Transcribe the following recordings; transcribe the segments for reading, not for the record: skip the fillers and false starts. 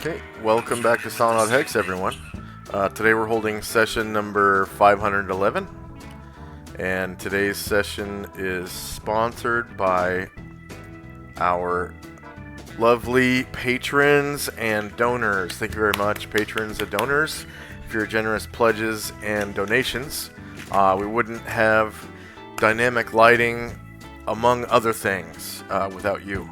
Okay, welcome back to Solynod Hex, everyone. Today we're holding session number 511, and today's session is sponsored by our lovely patrons and donors. Thank you very much, patrons and donors, for your generous pledges and donations. We wouldn't have dynamic lighting, among other things, without you.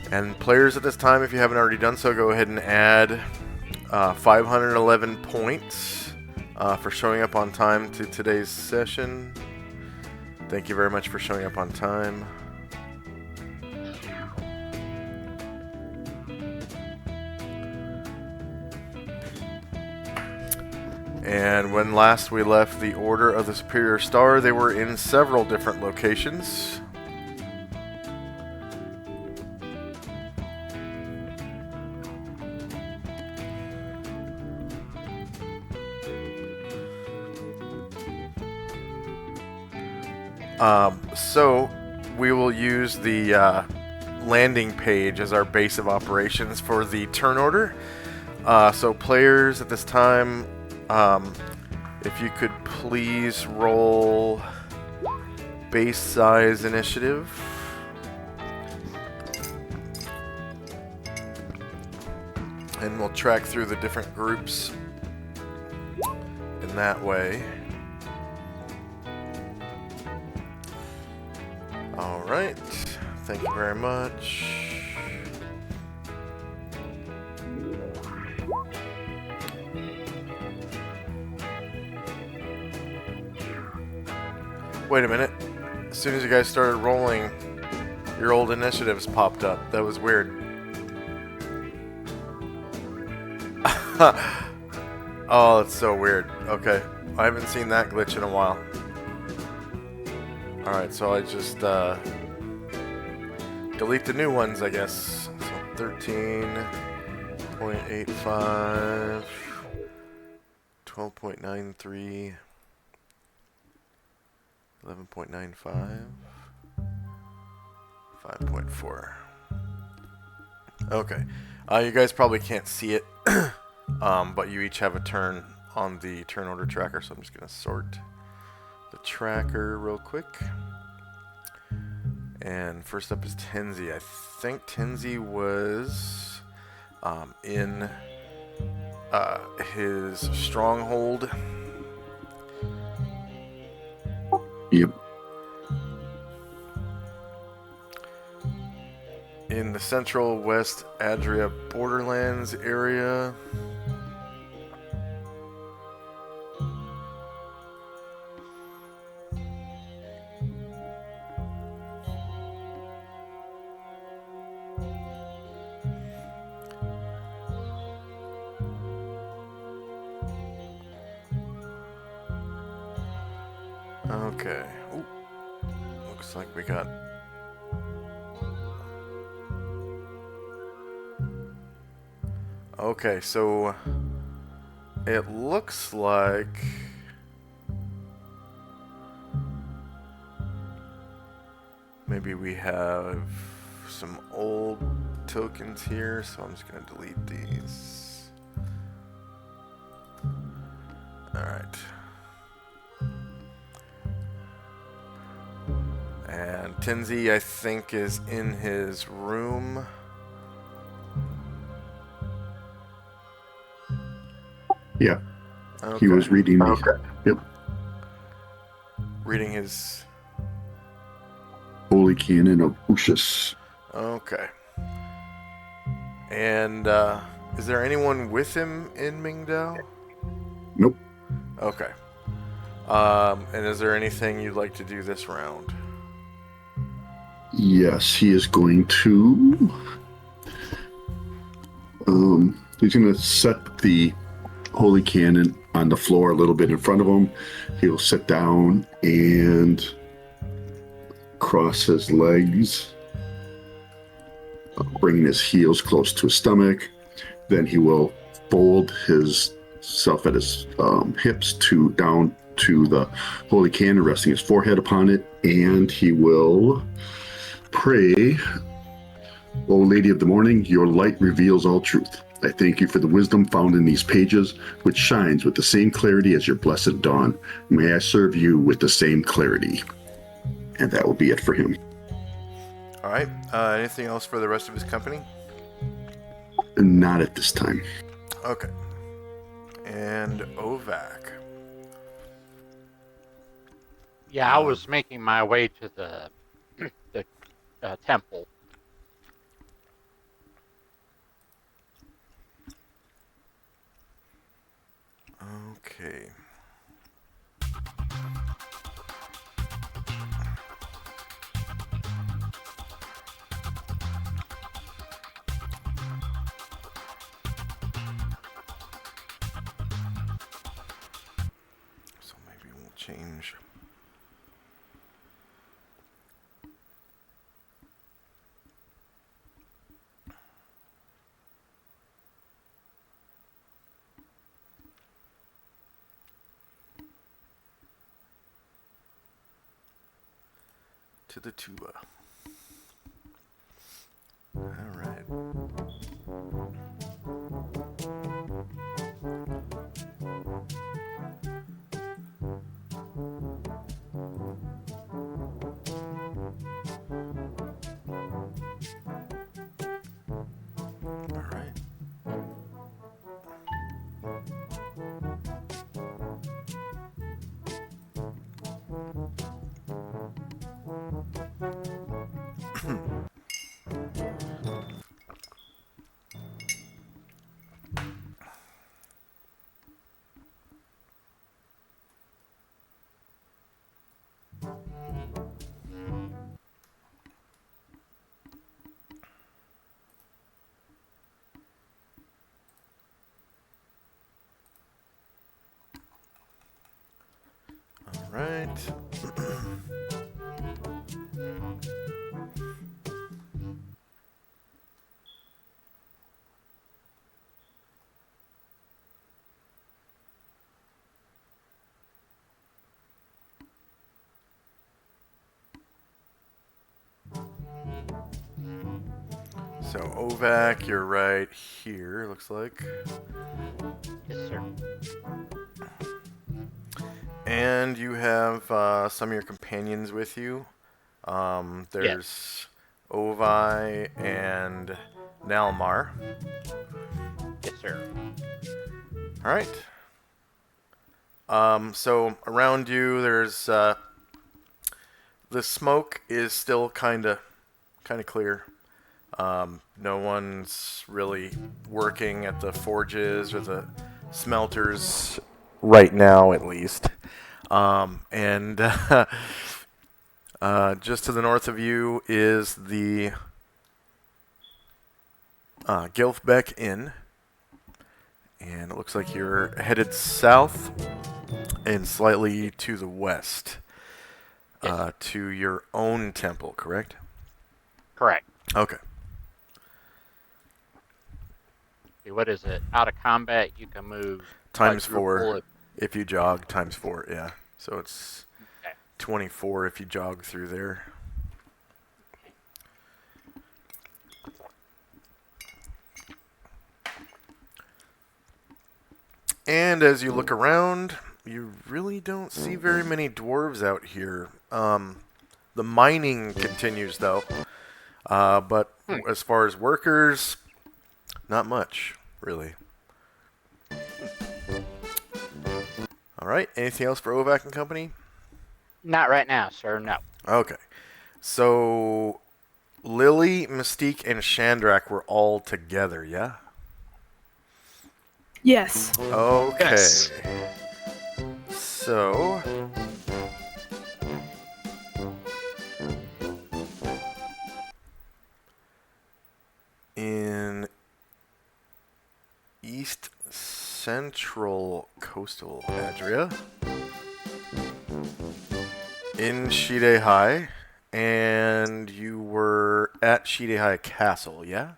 And players at this time, if you haven't already done so, go ahead and add 511 points for showing up on time to today's session. Thank you very much for showing up on time. And when last we left the Order of the Superior Star, they were in several different locations. So we will use the landing page as our base of operations for the turn order. So players at this time, if you could please roll base size initiative. And we'll track through the different groups in that way. Alright, thank you very much. Wait a minute. As soon as you guys started rolling, your old initiatives popped up. That was weird. Oh, that's so weird. Okay, I haven't seen that glitch in a while. Alright, so I just delete the new ones, I guess. So 13.85, 12.93, 11.95, 5.4. Okay, you guys probably can't see it, but you each have a turn on the turn order tracker, so I'm just going to sort the tracker real quick. And first up is Tenzi. I think Tenzi was in his stronghold. Yep. In the central West Adria Borderlands area. Okay. Ooh. Looks like we got... Okay, so... It looks like... Maybe we have some old tokens here, so I'm just going to delete these. Alright. And Tenzi, I think, is in his room. Yeah. Okay. He was reading the yep. Reading his Holy Canon of Ushus. Okay. And is there anyone with him in Mingdao? Nope. Okay. And is there anything you'd like to do this round? Yes, he is going to he's going to set the Holy Canon on the floor a little bit in front of him. He'll sit down and cross his legs, bringing his heels close to his stomach. Then he will fold himself at his hips down to the Holy Canon, resting his forehead upon it, and he will pray O Lady of the Morning, your light reveals all truth. I thank you for the wisdom found in these pages, which shines with the same clarity as your blessed dawn. May I serve you with the same clarity. And that will be it for him. All right. Anything else for the rest of his company? Not at this time. Okay. And Ovac. Yeah, I was making my way to the temple. Okay. So maybe we'll change. To the tuba. All right. All right. All right. So Ovac, you're right here, looks like. Yes, sir. And you have some of your companions with you. There's Ovi and Nalmar. Yes, sir. All right. So around you, there's the smoke is still kind of clear. No one's really working at the forges or the smelters right now, at least. And just to the north of you is the Gilfbeck Inn. And it looks like you're headed south and slightly to the west to your own temple, correct? Correct. Okay. What is it? Out of combat, you can move Times quadruple 4 if you jog, times 4, yeah. So it's Okay. 24 if you jog through there. And as you look around, you really don't see very many dwarves out here. The mining continues, though. But as far as workers, not much, really. All right. Anything else for Ovac and Company? Not right now, sir. No. Okay. So Lily, Mystique, and Shandrak were all together, yeah? Yes. Okay. Yes. So in East Central Coastal Adria, in Shide High, and you were at Shide High Castle, yeah?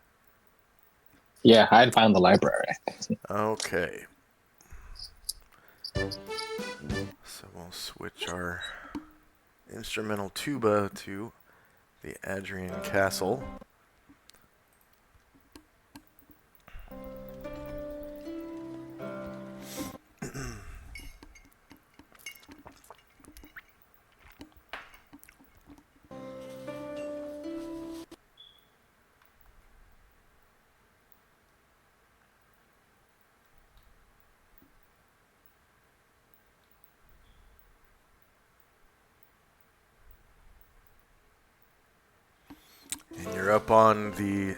Yeah, I found the library. Okay. So we'll switch our instrumental tuba to the Adrian Castle. up on the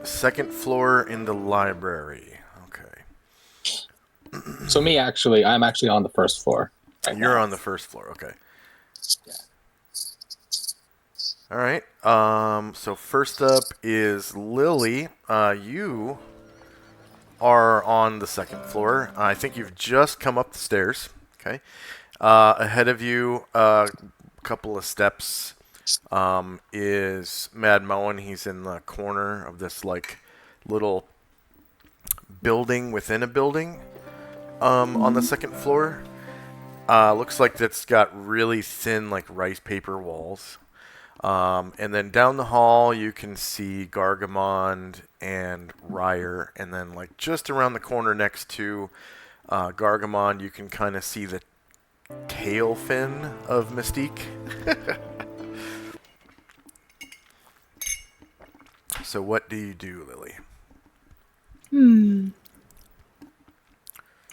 second floor in the library. Okay. So I'm actually on the first floor. Right You're now. on the first floor. Okay. Yeah. All right. So first up is Lily. You are on the second floor. I think you've just come up the stairs. Okay. Ahead of you, a couple of steps, is Mad Moen. He's in the corner of this like little building within a building. On the second floor. Looks like it's got really thin like rice paper walls. And then down the hall, you can see Gargamond and Ryer. And then, like, just around the corner next to Gargamond, you can kind of see the tail fin of Mystique. So what do you do, Lily?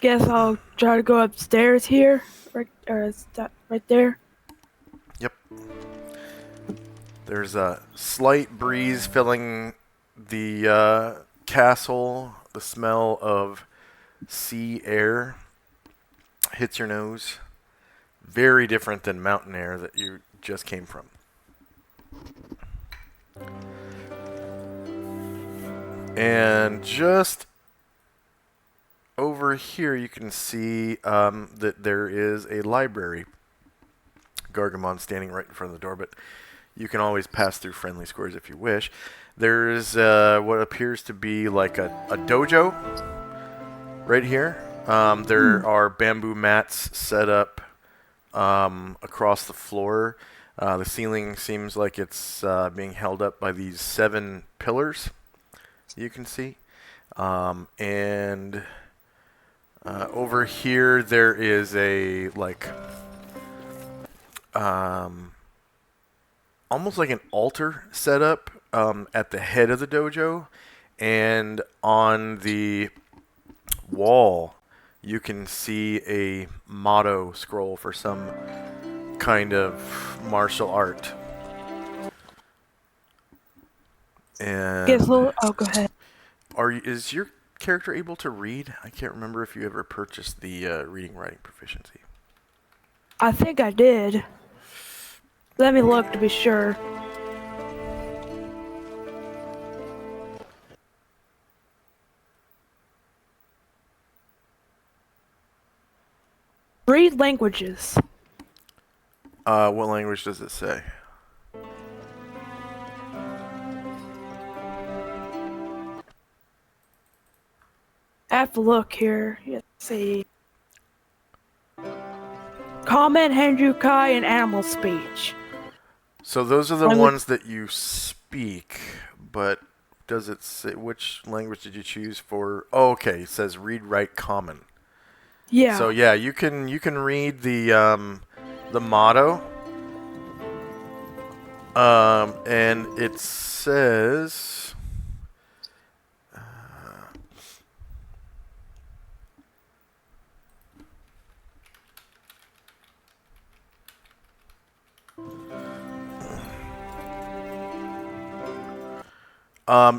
Guess I'll try to go upstairs here. Or is that right there? Yep. There's a slight breeze filling the castle. The smell of sea air hits your nose. Very different than mountain air that you just came from. And just over here you can see that there is a library. Gargamon standing right in front of the door, but you can always pass through friendly squares if you wish. There's what appears to be like a dojo right here. There are bamboo mats set up across the floor. The ceiling seems like it's being held up by these 7 pillars you can see. And over here there is a like almost like an altar set up at the head of the dojo, and on the wall you can see a motto scroll for some kind of martial art. And Oh, go ahead. is your character able to read? I can't remember if you ever purchased the reading writing proficiency. I think I did. Let me look to be sure. Read languages. What language does it say? I have to look here. Let's see. Common, Henjukai, and animal speech. So those are the ones that you speak, but does it say which language did you choose for? Oh, okay, it says read write common. Yeah. So yeah, you can read the motto. And it says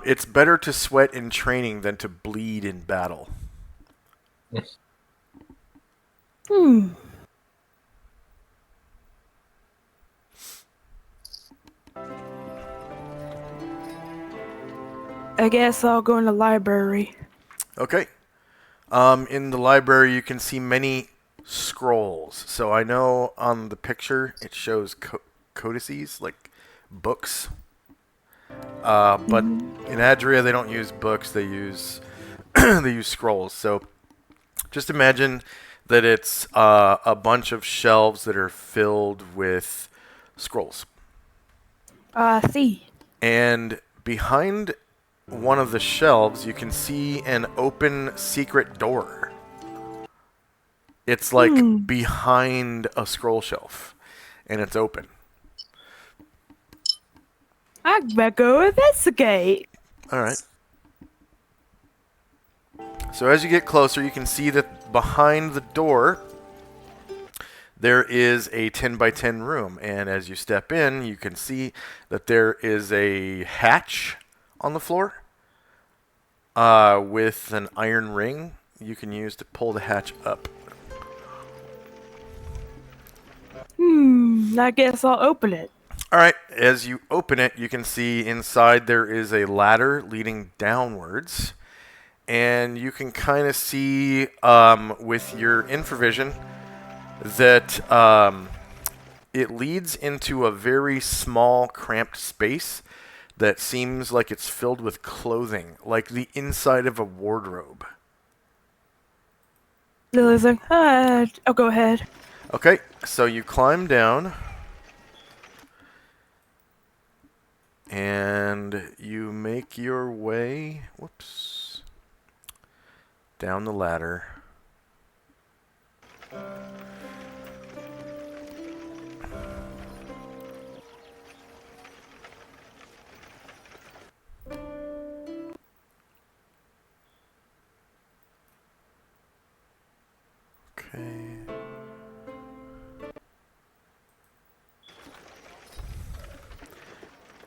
it's better to sweat in training than to bleed in battle. I guess I'll go in the library. Okay. In the library, you can see many scrolls. So I know on the picture it shows codices, like books. But in Adria, they don't use books; they use they use scrolls. So just imagine that it's a bunch of shelves that are filled with scrolls. See. And behind one of the shelves, you can see an open secret door. It's like behind a scroll shelf, and it's open. I better go investigate. All right. So as you get closer, you can see that behind the door, there is a 10 by 10 room, and as you step in, you can see that there is a hatch on the floor with an iron ring you can use to pull the hatch up. I guess I'll open it. Alright, as you open it, you can see inside there is a ladder leading downwards. And you can kind of see with your infravision that it leads into a very small, cramped space that seems like it's filled with clothing, like the inside of a wardrobe. Lily's like, I'll go ahead. Okay, so you climb down. And you make your way, down the ladder. Okay.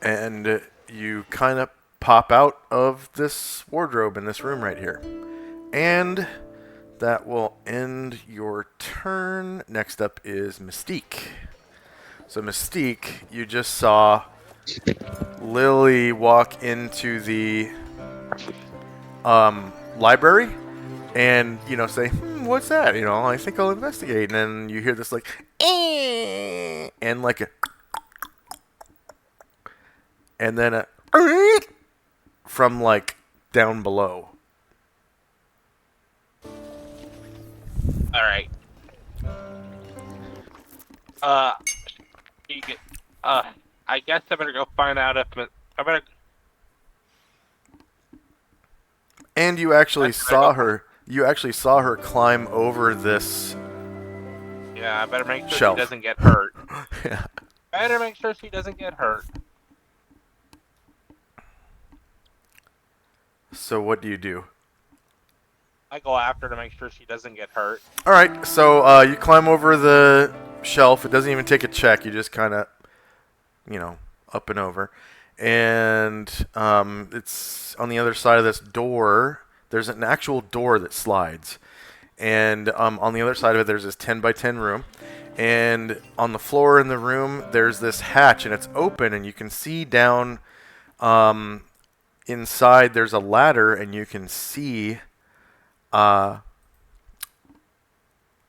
And you kind of pop out of this wardrobe in this room right here. And that will end your turn. Next up is Mystique. So Mystique, you just saw Lily walk into the library and, say, what's that? I think I'll investigate. And then you hear this like, and like a, and then a from like down below. All right. I guess I'm gonna go find out if I'm gonna. And you actually saw her. You actually saw her climb over this. Yeah, I better make sure shelf. she doesn't get hurt. Yeah. Better make sure she doesn't get hurt. So what do you do? I go after to make sure she doesn't get hurt. All right. So you climb over the shelf. It doesn't even take a check. You just kind of, up and over. And it's on the other side of this door. There's an actual door that slides. And on the other side of it, there's this 10 by 10 room. And on the floor in the room, there's this hatch, and it's open, and you can see down inside. There's a ladder, and you can see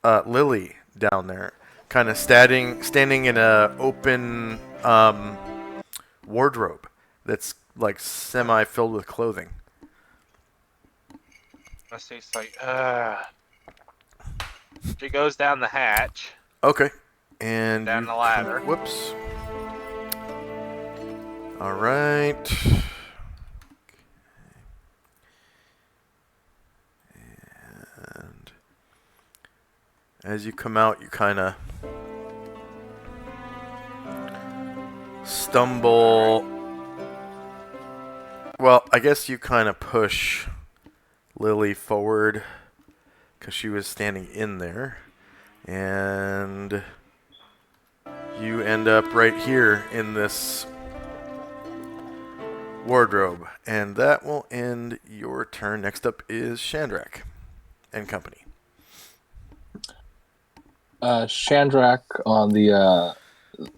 Lily down there, kind of standing in a open wardrobe that's like semi-filled with clothing. Let's see, it's like, she goes down the hatch. Okay. And down the ladder. Whoops. All right. And as you come out, you kind of stumble. Well, I guess you kind of push Lily forward because she was standing in there. And you end up right here in this wardrobe. And that will end your turn. Next up is Chandrak and company. Chandrak on the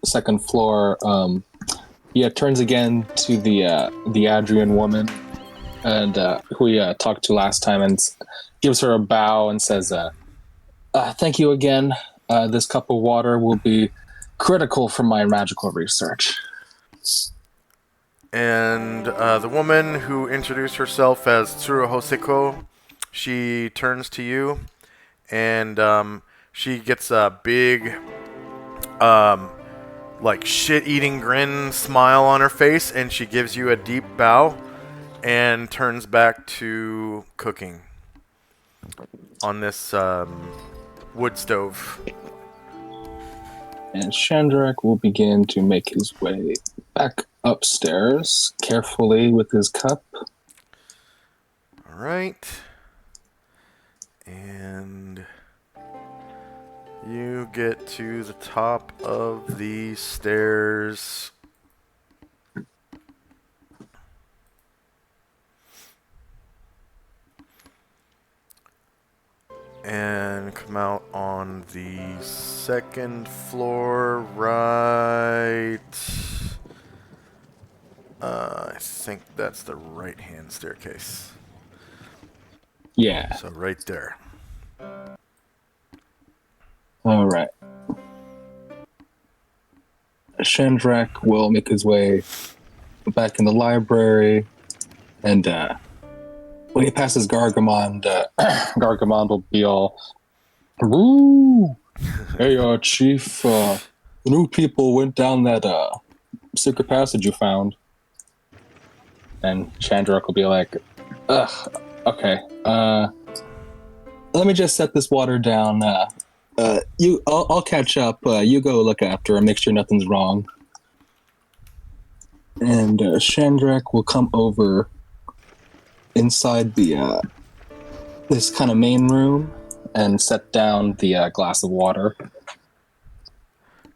second floor. He turns again to the Adrian woman, and who we talked to last time, and gives her a bow and says, "Thank you again. This cup of water will be critical for my magical research." And the woman who introduced herself as Tsuru Hoseko, she turns to you, and she gets a big, like shit-eating grin smile on her face, and she gives you a deep bow and turns back to cooking on this wood stove. And Chandrak will begin to make his way back upstairs carefully with his cup. All right. And you you get to the top of the stairs. And come out on the second floor, right. I think that's the right-hand staircase. Yeah. So right there. All right. Shandrak will make his way back in the library, and when he passes Gargamond, Gargamond will be all, "Woo! Hey, Chief, the new people went down that secret passage you found." And Shandrak will be like, "Ugh, okay. Let me just set this water down. I'll catch up. You go look after him, make sure nothing's wrong." And Shandrak will come over inside the this kind of main room and set down the glass of water.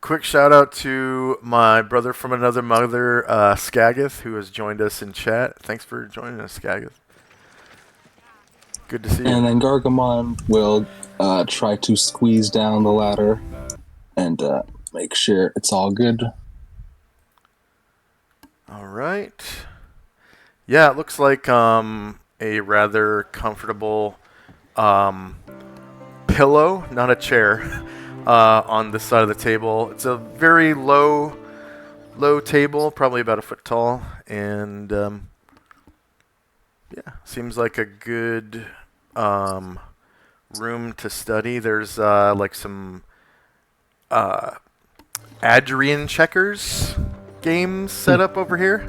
Quick shout out to my brother from another mother, Skagith, who has joined us in chat. Thanks for joining us, Skagith. Good to see you. And then Gargamond will try to squeeze down the ladder and make sure it's all good. All right. Yeah, it looks like a rather comfortable pillow, not a chair, on this side of the table. It's a very low table, probably about a foot tall, and yeah, seems like a good room to study. There's like some Adrian checkers games set up over here.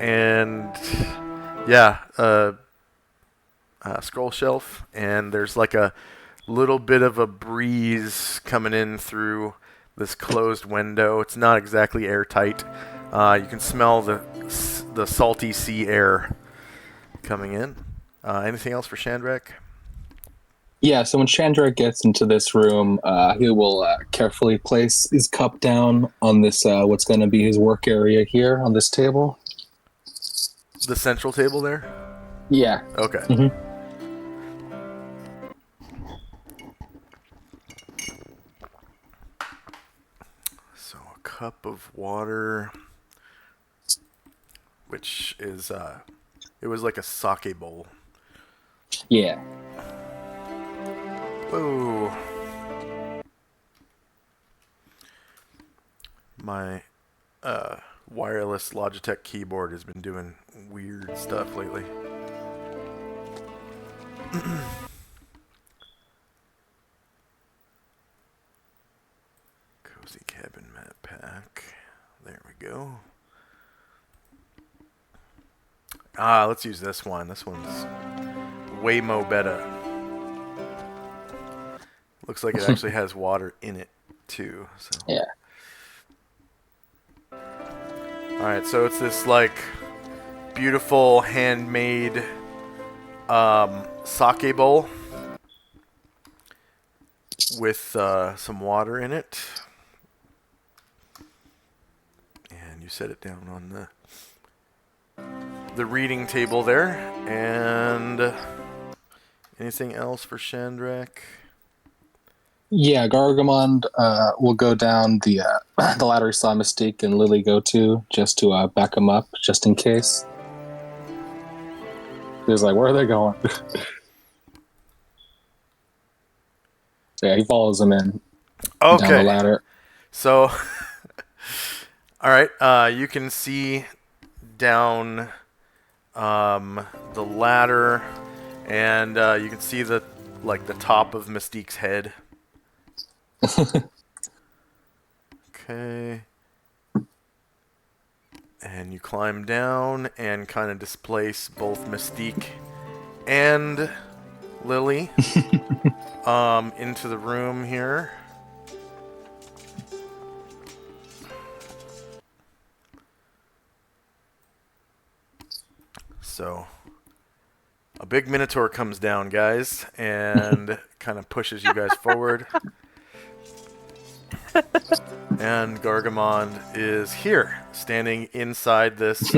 And yeah, scroll shelf, and there's like a little bit of a breeze coming in through this closed window. It's not exactly airtight. You can smell the salty sea air coming in. Anything else for Shandrak? Yeah, so when Shandrak gets into this room, he will carefully place his cup down on this, what's going to be his work area here on this table. The central table there? Yeah. Okay. Mm-hmm. So a cup of water, which is, it was like a sake bowl. Yeah. Whoa. My wireless Logitech keyboard has been doing weird stuff lately. Cozy cabin map pack. There we go. Let's use this one. This one's way mo better. Looks like it actually has water in it too. So. Yeah. Alright, so it's this like beautiful handmade sake bowl with some water in it. And you set it down on the reading table there. And anything else for Shandrak? Yeah, Gargamond will go down the ladder he saw Mystique and Lily go to, just to back him up, just in case. He's like, where are they going? So yeah, he follows them in down the ladder. So, all right, you can see down the ladder, and you can see the top of Mystique's head. Okay. And you climb down and kind of displace both Mystique and Lily into the room here. So a big minotaur comes down, guys, and kind of pushes you guys forward. And Gargamond is here, standing inside this,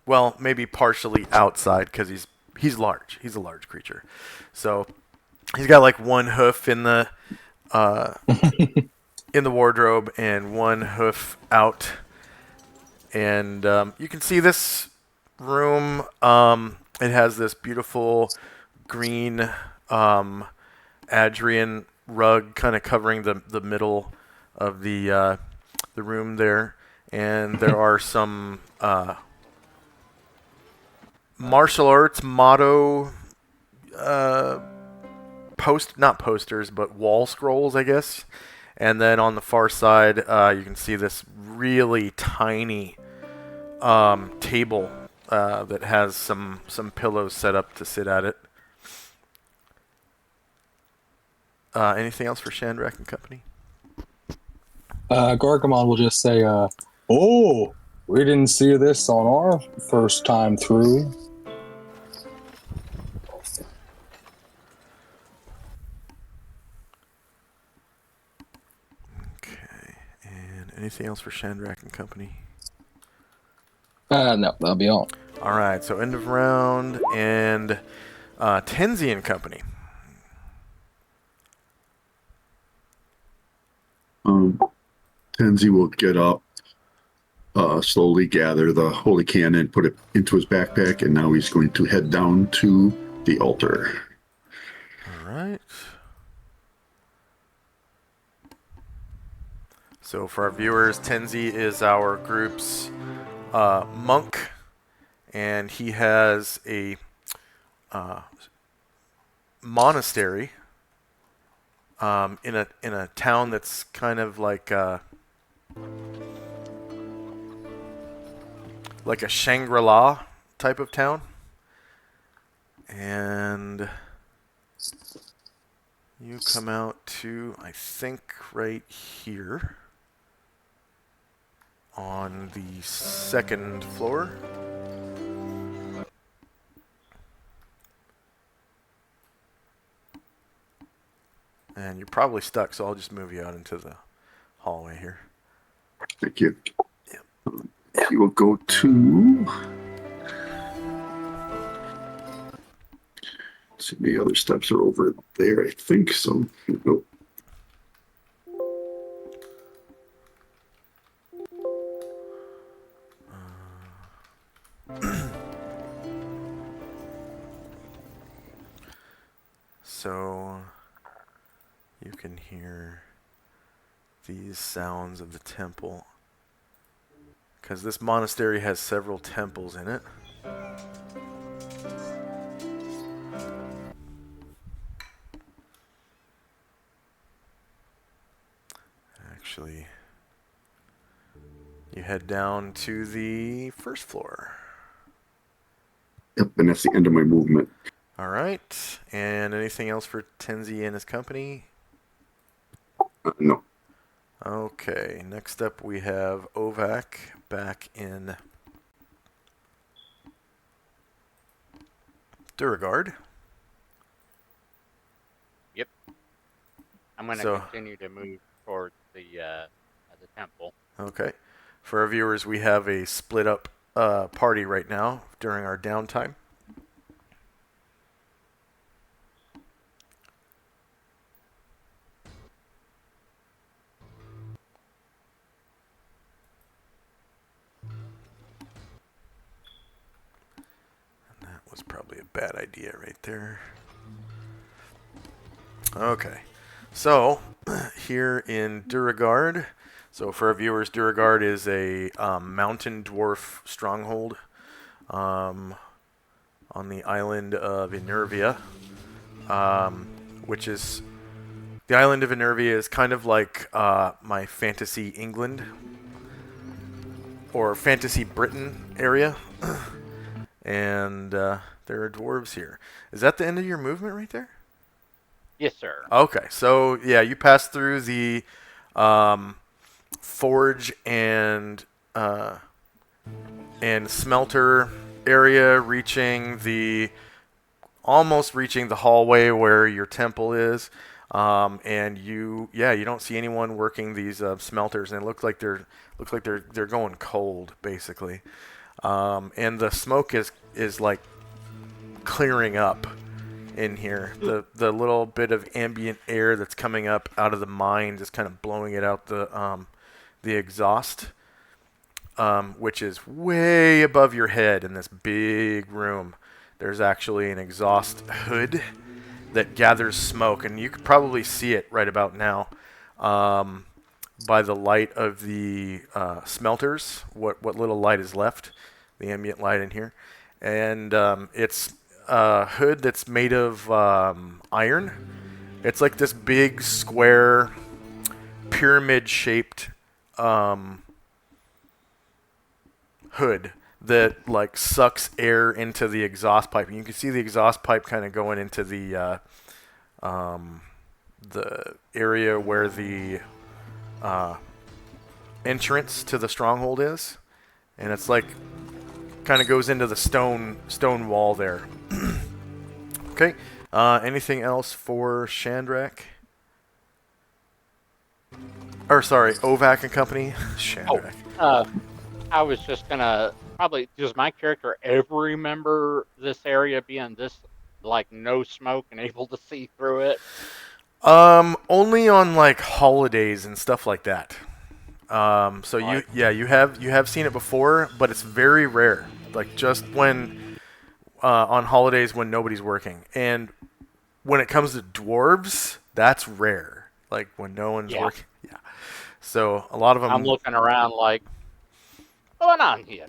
well, maybe partially outside, because he's large. He's a large creature. So he's got like one hoof in the wardrobe and one hoof out. And you can see this room. It has this beautiful green Adrian rug kind of covering the middle of the room there. And there are some martial arts motto not posters, but wall scrolls, I guess. And then on the far side, you can see this really tiny table that has some pillows set up to sit at it. Anything else for Chandrak and company? Gargamon will just say, "Oh, we didn't see this on our first time through." Okay. And anything else for Chandrak and company? No, that'll be all. All right. So end of round and Tenzi and company. Tenzi will get up, slowly gather the holy cannon, put it into his backpack, and now he's going to head down to the altar. All right. So for our viewers, Tenzi is our group's monk, and he has a monastery in a town that's kind of like a Shangri-La type of town. And you come out to, I think, right here on the second floor. And you're probably stuck, so I'll just move you out into the hallway here. Thank you. Yep. He will go to... Let's see, the other steps are over there, I think. So, nope. So you can hear these sounds of the temple, because this monastery has several temples in it. Actually, you head down to the first floor. Yep, and that's the end of my movement. All right. And anything else for Tenzi and his company? No. Okay. Next up, we have Ovak back in Duragard. Yep. I'm going to So- continue to move towards the temple. Okay. For our viewers, we have a split up party right now during our downtime. And that was probably a bad idea right there. Okay. So, here in Duragard, so for our viewers, Duragard is a mountain dwarf stronghold on the island of Enervia, which is, the island of Enervia is kind of like my Fantasy England or Fantasy Britain area, and there are dwarves here. Is that the end of your movement right there? Yes, sir. Okay, so yeah, you pass through the forge and smelter area almost reaching the hallway where your temple is. And you don't see anyone working these smelters, and it looks like they're going cold, basically. And the smoke is like clearing up in here. The little bit of ambient air that's coming up out of the mine is kind of blowing it out the exhaust, which is way above your head in this big room. There's actually an exhaust hood that gathers smoke, and you could probably see it right about now by the light of the smelters, what little light is left, the ambient light in here. And it's a hood that's made of iron. It's like this big square pyramid-shaped hood that like sucks air into the exhaust pipe. And you can see the exhaust pipe kind of going into the area where the entrance to the stronghold is, and it's like kind of goes into the stone wall there. Okay. Anything else for Chandrak? Or sorry, Ovac and Company. Chandrak. I was just gonna probably, does my character ever remember this area being this, like, no smoke and able to see through it? Only on like holidays and stuff like that. So Right. you have seen it before, but it's very rare. Like just when on holidays when nobody's working, and when it comes to dwarves, that's rare. Like when no one's working. Yeah. So a lot of them. I'm looking around like, what's going on here?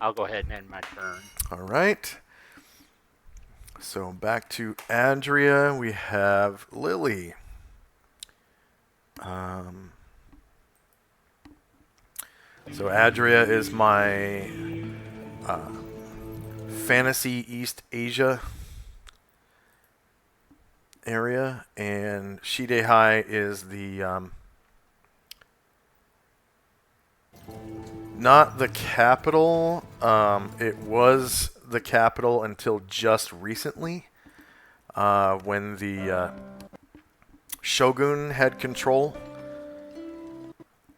I'll go ahead and end my turn. All right. So back to Andrea, we have Lily. So Andrea is my Fantasy East Asia area, and Shidehai is the not the capital. It was the capital until just recently, when the Shogun had control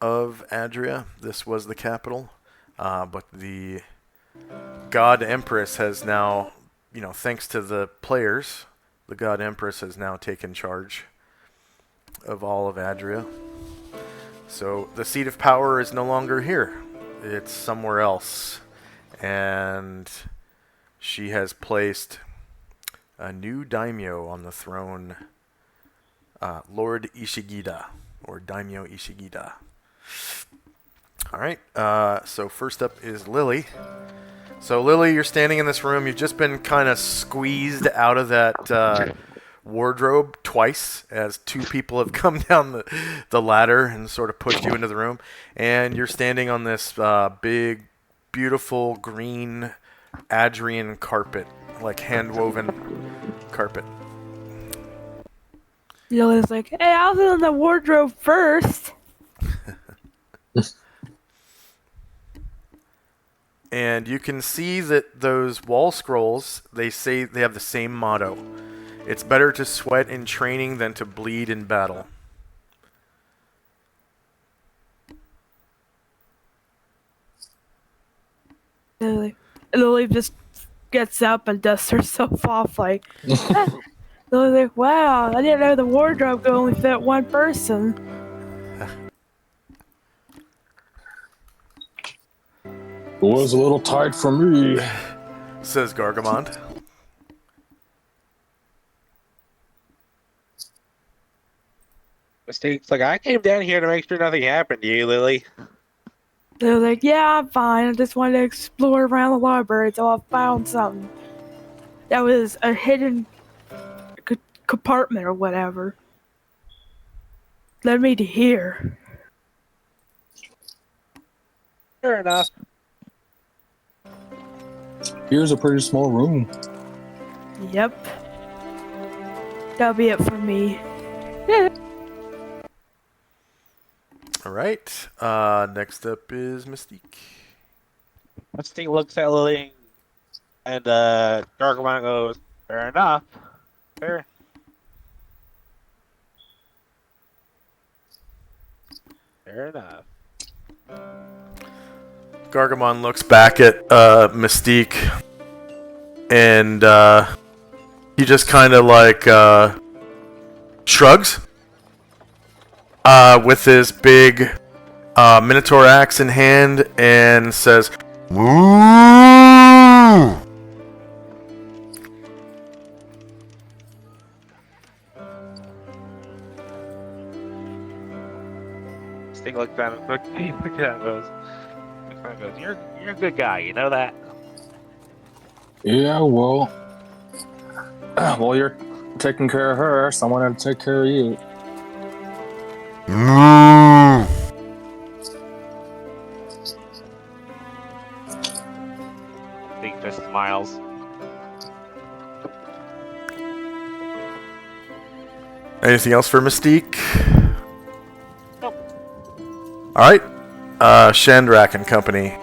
of Adria. This was the capital, but the God Empress has now, thanks to the players, the God Empress has now taken charge of all of Adria. So the seat of power is no longer here. It's somewhere else. And she has placed a new daimyo on the throne, Lord Ishigida, or Daimyo Ishigida. All right, so first up is Lily. So Lily, you're standing in this room. You've just been kind of squeezed out of that wardrobe twice, as two people have come down the ladder and sort of pushed you into the room. And you're standing on this big, beautiful green Adrian carpet, like hand-woven carpet. Lily's like, hey, I was in the wardrobe first. And you can see that those wall scrolls, they say they have the same motto. It's better to sweat in training than to bleed in battle. Lily just gets up and dusts herself off like, Lily's like, wow, I didn't know the wardrobe could only fit one person. It was a little tight for me. Says Gargamond. Mistakes. Like, I came down here to make sure nothing happened to you, Lily. They're like, yeah, I'm fine. I just wanted to explore around the library until I found something. That was a hidden compartment or whatever. Led me to here. Fair enough. Here's a pretty small room. Yep. That'll be it for me. All right. Next up is Mystique. Mystique looks at Lily, and Gargamon goes, "Fair enough. Fair." Fair enough. Gargamon looks back at Mystique, and he just kind of like shrugs with his big Minotaur axe in hand and says, "Moo!" Mystique looks down and goes, "You're a good guy. You know that." Yeah, well, while you're taking care of her, someone had to take care of you. "Moo!" Mystique just smiles. Anything else for Mystique? Nope. Alright. Shandrak and Company.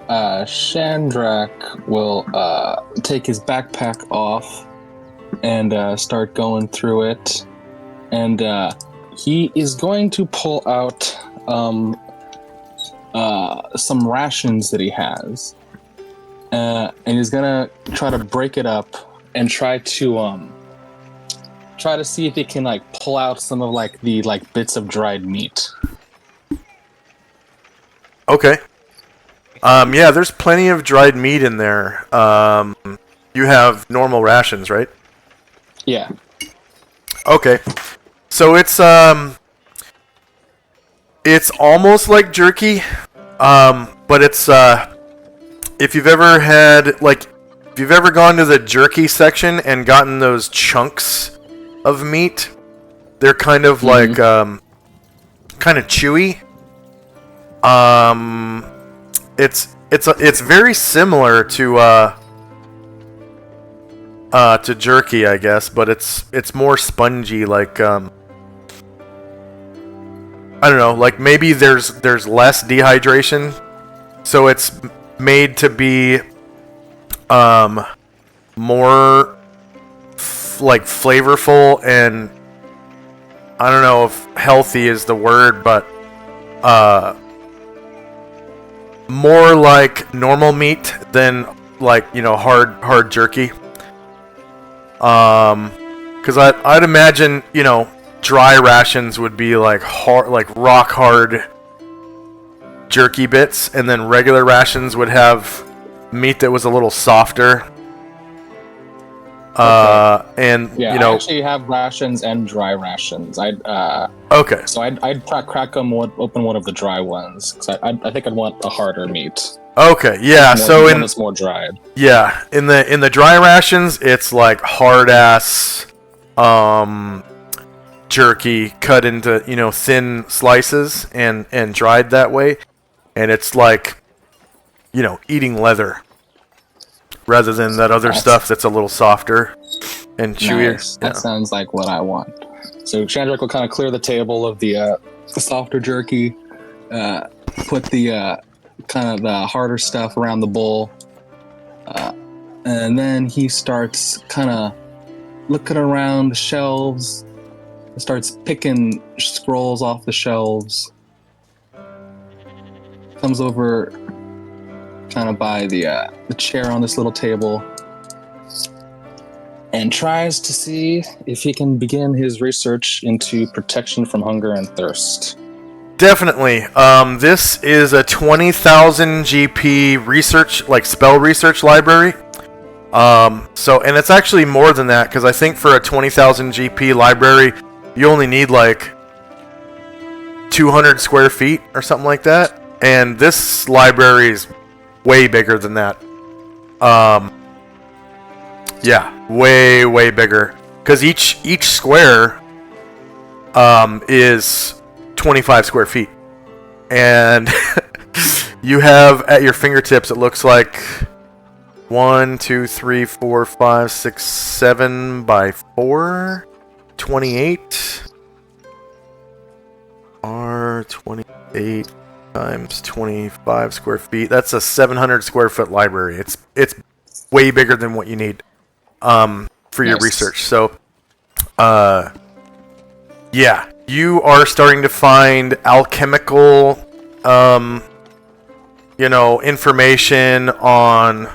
Shandrak will take his backpack off and start going through it. And he is going to pull out some rations that he has. And he's going to try to break it up and try to see if he can like pull out some of like the like bits of dried meat. Okay. Yeah, there's plenty of dried meat in there. You have normal rations, right? Yeah. Okay. So it's almost like jerky, but it's if you've ever gone to the jerky section and gotten those chunks of meat, they're kind of like kind of chewy. It's very similar to jerky, I guess, but it's more spongy. Like I don't know, like maybe there's less dehydration, so it's made to be more like flavorful, and I don't know if healthy is the word, but more like normal meat than like, you know, hard jerky. Because I'd imagine, you know, dry rations would be like hard, like rock hard jerky bits, and then regular rations would have meat that was a little softer. And Yeah, you know, I actually have rations and dry rations. okay. So I'd crack them, open one of the dry ones, because I think I'd want a harder meat. Okay, yeah. So one that's more dried. Yeah, in the dry rations, it's like hard ass jerky cut into, you know, thin slices and dried that way, and it's like, you know, eating leather rather than that other stuff that's a little softer and chewier. Nice. That sounds like what I want. So Chandrak will kind of clear the table of the softer jerky, put the kind of the harder stuff around the bowl, and then he starts kind of looking around the shelves, starts picking scrolls off the shelves, comes over kind of by the chair on this little table, and tries to see if he can begin his research into protection from hunger and thirst. Definitely. This is a 20,000 GP research, like spell research library. So, and it's actually more than that, because I think for a 20,000 GP library, you only need like 200 square feet or something like that. And this library is way bigger than that. Yeah, way bigger. Because each square is 25 square feet. And you have at your fingertips, it looks like 1, 2, 3, 4, 5, 6, 7 by 4, 28. are 28 times 25 square feet. That's a 700 square foot library. It's way bigger than what you need for your Nice. research. So, yeah, you are starting to find alchemical, information on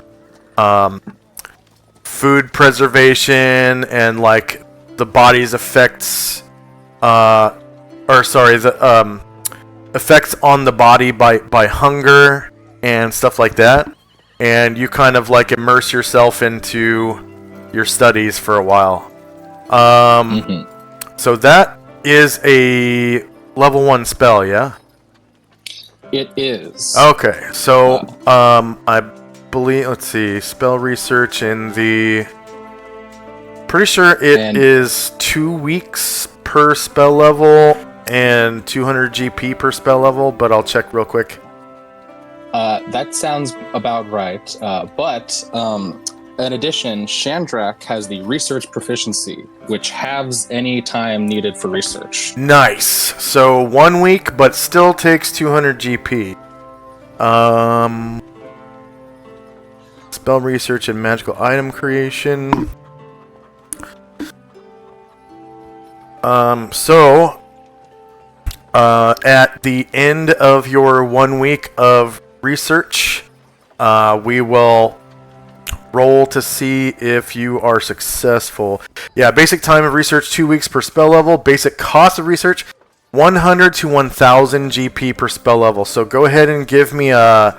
food preservation and like the body's effects, the effects on the body by hunger and stuff like that. And you kind of like immerse yourself into your studies for a while. So that is a level 1 spell, yeah? It is. Okay, so I believe, let's see, spell research in the... Pretty sure it is 2 weeks per spell level and 200 GP per spell level, but I'll check real quick. That sounds about right. But in addition, Chandrak has the research proficiency, which halves any time needed for research. Nice. So 1 week, but still takes 200 GP. Spell research and magical item creation. At the end of your 1 week of research, we will roll to see if you are successful. Yeah, basic time of research 2 weeks per spell level. Basic cost of research 100 to 1000 GP per spell level. So go ahead and give me a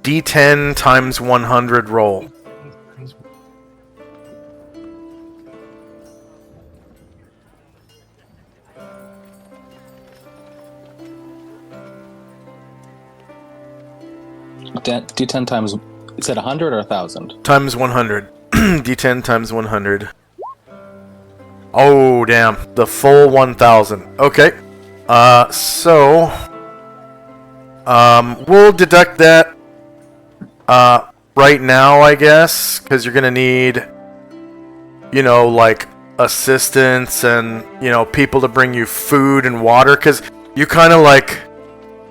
D10 times 100 roll. D10 times, is it 100 or 1,000? Times 100. D10 times 100. Oh, damn. The full 1,000. Okay. We'll deduct that right now, I guess, because you're going to need, like, assistance and, people to bring you food and water, because you kind of, like,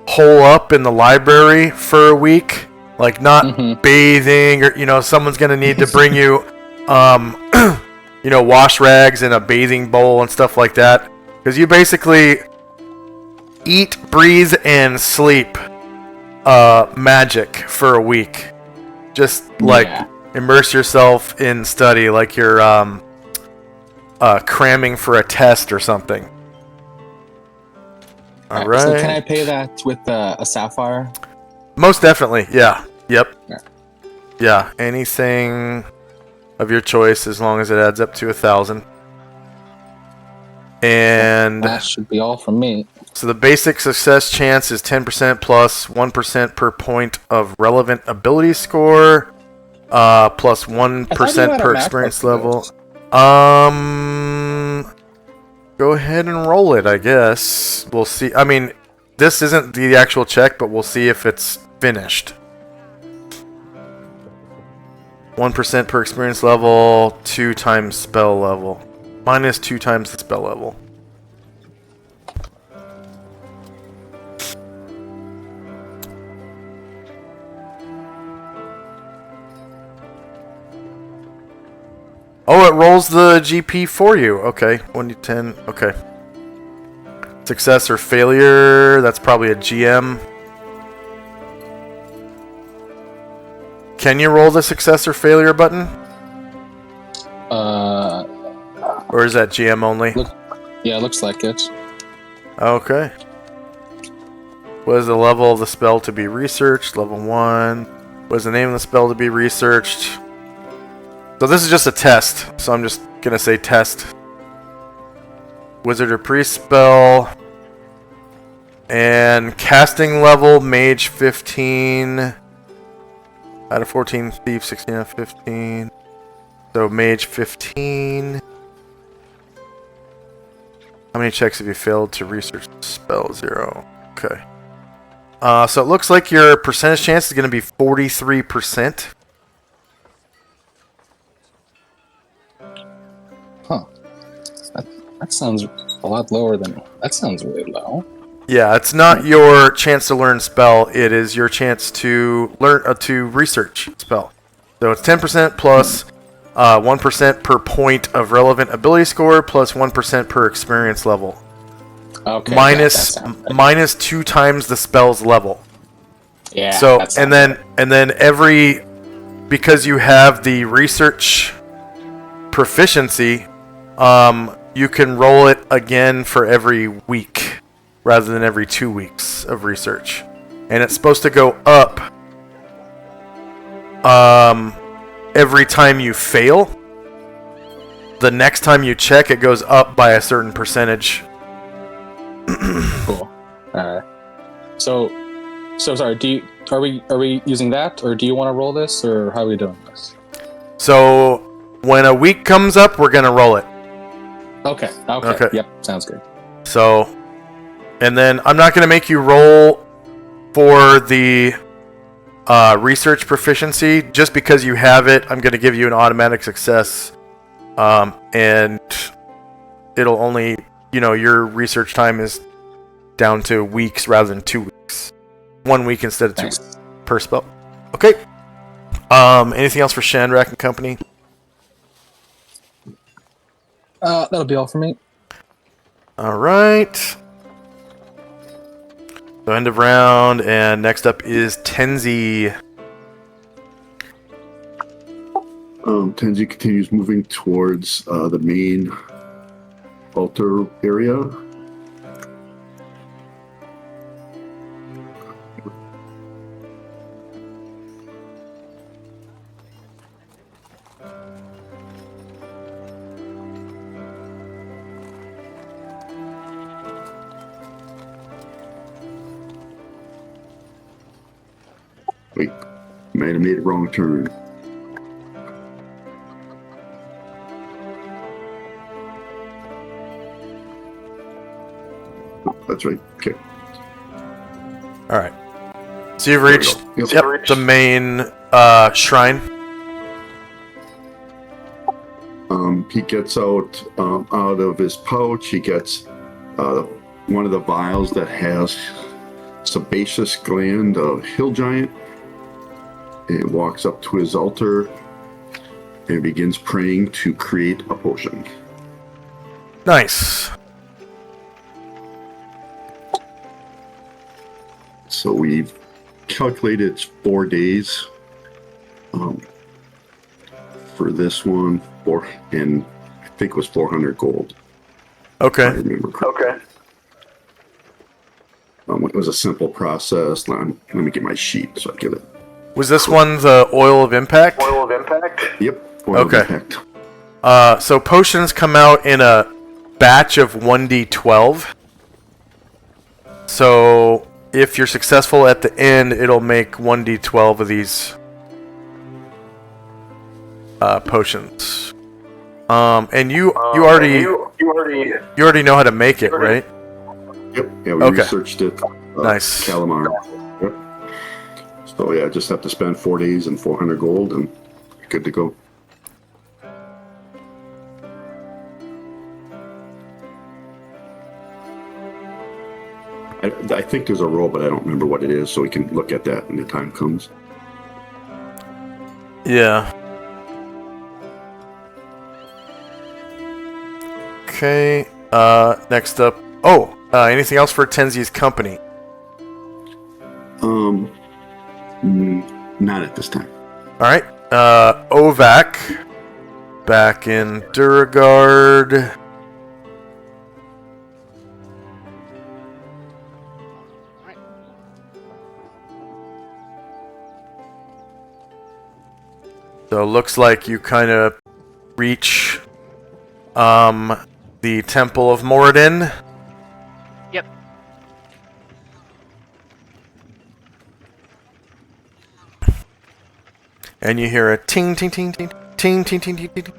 hole up in the library for a week, like not bathing, or someone's gonna need to bring you wash rags and a bathing bowl and stuff like that, because you basically eat, breathe, and sleep magic for a week. Just like immerse yourself in study like you're cramming for a test or something. All right. So can I pay that with a sapphire? Most definitely, yeah. Yep. Yeah, anything of your choice as long as it adds up to 1,000. And that should be all from me. So the basic success chance is 10% plus 1% per point of relevant ability score, plus 1% per experience level. Go ahead and roll it, I guess. We'll see. I mean, this isn't the actual check, but we'll see if it's finished. 1% per experience level, 2 times spell level. Minus 2 times the spell level. Oh, it rolls the GP for you. Okay, 1d10. Okay. Success or failure. That's probably a GM. Can you roll the success or failure button? Or is that GM only? Yeah, it looks like it. Okay. What is the level of the spell to be researched? Level 1. What is the name of the spell to be researched? So this is just a test, so I'm just gonna say test. Wizard or priest spell. And casting level, mage 15. Out of 14, thief 16 out of 15. So mage 15. How many checks have you failed to research the spell? 0. Okay. So it looks like your percentage chance is gonna be 43%. Huh. That sounds a lot lower than... That sounds really low. Yeah, it's not your chance to learn spell. It is your chance to learn to research spell. So it's 10% plus 1% per point of relevant ability score plus 1% per experience level. Okay. Minus yeah, that sounds good. minus 2 times the spell's level. Yeah. So that sounds and then every because you have the research proficiency, you can roll it again for every week rather than every 2 weeks of research, and it's supposed to go up every time you fail. The next time you check, it goes up by a certain percentage. cool. So sorry. Are we using that, or do you want to roll this, or how are we doing this? So when a week comes up, we're gonna roll it. Okay. Yep. Sounds good. So, and then I'm not gonna make you roll for the research proficiency just because you have it. I'm gonna give you an automatic success, and it'll only, your research time is down to weeks rather than 2 weeks. 1 week instead of 2 Nice. weeks per spell. Okay. Anything else for Shandrak and company? That'll be all for me. All right. So end of round, and next up is Tenzi. Tenzi continues moving towards the main altar area. Wait, might have made a wrong turn. Oh, that's right. Okay. All right. So you've reached, There we go. Yep. the main shrine. He gets out of his pouch. He gets one of the vials that has sebaceous gland of hill giant, and walks up to his altar and begins praying to create a potion. Nice. So we've calculated it's 4 days for this one, and I think it was 400 gold. I Okay. remember correctly. Okay. It was a simple process. Let me get my sheet so I get it. Was this one the oil of impact? Oil of impact? Yep. Oil Okay. of impact. So potions come out in a batch of 1d12. So if you're successful at the end, it'll make 1d12 of these potions. And you already know how to make it, right? Yep. Yeah, we Okay. researched it. Nice. Calamar. Yep. So yeah, just have to spend 4 days and 400 gold, and good to go. I think there's a roll, but I don't remember what it is, so we can look at that when the time comes. Yeah. Okay. Next up. Oh, anything else for Tenzi's company? Not at this time. All right. Ovac, back in Duragard. So it looks like you kind of reach the Temple of Moradin. Yep. And you hear a ting ting ting ting ting ting ting ting ting.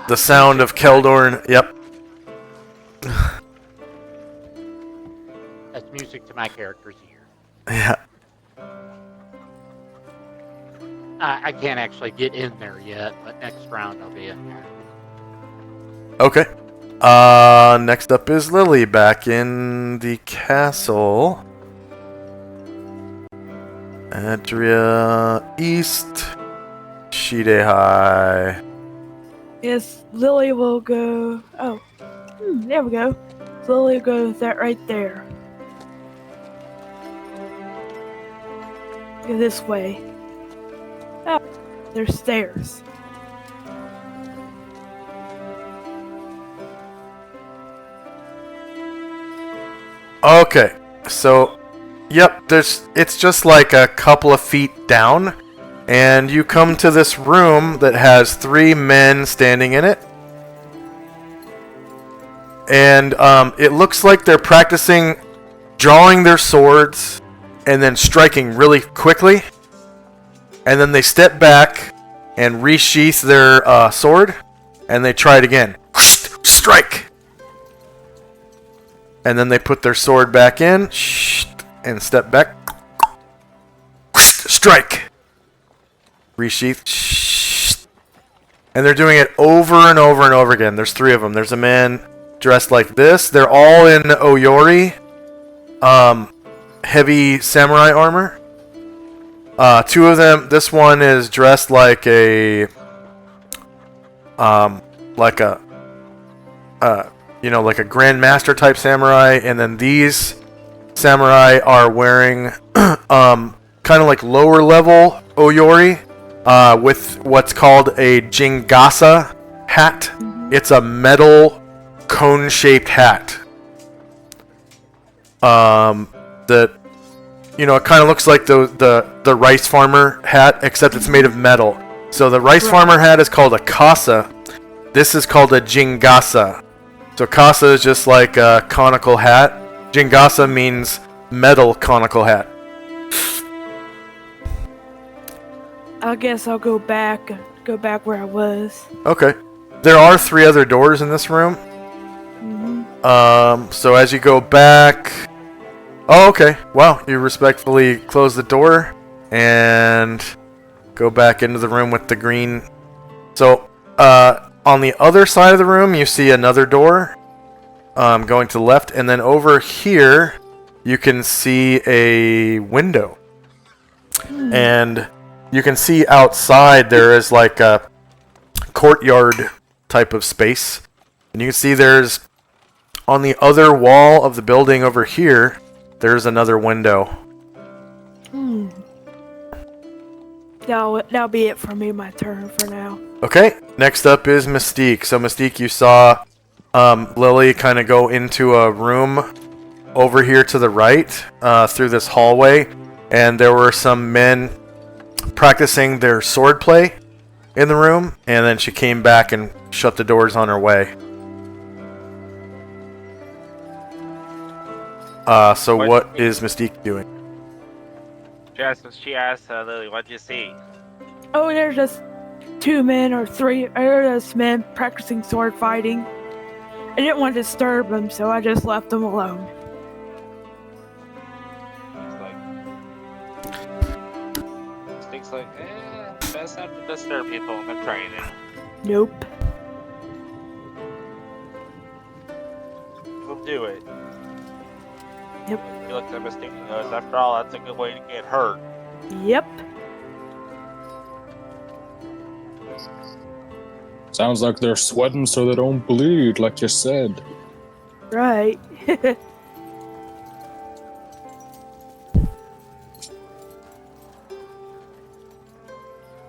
The sound of Keldorn. Yep. That's music to my character's ear. Yeah. I can't actually get in there yet, but next round I'll be in there. Okay. Next up is Lily back in the castle. Adria East. Shide High. Yes, Lily will go. Oh, there we go. Lily will go with that right there. Go this way. Oh, there's stairs. Okay, so, yep, it's just like a couple of feet down, and you come to this room that has 3 men standing in it. And it looks like they're practicing drawing their swords and then striking really quickly. And then they step back and resheath their sword, and they try it again. Strike! And then they put their sword back in and step back. Strike! Resheath. And they're doing it over and over and over again. There's 3 of them. There's a man dressed like this. They're all in Oyori. Heavy samurai armor. 2 of them, this one is dressed like a like a grandmaster type samurai, and then these samurai are wearing kind of like lower level Oyori with what's called a Jingasa hat. It's a metal cone shaped hat. That it kind of looks like the rice farmer hat, except it's made of metal. So the rice farmer hat is called a kasa. This is called a jingasa. So kasa is just like a conical hat. Jingasa means metal conical hat. I guess I'll go back where I was. Okay. There are 3 other doors in this room. So as you go back... Oh, okay. Wow. You respectfully close the door and go back into the room with the green. So, on the other side of the room, you see another door going to the left. And then over here, you can see a window. And you can see outside there is like a courtyard type of space. And you can see there's, on the other wall of the building over here, there's another window. That'll be it for me, my turn for now. Okay, next up is Mystique. So Mystique, you saw Lily kind of go into a room over here to the right through this hallway, and there were some men practicing their swordplay in the room, and then she came back and shut the doors on her way. So what is Mystique doing? She asked Lily, what'd you see? Oh, there's just 2 men or 3. There's men practicing sword fighting. I didn't want to disturb them, so I just left them alone. Mystique's like, best not to disturb people in their training. Nope. We'll do it. Yep. He looks at Mystique and goes, after all, that's a good way to get hurt. Yep. Sounds like they're sweating so they don't bleed, like you said. Right.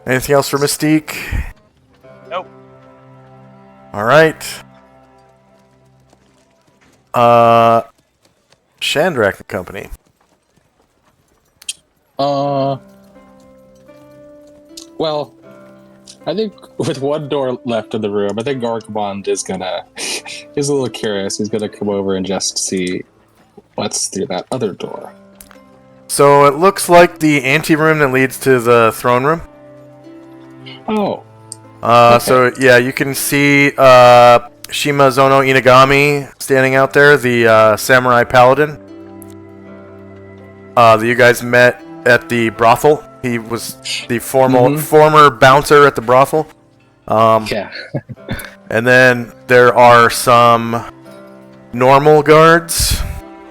Anything else for Mystique? Nope. Alright. Chandrak and Company. Well, I think with one door left in the room, I think Gorkbond is gonna... he's a little curious. He's gonna come over and just see what's through that other door. So it looks like the anteroom that leads to the throne room. Oh. Okay. So yeah, you can see Shimazono Inagami standing out there, the samurai paladin that you guys met at the brothel. He was the former bouncer at the brothel. Yeah. And then there are some normal guards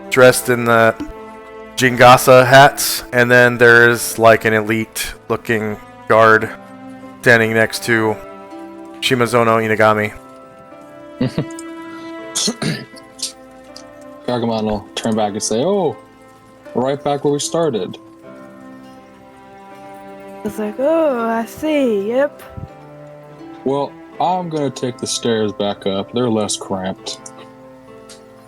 dressed in the Jingasa hats, and then there's like an elite looking guard standing next to Shimazono Inagami. Gargamon will turn back and say, "Oh, we're right back where we started." It's like, oh, I see. Yep. Well, I'm gonna take the stairs back up. They're less cramped.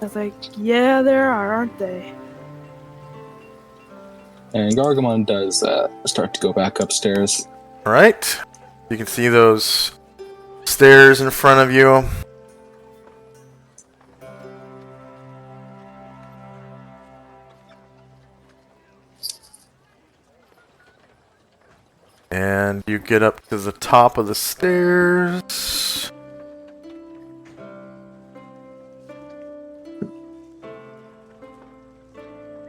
I was like, yeah, there are, aren't they? And Gargamon does start to go back upstairs. Alright. You can see those stairs in front of you. And you get up to the top of the stairs.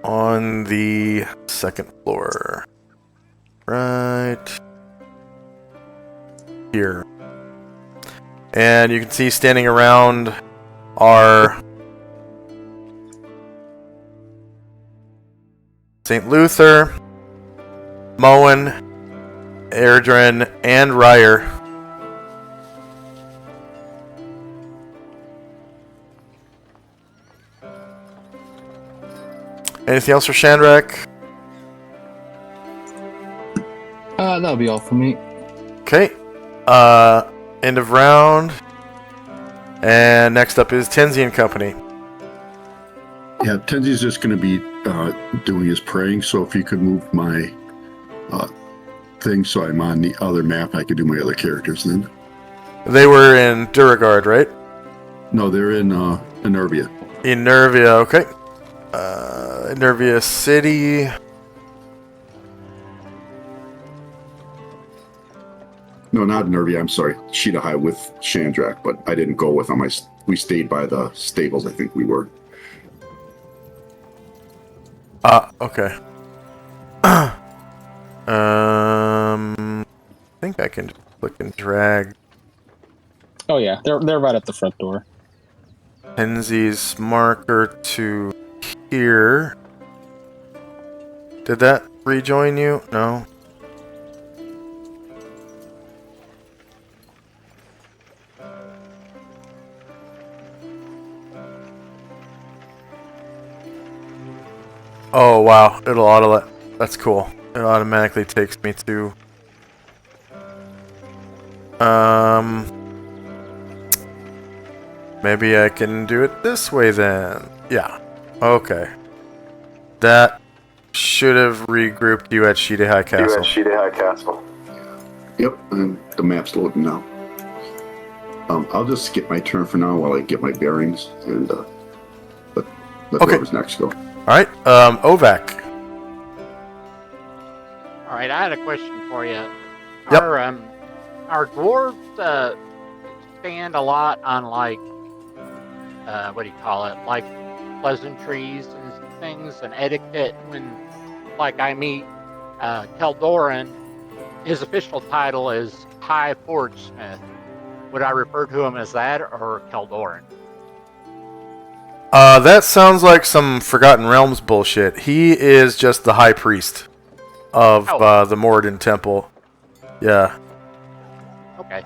On the second floor. Right here. And you can see standing around are St. Luther, Moen, Erdrin, and Ryer. Anything else for Shandrak? That'll be all for me. Okay. End of round. And next up is Tenzi and Company. Yeah, Tenzi's just going to be doing his praying, so if you could move my thing so I'm on the other map, I could do my other characters then. They were in Duragard, right? No, they're in Enervia. Enervia, okay. Enervia City. No, not Enervia, I'm sorry. Sheeta High with Shandrak, but I didn't go with them. We stayed by the stables, I think we were. Okay. I think I can just click and drag Oh yeah, they're right at the front door. Tenzi's marker to here. Did that rejoin you? No. Oh wow, it'll that's cool. It automatically takes me to maybe I can do it this way then. Yeah. Okay. That should have regrouped you at Shidehai Castle. Yep, and the map's loading now. I'll just skip my turn for now while I get my bearings and let whoever's next go. Alright, Ovac. All right, I had a question for you. Yep. Our dwarves stand a lot on like what do you call it? Like pleasantries and things and etiquette. When like I meet Keldoran, his official title is High Forge Smith. Would I refer to him as that or Keldoran? That sounds like some Forgotten Realms bullshit. He is just the high priest of the Moradin Temple. Yeah. Okay.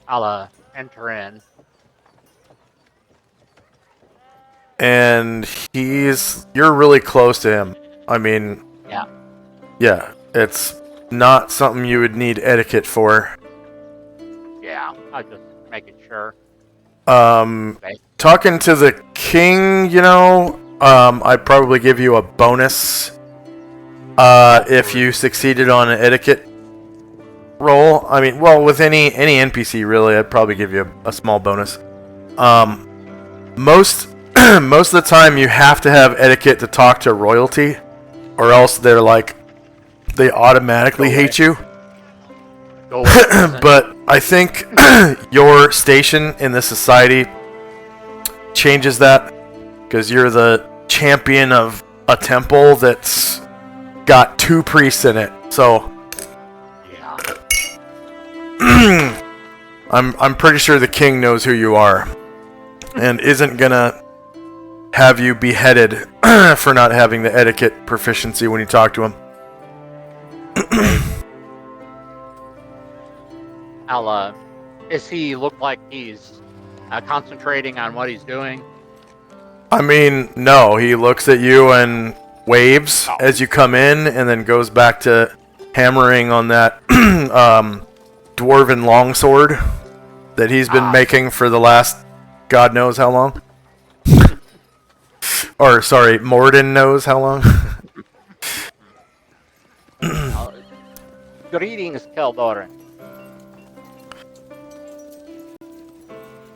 I'll enter in. And you're really close to him. I mean, yeah, it's not something you would need etiquette for. Yeah, I was just making sure. Talking to the king, you know, I'd probably give you a bonus if you succeeded on an etiquette roll. I mean, well, with any NPC, really, I'd probably give you a small bonus. Most of the time, you have to have etiquette to talk to royalty, or else they automatically hate you. But I think your station in this society changes that, because you're the champion of a temple that's got 2 priests in it. So, I'm pretty sure the king knows who you are, and isn't gonna have you beheaded for not having the etiquette proficiency when you talk to him. Does he look like he's concentrating on what he's doing? I mean, no, he looks at you and waves as you come in, and then goes back to hammering on that dwarven longsword that he's been making for the last God knows how long. Or, sorry, Morden knows how long. Greetings, Keldoran.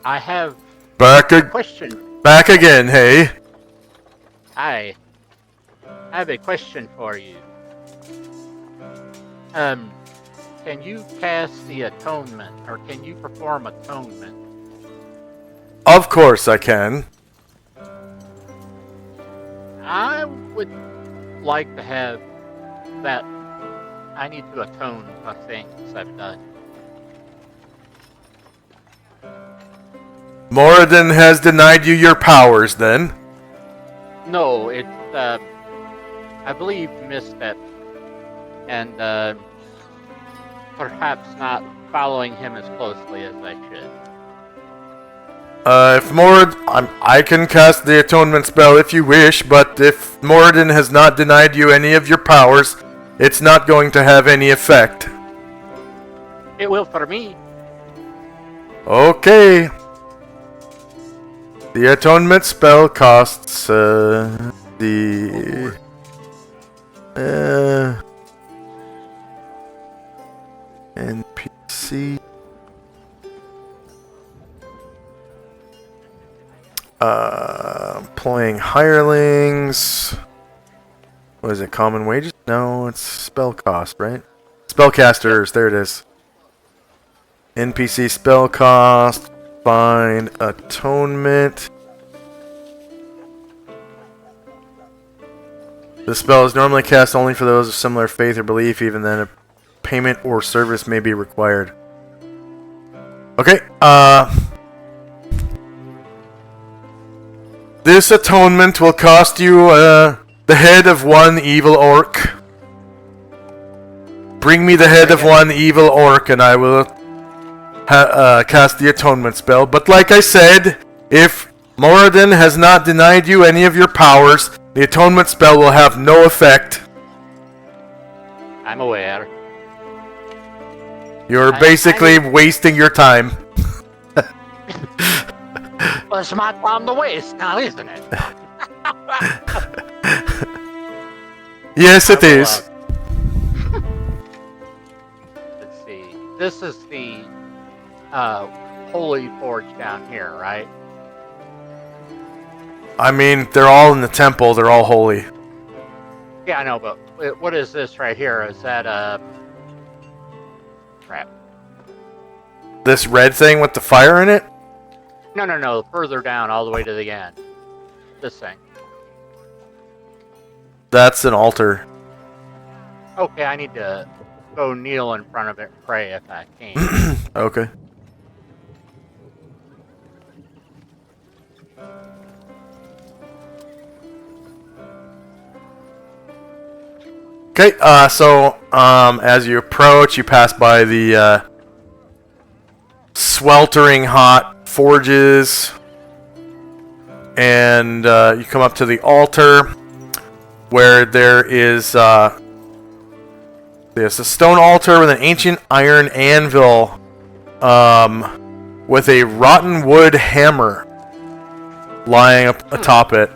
I have a question. Back again, hey. I have a question for you. Can you cast the atonement, or can you perform atonement? Of course I can. I would like to have that. I need to atone for things I've done. Moradin has denied you your powers, then? No, it's, I believe misstep, and, perhaps not following him as closely as I should. If I can cast the atonement spell if you wish, but if Moradin has not denied you any of your powers, it's not going to have any effect. It will for me. Okay. The atonement spell costs, NPC. Employing hirelings. What is it, common wages? No, it's spell cost, right? Spellcasters, there it is. NPC spell cost. Find atonement. The spell is normally cast only for those of similar faith or belief, even then a payment or service may be required. Okay, this atonement will cost you, the head of one evil orc. Bring me the head of one evil orc and I will cast the atonement spell. But like I said, if Moradin has not denied you any of your powers, the atonement spell will have no effect. I'm aware. You're basically wasting your time. Well, it's my time to waste now, isn't it? Yes, it is. Let's see. This is the holy forge down here, right? I mean, they're all in the temple. They're all holy. Yeah, I know, but what is this right here? Is that crap? This red thing with the fire in it? No. Further down, all the way to the end. This thing. That's an altar. Okay, I need to go kneel in front of it and pray if I can. Okay. Okay, so as you approach, you pass by the sweltering hot forges, and you come up to the altar where there is there's a stone altar with an ancient iron anvil with a rotten wood hammer lying up atop it.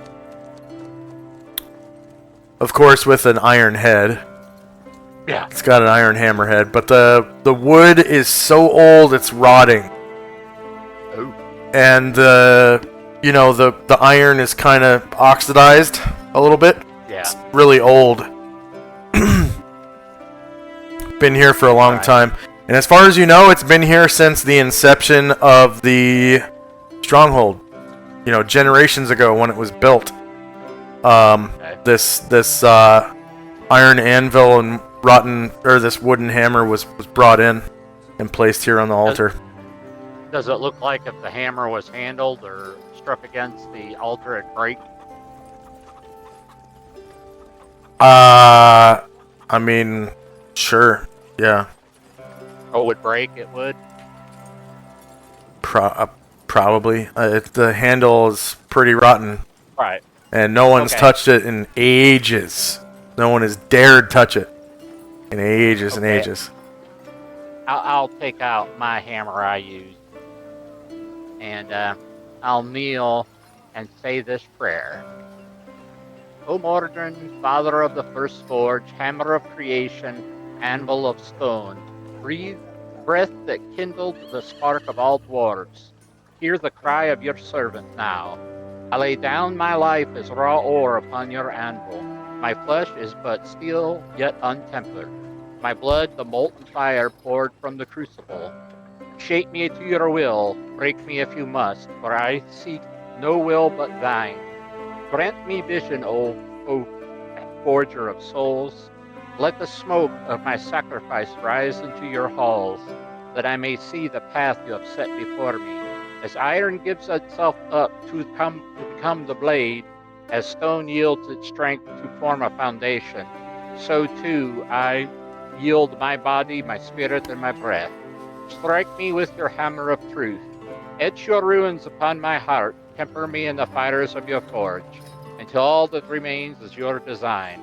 Of course, with an iron head. Yeah. It's got an iron hammer head, but the wood is so old it's rotting. Oh. And you know, the iron is kind of oxidized a little bit. Yeah. It's really old. Been here for a long time. And as far as you know, it's been here since the inception of the stronghold. You know, generations ago when it was built. This iron anvil and this wooden hammer was brought in and placed here on the altar. Does it look like if the hammer was handled or struck against the altar, it'd break? I mean, sure, yeah, Oh, it would break. It would. probably. The handle is pretty rotten, Right. and no one's Okay. touched it in ages. No one has dared touch it in ages and Okay. ages. I'll take out my hammer I use, and I'll kneel and say this prayer. O Mordrin, father of the first forge, hammer of creation, anvil of stone, breathe breath that kindled the spark of all dwarves. Hear the cry of your servant now. I lay down my life as raw ore upon your anvil. My flesh is but steel, yet untempered. My blood the molten fire poured from the crucible. Shape me to your will, break me if you must, for I seek no will but thine. Grant me vision, O forger of souls. Let the smoke of my sacrifice rise into your halls, that I may see the path you have set before me. As iron gives itself up to become the blade, as stone yields its strength to form a foundation, so too I yield my body, my spirit, and my breath. Strike me with your hammer of truth. Etch your runes upon my heart. Temper me in the fires of your forge, until all that remains is your design.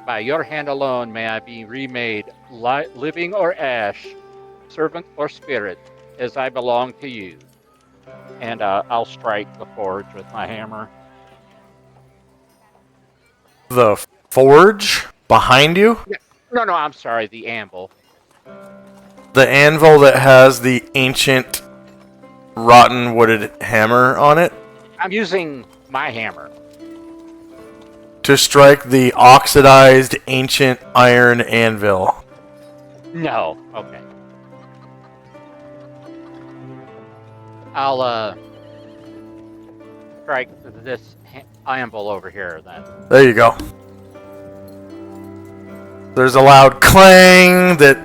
By your hand alone may I be remade, living or ash, servant or spirit, as I belong to you. And I'll strike the forge with my hammer. The forge behind you? No, I'm sorry, the anvil. The anvil that has the ancient rotten wooded hammer on it? I'm using my hammer. To strike the oxidized ancient iron anvil. No, okay. I'll strike this anvil over here then. There you go. There's a loud clang that,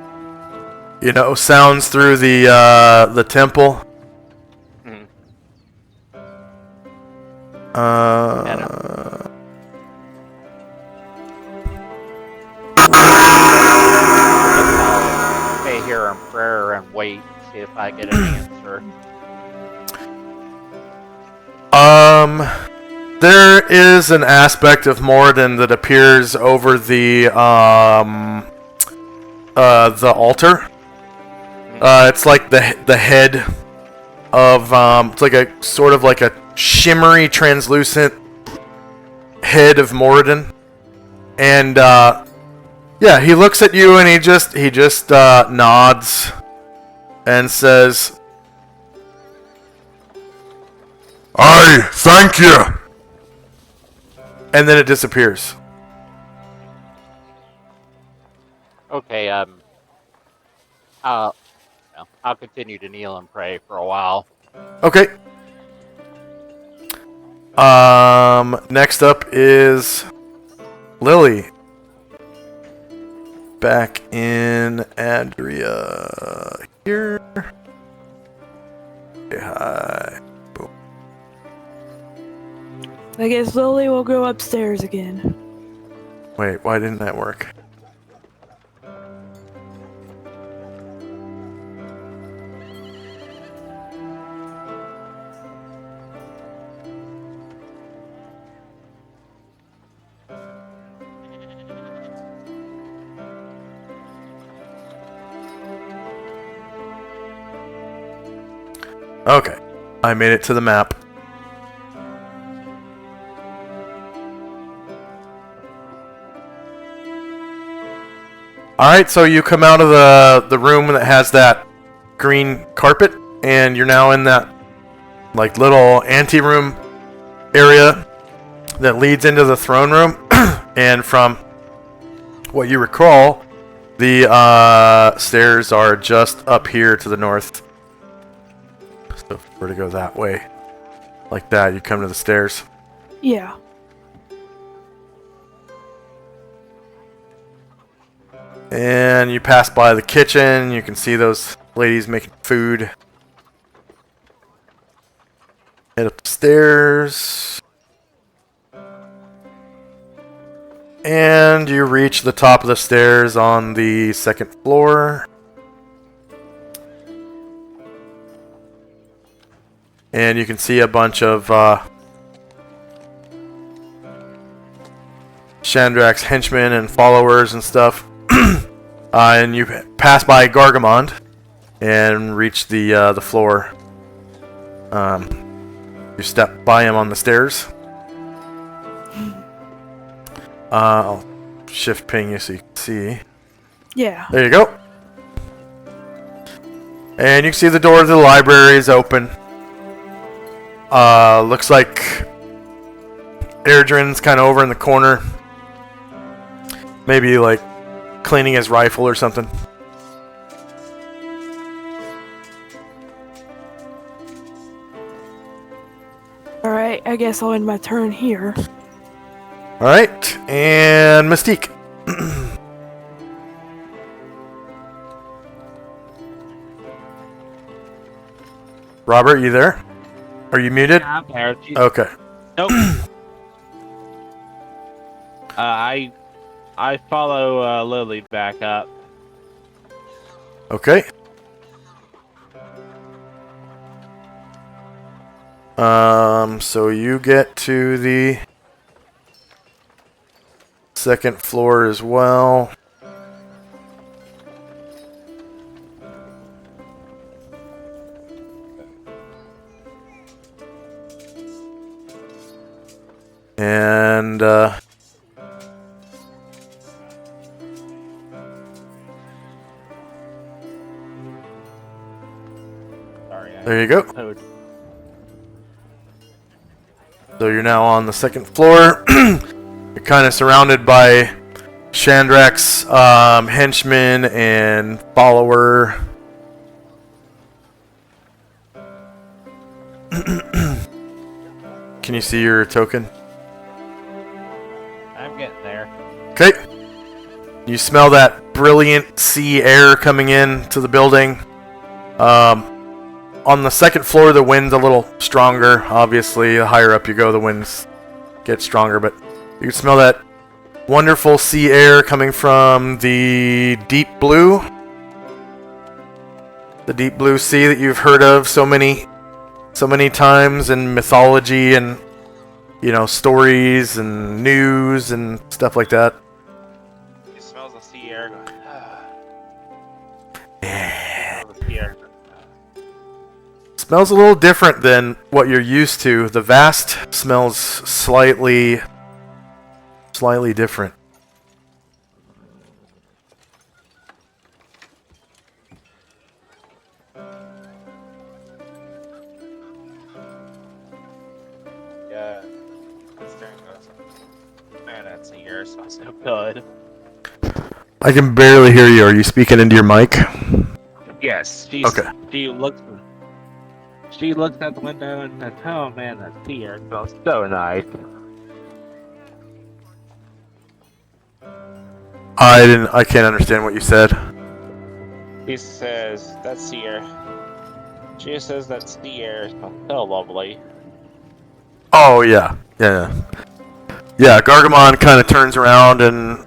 sounds through the temple. Mhm. I'll stay here in prayer and wait, see if I get an answer. There is an aspect of Moradin that appears over the altar. It's like the head of it's like a sort of like a shimmery, translucent head of Moradin, and yeah, he looks at you and he just nods and says, "I thank you," and then it disappears. Okay, I'll continue to kneel and pray for a while. Okay. Next up is Lily. Back in Adria here. Say hi. Boom. I guess Lily will go upstairs again. Wait, why didn't that work? Okay, I made it to the map. Alright, so you come out of the room that has that green carpet, and you're now in that like little anteroom area that leads into the throne room. And from what you recall, the stairs are just up here to the north. So if you were to go that way, like that, you come to the stairs. Yeah. And you pass by the kitchen. You can see those ladies making food. stairs. And you reach the top of the stairs on the second floor. And you can see a bunch of Chandrak's henchmen and followers and stuff. And you pass by Gargamond and reach the floor. You step by him on the stairs. I'll shift ping you so you can see. Yeah. There you go. And you can see the door to the library is open. Looks like Airdrin's kind of over in the corner. Maybe like cleaning his rifle or something. Alright, I guess I'll end my turn here. Alright, and Mystique. Robert, you there? Are you muted? Yeah, I'm there. Okay. Nope. I follow Lily back up. Okay. So you get to the second floor as well. And Sorry, there you go. Oh, So you're now on the second floor. You're kind of surrounded by Chandrak's henchmen and follower. Can you see your token? I'm getting there. Okay. You smell that brilliant sea air coming in to the building. On the second floor, the wind's a little stronger. Obviously, the higher up you go, the winds get stronger. But you can smell that wonderful sea air coming from the deep blue. The deep blue sea that you've heard of so many times in mythology and, you know, stories and news and stuff like that. It smells the sea air going. Smells a little different than what you're used to. The Vast smells slightly different. Yeah. Man, that sea air smells so good. I can barely hear you. Are you speaking into your mic? Yes. Okay. She looks out the window and says, "Oh man, that sea air smells so nice." I can't understand what you said. He says, "That sea air." She says that sea air smells so lovely. Oh yeah. Yeah, Gargamon kind of turns around and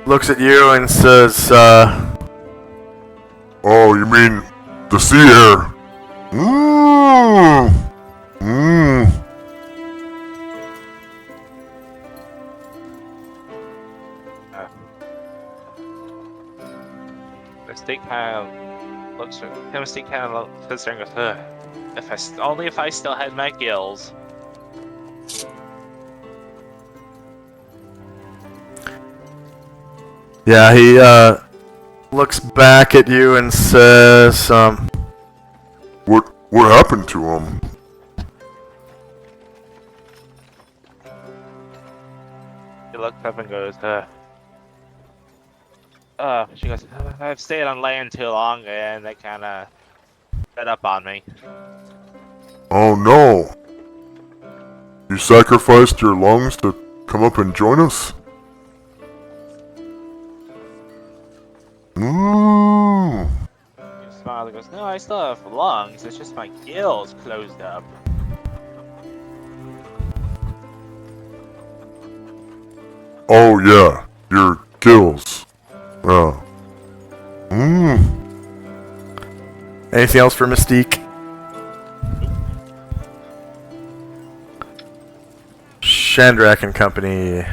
looks at you and says, Oh, you mean the sea air? Mmm. Mmm. Mystique kind of looks at him. Mystique kind of sits there and goes, "Ugh. Only if I still had my gills." yeah, he looks back at you and says, What happened to him? He looks up and goes, she goes, "I've stayed on land too long and they kind of fed up on me." Oh no. You sacrificed your lungs to come up and join us? Mmm. He smiles and goes, gills. No, I still have lungs. It's just my gills closed up. Oh yeah, your gills. Oh. Mmm. Anything else for Mystique? Chandrak and Company.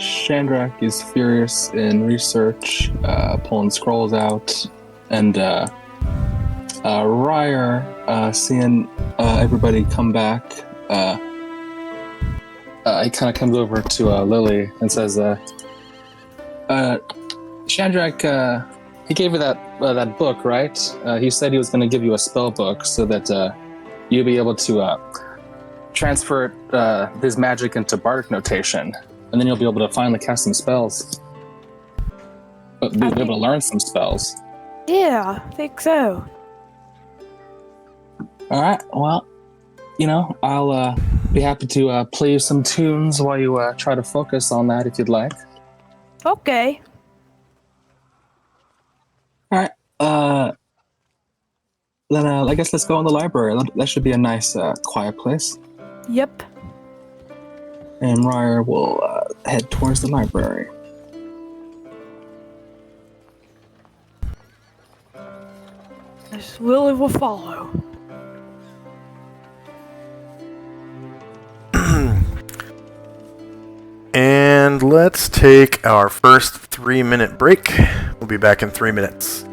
Chandrak is furious in research, pulling scrolls out, and Ryer, seeing everybody come back, he kind of comes over to Lily and says, Chandrak, he gave you that book, right? He said he was going to give you a spell book so that you'll be able to transfer his magic into bardic notation, and then you'll be able to finally cast some spells. Be able to learn some spells. Yeah, I think so. All right. Well, I'll be happy to play you some tunes while you try to focus on that if you'd like. Okay. All right. Then I guess let's go in the library. That should be a nice, quiet place. Yep. And Ryer will head towards the library. Miss Lily will follow. And let's take our first 3-minute break. We'll be back in 3 minutes.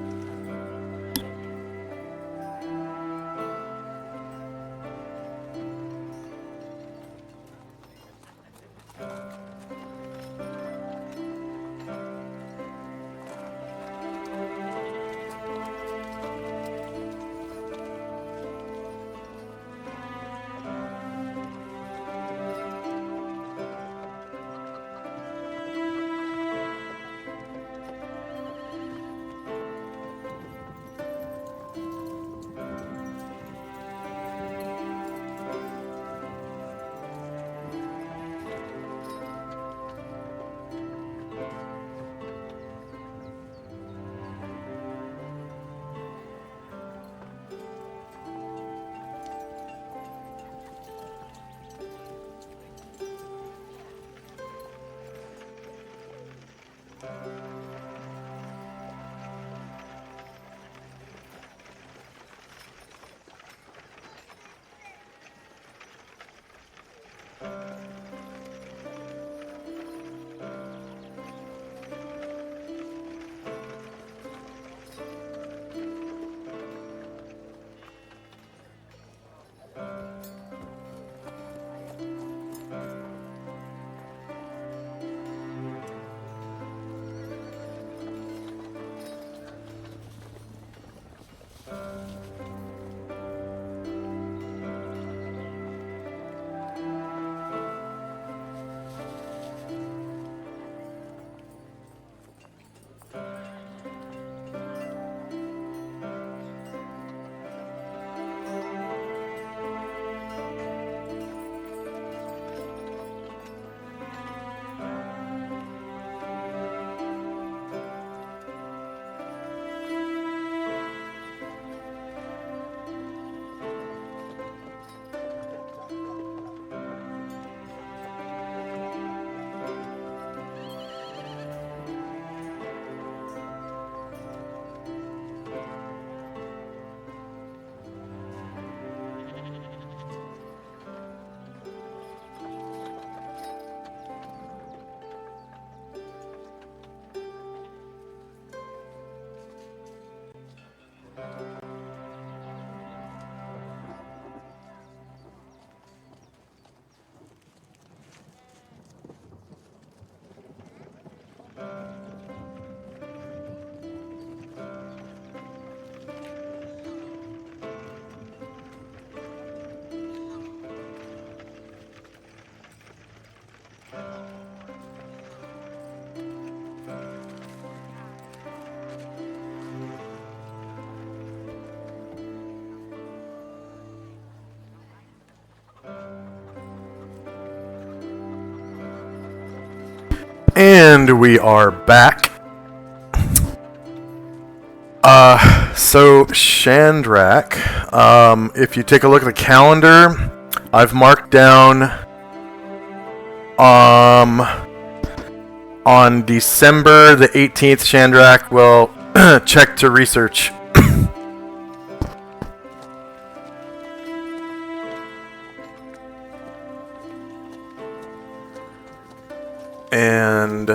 And we are back. So Chandrak, if you take a look at the calendar, I've marked down on December the 18th, Chandrak will check to research. And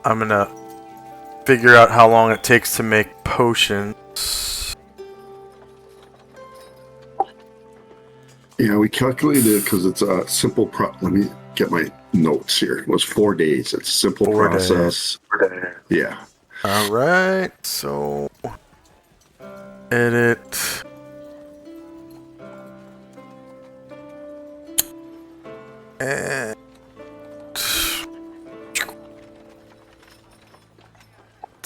I'm gonna figure out how long it takes to make potions. Yeah, we calculated it because it's a simple let me get my notes here. It was 4 days. It's a simple 4 process. Yeah. Alright, so edit. And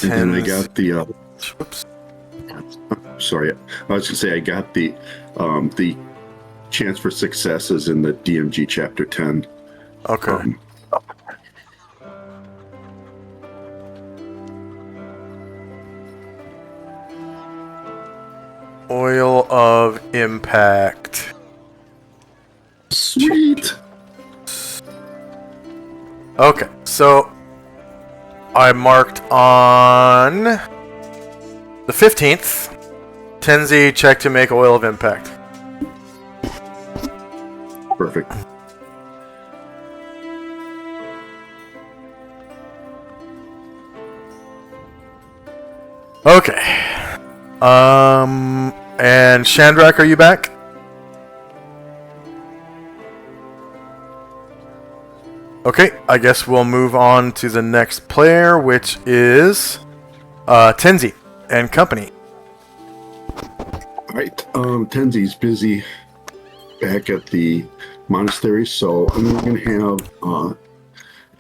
And then I got the Whoops. sorry, I was gonna say I got the chance for successes in the DMG chapter 10. Okay. Oil of Impact. Sweet. Okay, so I marked on the 15th. Tenzi, check to make Oil of Impact. Perfect. Okay. And Chandrak, are you back? Okay, I guess we'll move on to the next player, which is Tenzi and company. All right. Tenzi's busy back at the monastery, so I'm going to have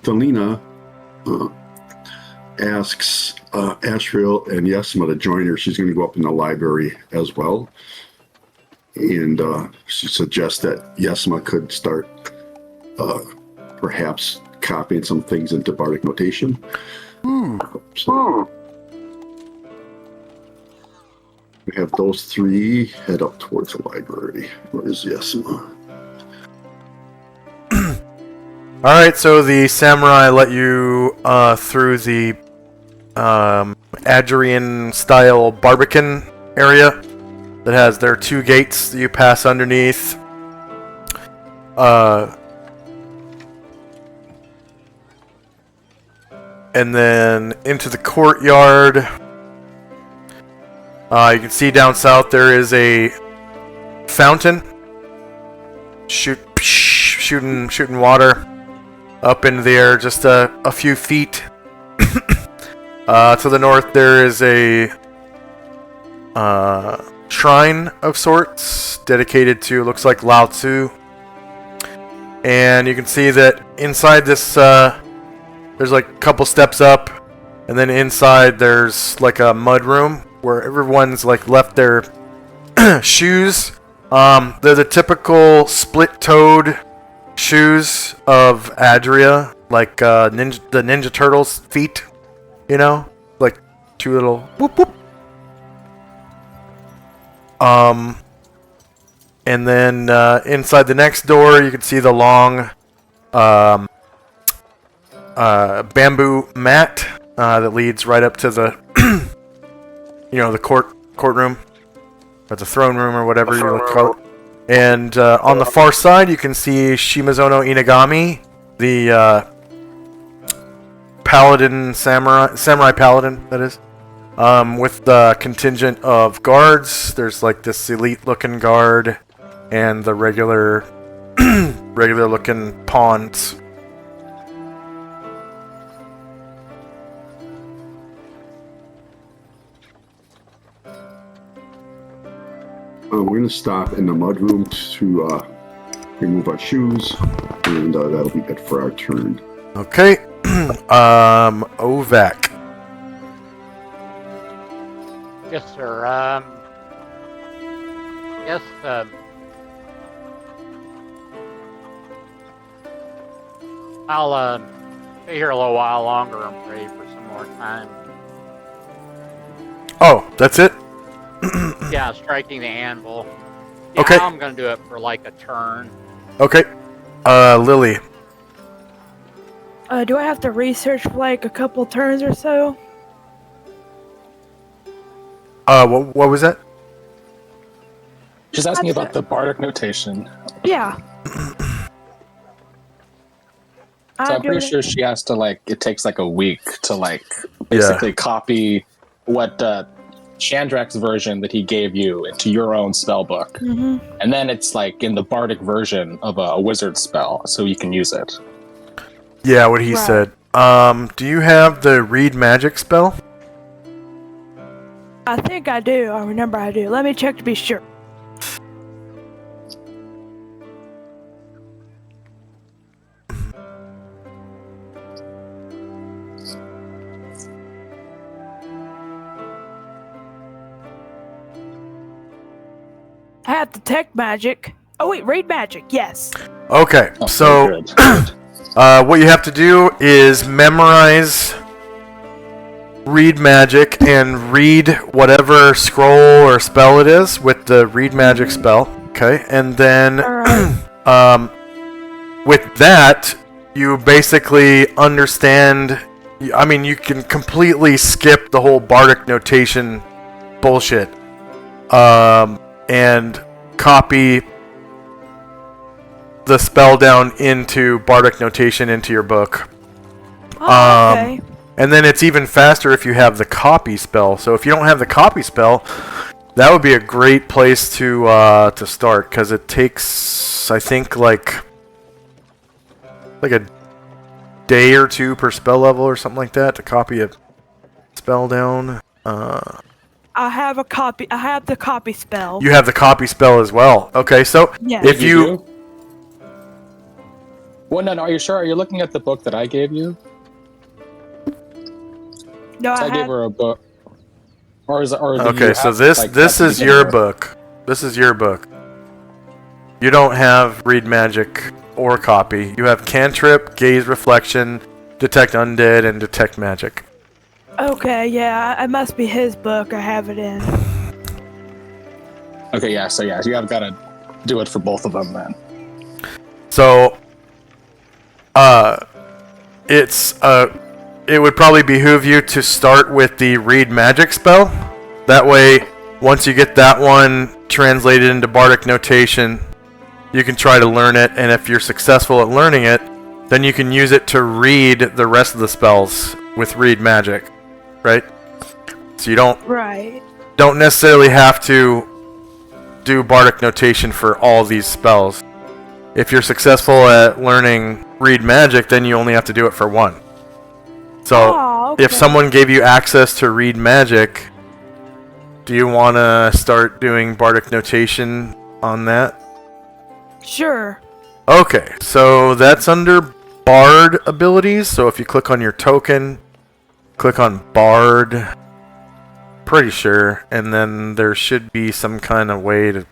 Thelina asks Ashriel and Yesma to join her. She's going to go up in the library as well. And she suggests that Yesma could start perhaps copying some things into Bardic notation. So we have those three head up towards the library. Where is Yesma? Alright, so the samurai let you through the Adrian-style Barbican area that has their 2 gates that you pass underneath. And then into the courtyard. You can see down south there is a fountain. Shooting water up into the air just a few feet. To the north there is a shrine of sorts dedicated to, looks like, Lao Tzu. And you can see that inside this there's like a couple steps up, and then inside there's like a mud room where everyone's like left their shoes. They're the typical split-toed shoes of Adria, like the Ninja Turtles' feet, you know, like 2 little whoop whoop. And then inside the next door, you can see the long bamboo mat that leads right up to the the courtroom, or the throne room, or whatever you want to call it. And on the far side, you can see Shimazono Inagami, the paladin samurai paladin, that is, with the contingent of guards. There's like this elite-looking guard and the regular-looking pawns. We're going to stop in the mudroom to remove our shoes, and that'll be it for our turn. Okay, Ovak. Yes, sir. Yes, I'll stay here a little while longer and pray for some more time. Oh, that's it? Yeah, striking the anvil. Yeah, Okay. I'm gonna do it for like a turn. Okay. Lily. Do I have to research for like a couple turns or so? What was that? She's asking That's about the bardic notation. Yeah. So I'm pretty sure she has to it takes like a week to basically copy what Chandrak's version that he gave you into your own spell book. Mm-hmm. And then it's in the bardic version of a wizard spell, so you can use it. Yeah, what he said. Do you have the read magic spell? I think I do. I remember I do. Let me check to be sure. I have detect magic. Oh wait, read magic. Yes. Okay, Oh, so good, good. what you have to do is memorize read magic and read whatever scroll or spell it is with the read magic spell. Okay, and then with that, you basically understand. I mean, you can completely skip the whole bardic notation bullshit, and copy the spell down into bardic notation into your book. Oh, okay. And then it's even faster if you have the copy spell. So if you don't have the copy spell, that would be a great place to start, because it takes, I think, like a day or two per spell level or something like that to copy a spell down. I have a copy. I have the copy spell. You have the copy spell as well. Okay, so Yeah. if you do? Well, no, are you sure? Are you looking at the book that I gave you? No, So I gave her a book. Or is it? okay, so this is your book. This is your book. You don't have read magic or copy. You have cantrip, gaze reflection, detect undead, and detect magic. Okay, yeah, it must be his book. I have it in. Okay, yeah. So yeah, you have got to do it for both of them then. So, it would probably behoove you to start with the read magic spell. That way, once you get that one translated into bardic notation, you can try to learn it, and if you're successful at learning it, then you can use it to read the rest of the spells with read magic, right? So you don't necessarily have to do bardic notation for all these spells. If you're successful at learning read magic, then you only have to do it for one. So, if someone gave you access to read magic, do you want to start doing bardic notation on that? Sure. Okay, so that's under Bard abilities. So if you click on your token, click on Bard, pretty sure, and then there should be some kind of way to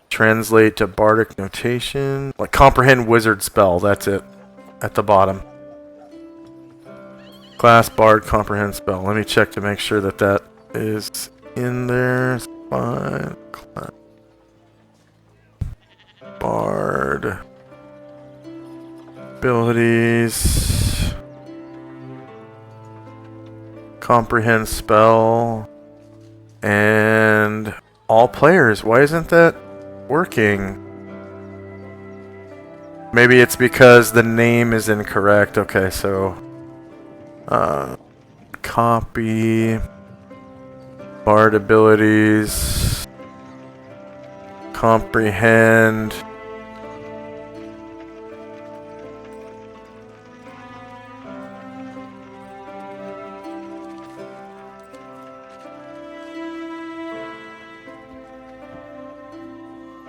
translate to bardic notation. Like comprehend wizard spell, that's it, at the bottom. Class Bard comprehend spell. Let me check to make sure that that is in there. Fine. Class Bard abilities. Comprehend spell. And all players. Why isn't that working? Maybe it's because the name is incorrect. Okay, so copy Bard abilities, comprehend,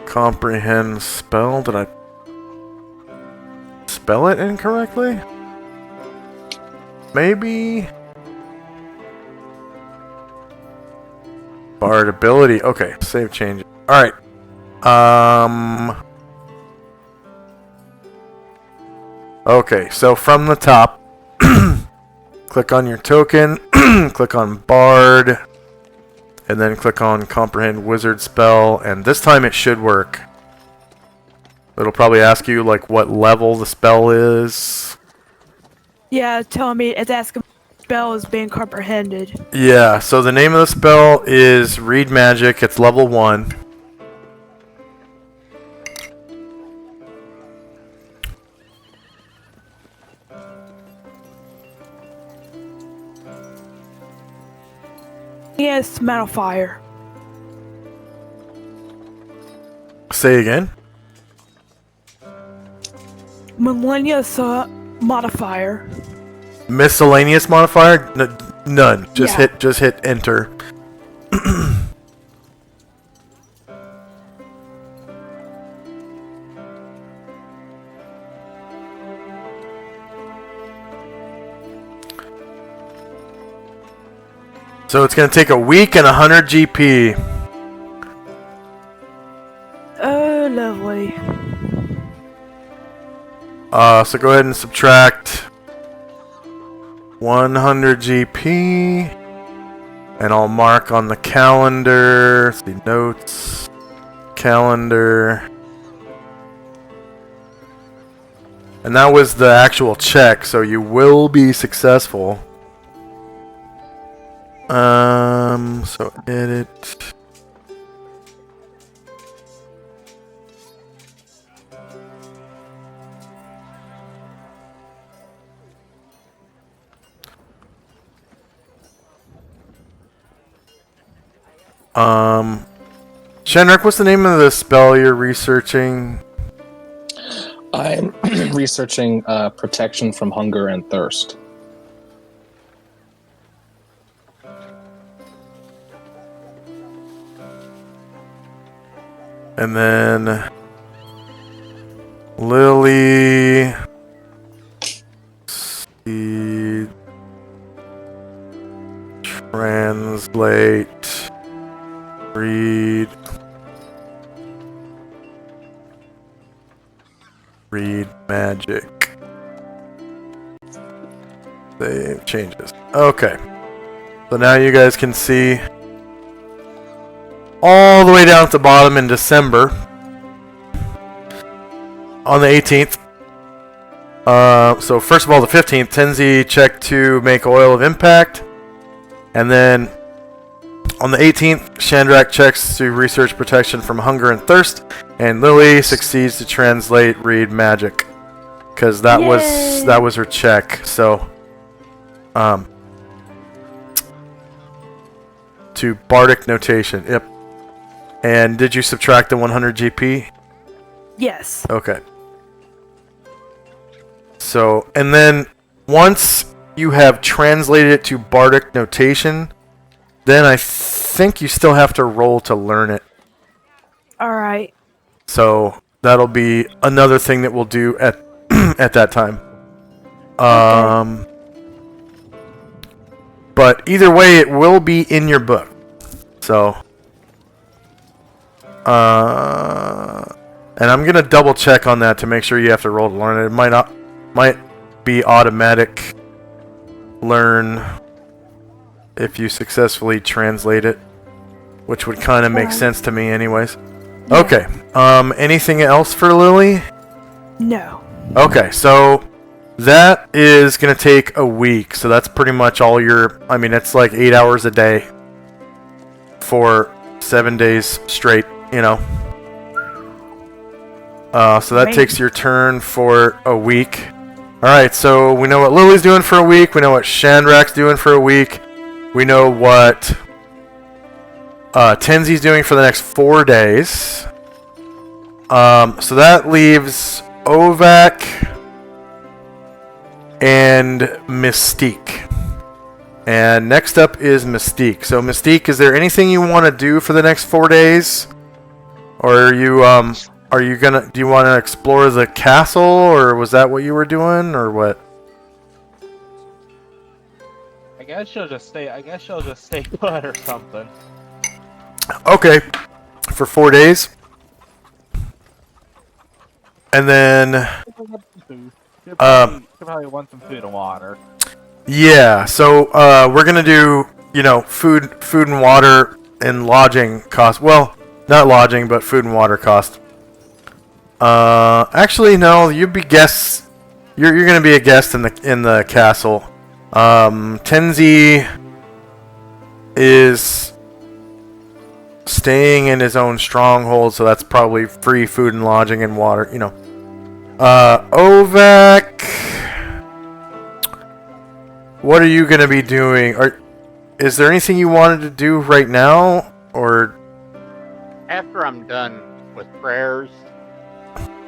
comprehend spell. Did I spell it incorrectly? maybe. Bard ability. Okay, save change. Alright. Okay, so from the top, click on your token, click on Bard, and then click on Comprehend Wizard Spell, and this time it should work. It'll probably ask you like what level the spell is. Yeah, it's telling me it's asking if the spell is being comprehended. Yeah, so the name of the spell is Read Magic. It's level 1. Yes, modifier. Say again. Millennius modifier. Miscellaneous modifier? None. Just Yeah. hit enter. So it's going to take a week and 100 GP. Oh, lovely. So go ahead and subtract 100 GP. And I'll mark on the calendar. See, notes. Calendar. And that was the actual check, so you will be successful. So edit. Shenrik, what's the name of the spell you're researching? I'm researching protection from hunger and thirst. And then Lily. See, translate. Read. Read magic. Save changes. Okay. So now you guys can see all the way down at the bottom in December on the 18th. So first of all, the 15th, Tenzi checked to make Oil of Impact. And then on the 18th, Chandrak checks to research protection from hunger and thirst. And Lily succeeds to translate read magic. Because that was her check. So to bardic notation. Yep. And did you subtract the 100 GP? Yes. Okay. So, and then once you have translated it to bardic notation, then I think you still have to roll to learn it. Alright. So that'll be another thing that we'll do at at that time. But either way, it will be in your book. So, and I'm gonna double check on that to make sure you have to roll to learn it. It might be automatic learn if you successfully translate it, which would kind of make sense to me, anyways. Yeah. Okay. Anything else for Lily? No. Okay, so that is going to take a week. So that's pretty much all your... I mean, it's like 8 hours a day for 7 days straight, you know. So that takes your turn for a week. Alright, so we know what Lily's doing for a week. We know what Chandrak's doing for a week. We know what Tenzi's doing for the next 4 days. So that leaves Ovak and Mystique. And next up is Mystique. So Mystique, is there anything you want to do for the next 4 days? Or are you gonna, do you want to explore the castle, or was that what you were doing, or what? guess she'll just stay. I guess she'll just stay put or something. Okay, for 4 days. And then, She'll probably want some food and water. yeah, so we're gonna do, food and water and lodging cost. Well, not lodging, but food and water cost. Actually, no, you'd be guests. You're gonna be a guest in the castle. Tenzi is staying in his own stronghold, so that's probably free food and lodging and water, Ovek, what are you going to be doing? Is there anything you wanted to do right now, or? After I'm done with prayers,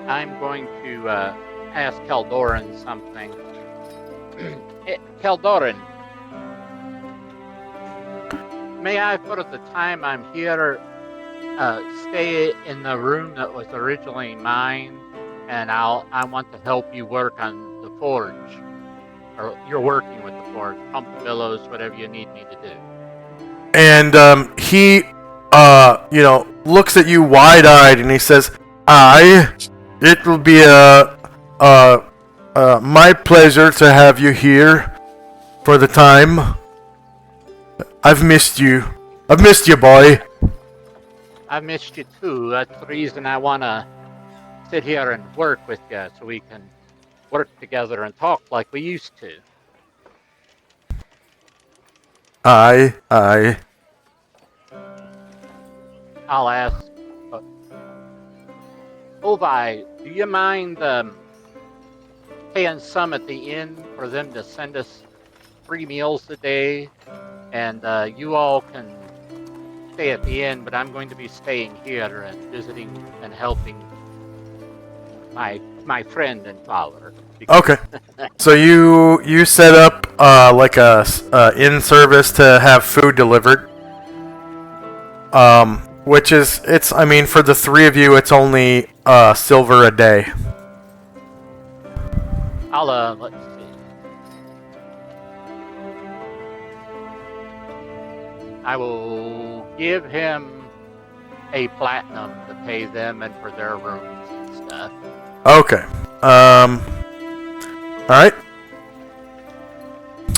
I'm going to ask Keldoran something. Keldoran, may I, for the time I'm here, stay in the room that was originally mine, and I want to help you work on the forge, or you're working with the forge, pump the bellows, whatever you need me to do. And he, looks at you wide-eyed, and he says, it will be my pleasure to have you here for the time. I've missed you. I've missed you, boy. I missed you too. That's the reason I want to sit here and work with you, so we can work together and talk like we used to. Aye. I'll ask. Ovi, do you mind paying some at the inn for them to send us 3 meals a day? And you all can stay at the inn, but I'm going to be staying here and visiting and helping my friend and follower. Okay. So you set up like a inn service to have food delivered. Which is, for the 3 of you, it's only silver a day. I'll let's see. I will give him a platinum to pay them and for their rooms and stuff. Okay. Alright.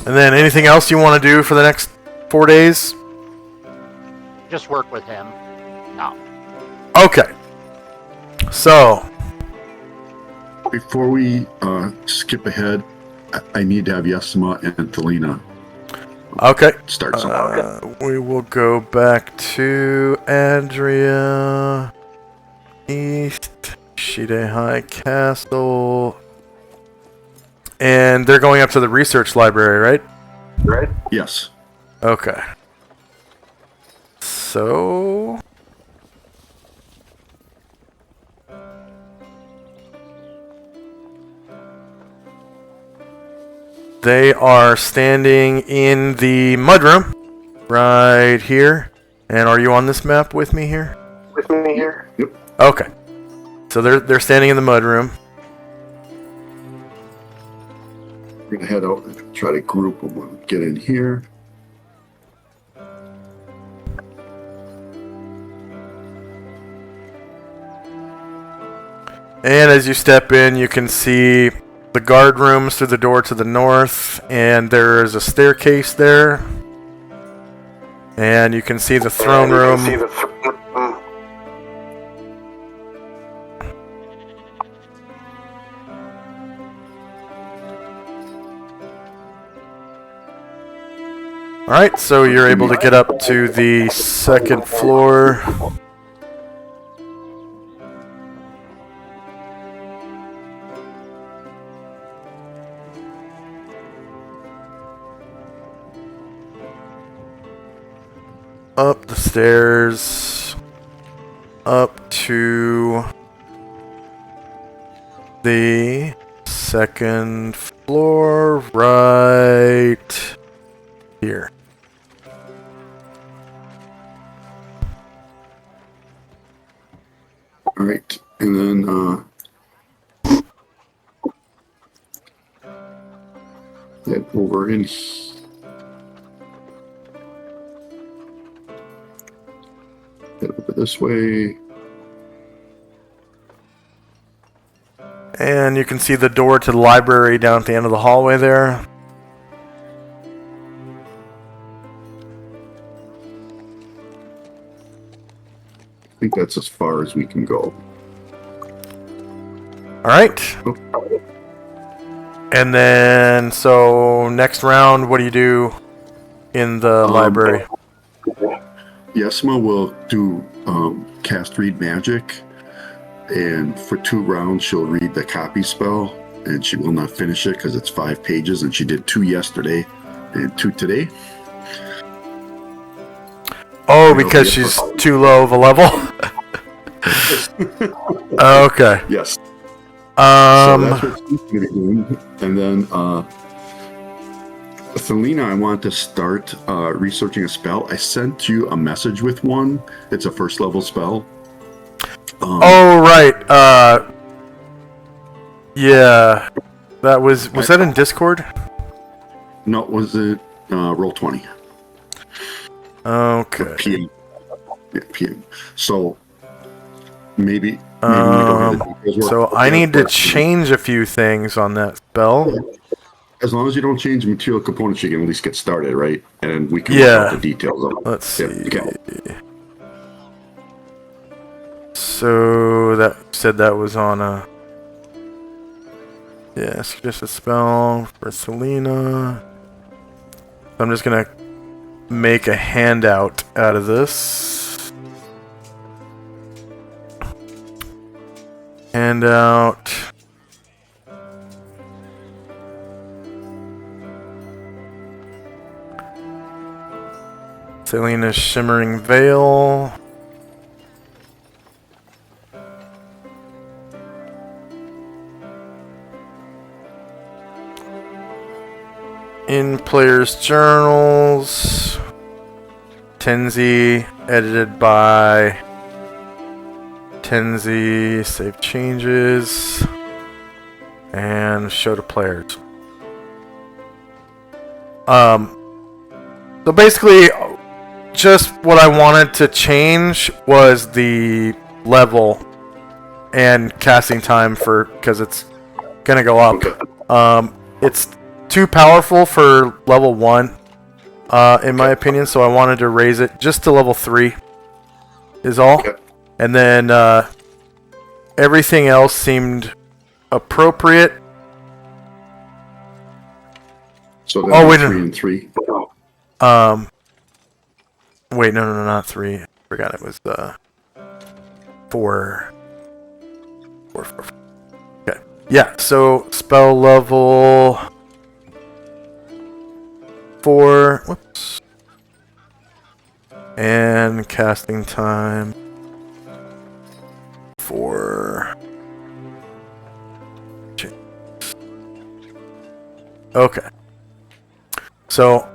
And then anything else you want to do for the next 4 days? Just work with him. No. Okay. So. Before we skip ahead, I need to have Yasima and Thelina Okay. start something. We will go back to Andrea. East. Shide High Castle. And they're going up to the research library, right? Yes. Okay. So. They are standing in the mudroom right here. And are you on this map with me here? Yep. Okay. So they're standing in the mudroom. We're gonna head out and try to group them and get in here. And as you step in, you can see the guard rooms through the door to the north, and there is a staircase there. And you can see the throne room. Alright, so you're able to get up to the 2nd floor. Up the stairs, up to the 2nd floor, right here. All right, and then head over in this way. And you can see the door to the library down at the end of the hallway there. I think that's as far as we can go. Alright. And then, so next round, what do you do in the library? Yesma will do cast read magic, and for 2 rounds she'll read the copy spell, and she will not finish it because it's 5 pages, and she did 2 yesterday and 2 today. Oh, because she's too low of a level? Okay. Yes. So that's what she's going to be doing. And then Selena, I want to start researching a spell. I sent you a message with one. It's a 1st level spell. Oh, right. Yeah. That was that in Discord? No, was it Roll20? Okay. PM. Yeah, PM. So maybe we don't have the details. So I need to change a few things on that spell. As long as you don't change material components, you can at least get started, right? And we can work out the details of it. Let's see. Okay. So that said that was on a... Yes, just a spell for Selena. I'm just gonna make a handout out of this. Handout. Selena's Shimmering Veil. In Players' Journals. Tenzi, edited by Tenzi, save changes, and show to players. So basically, just what I wanted to change was the level and casting time because it's gonna go up. It's too powerful for level 1. In my opinion, so I wanted to raise it just to level 3 is all. Okay. And then everything else seemed appropriate. So that's wait, 3 and 3. Wait, no, not 3. I forgot it was 4. 4. Okay. Yeah, so spell level 4. Whoops. And casting time 4. Okay. So,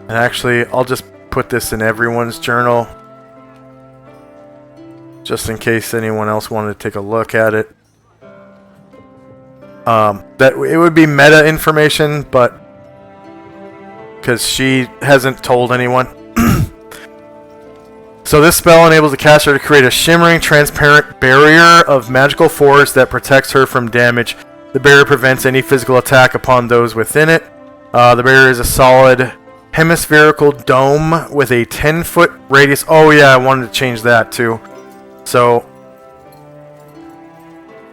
and actually, I'll just put this in everyone's journal, just in case anyone else wanted to take a look at it. That it would be meta information, but because she hasn't told anyone. So this spell enables the caster to create a shimmering, transparent barrier of magical force that protects her from damage. The barrier prevents any physical attack upon those within it. The barrier is a solid hemispherical dome with a 10-foot radius. Oh yeah, I wanted to change that too. So,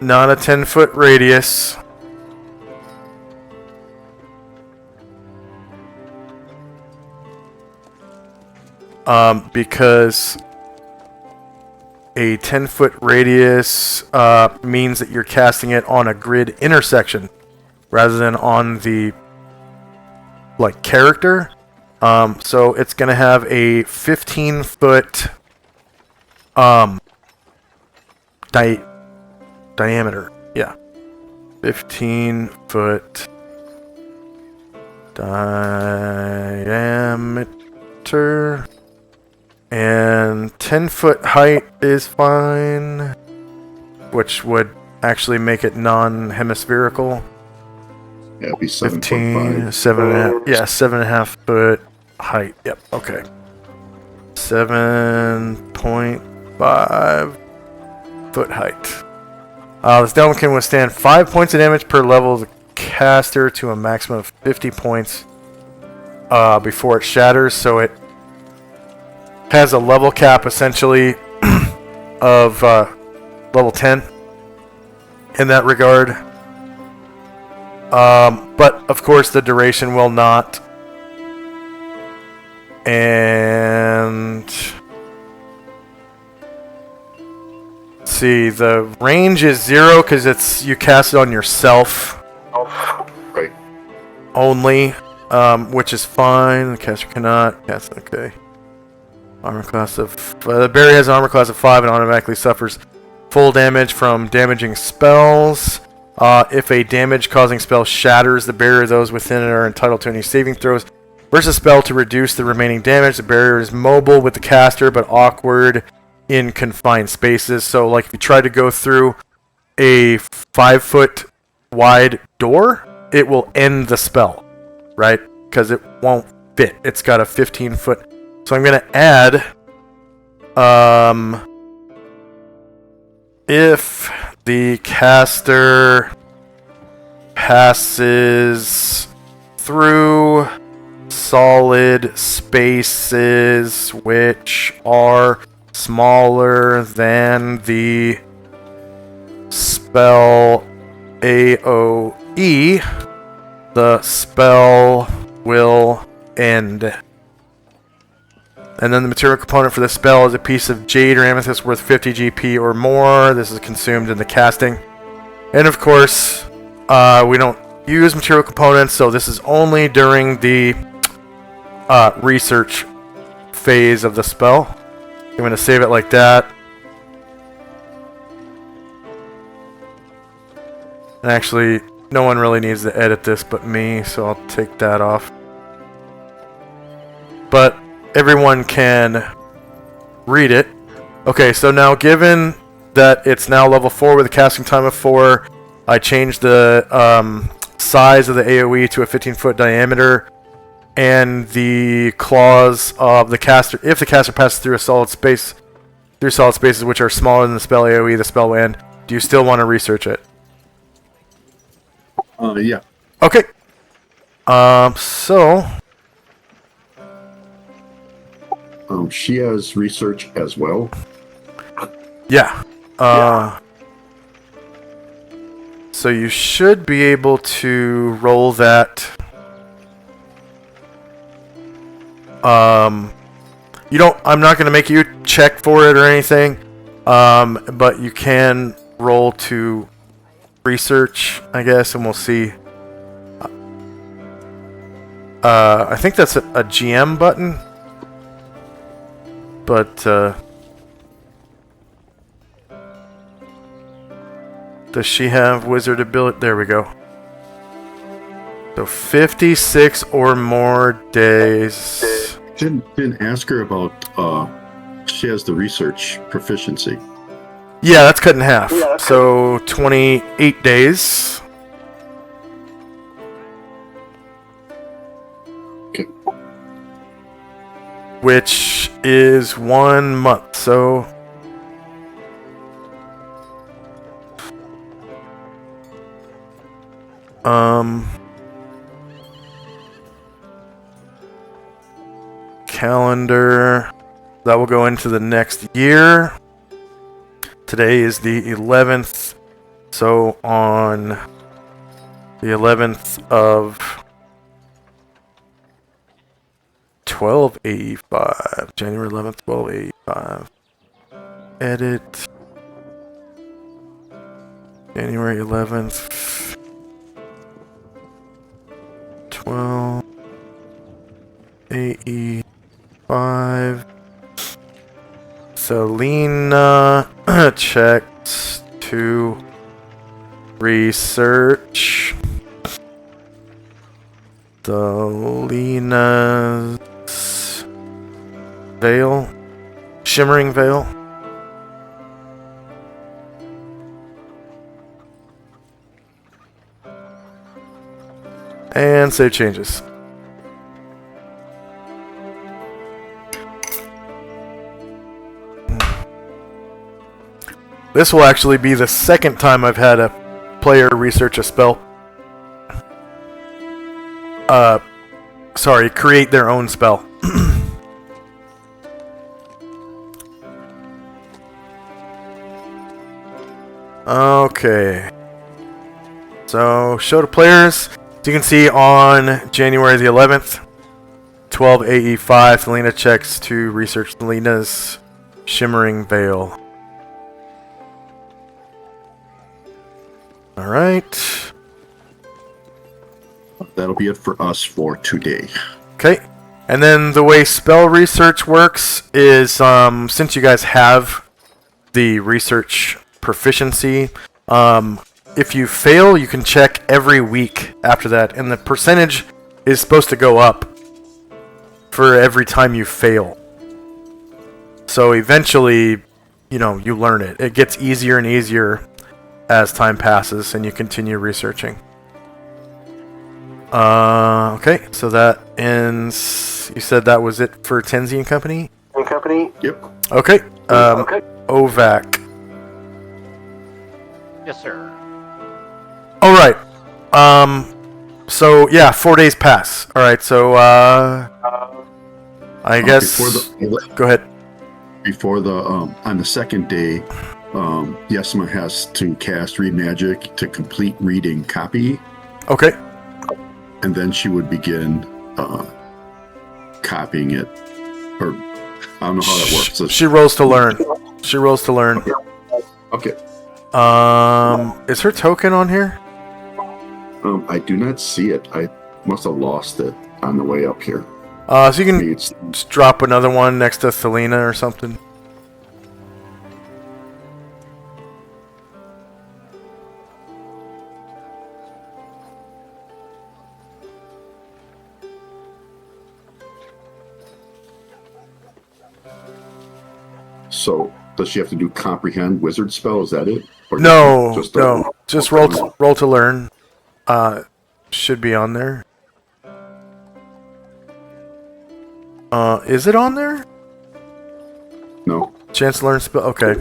not a 10-foot radius. Because a 10-foot radius means that you're casting it on a grid intersection rather than on the character. So it's going to have a 15-foot diameter. Yeah. 15-foot diameter. And 10-foot height is fine, which would actually make it non-hemispherical. Yeah, it'd be 15, 7.5. 7.5, yeah, 7.5 foot height. Yep, okay. 7.5 foot height. This delve can withstand 5 points of damage per level of the caster to a maximum of 50 points before it shatters. So it has a level cap essentially of level 10 in that regard. But of course the duration will not. And let's see, the range is 0 because you cast it on yourself. Right. Only, which is fine. The caster cannot cast. Okay. Armor class of the berry has an armor class of 5 and automatically suffers full damage from damaging spells. If a damage-causing spell shatters the barrier, those within it are entitled to any saving throws versus spell to reduce the remaining damage. The barrier is mobile with the caster, but awkward in confined spaces. So, like, if you try to go through a 5-foot wide door, it will end the spell, right? Because it won't fit. It's got a 15-foot. So I'm going to add, if the caster passes through solid spaces which are smaller than the spell AoE, the spell will end. And then the material component for the spell is a piece of jade or amethyst worth 50 GP or more. This is consumed in the casting. And of course, we don't use material components, so this is only during the research phase of the spell. I'm going to save it like that. And actually, no one really needs to edit this but me, so I'll take that off. But everyone can read it. Okay, so now given that it's now level 4 with a casting time of 4, I changed the size of the AoE to a 15-foot diameter, and the clause of the caster, if the caster passes through solid spaces which are smaller than the spell AoE, the spell will end. Do you still want to research it? Yeah. Okay. So she has research as well. yeah. So you should be able to roll that. You don't. I'm not going to make you check for it or anything. But you can roll to research, I guess, and we'll see. I think that's a GM button. But does she have wizard ability? There we go. So 56 or more days. Didn't ask her about she has the research proficiency. Yeah, that's cut in half. So 28 days. Okay. Which is 1 month. So calendar, that will go into the next year. Today is the 11th, so on the 11th of 1285, January 11th, 1285. Edit. January 11th, 1285. Selena checks to research Selena's veil, shimmering veil. And save changes. This will actually be the second time I've had a player research a spell. Sorry, create their own spell. Okay. So, show to players. As you can see, on January the 11th, 12 AE5, Selena checks to research Selena's Shimmering Veil. Alright. That'll be it for us for today. Okay. And then the way spell research works is, since you guys have the research proficiency, if you fail, you can check every week after that, and the percentage is supposed to go up for every time you fail. So eventually, you know, you learn it. It gets easier and easier as time passes and you continue researching. Okay, so that ends. You said that was it for Tenzi and Company? Yep. Okay. OVAC. Yes, sir. All right. So yeah, 4 days pass. All right. So I guess. Go ahead. Before the on the second day, Yesma has to cast Read Magic to complete reading copy, Okay. and then she would begin copying it. Or I don't know how that works. She rolls to learn. She rolls to learn. Okay. Is her token on here? I do not see it. I must have lost it on the way up here. So you can Maybe it's just drop another one next to Selena or something. So does she have to do comprehend wizard spell? Is that it? Or No, just no. Just roll to learn. Should be on there. Is it on there? No. Chance to learn spell. Okay.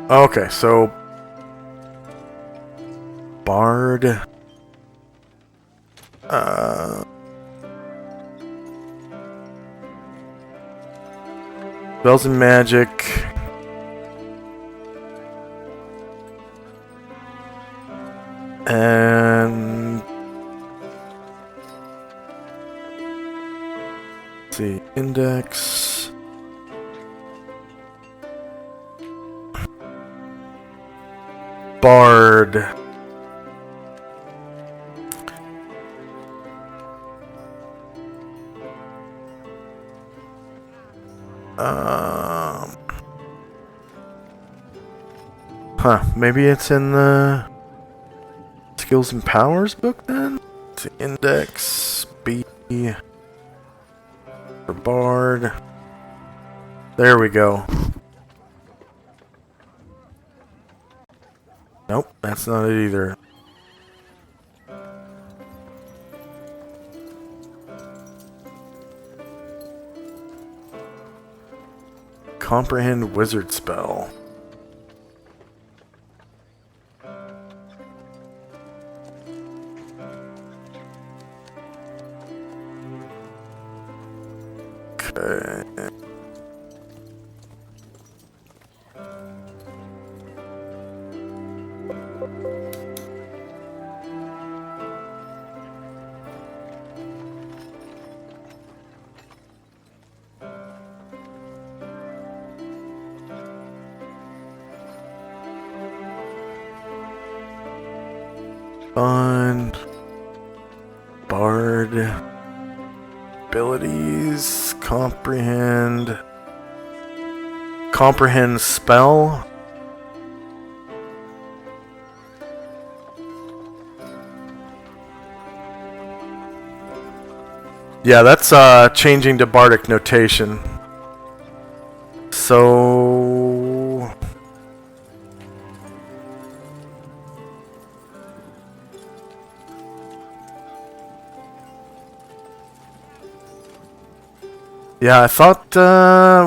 Okay, so Bard. Spells and magic. And let's see, index. Bard. Maybe it's in the skills and powers book then? It's index B for Bard. There we go. Nope, that's not it either. Comprehend wizard spell. Okay. Fun. Bard. Abilities. Comprehend. Comprehend spell. Yeah, that's changing to bardic notation. So... Yeah, I thought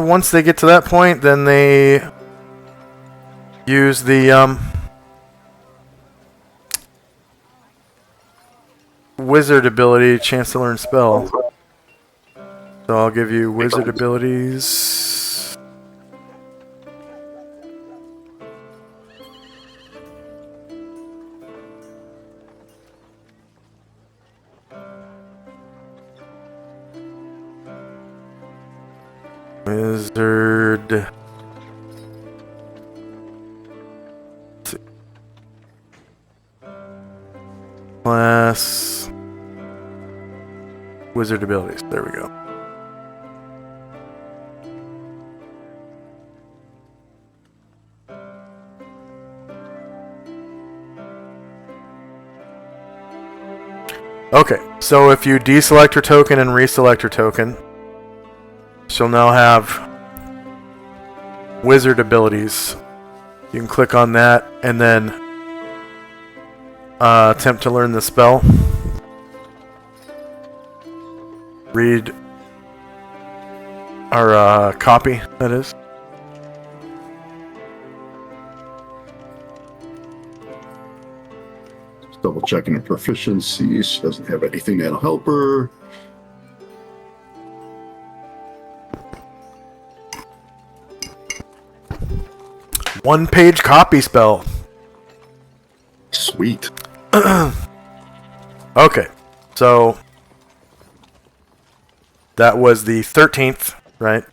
once they get to that point, then they use the wizard ability, chance to learn spell. So I'll give you wizard abilities. Wizard. Let's see. Class. Wizard abilities. There we go. Okay, so if you deselect her token and reselect her token, she'll now have wizard abilities. You can click on that and then attempt to learn the spell. Read our copy, that is. Just double checking her proficiency. She doesn't have anything that'll help her. One-page copy spell. Sweet. Okay, so that was the 13th, right?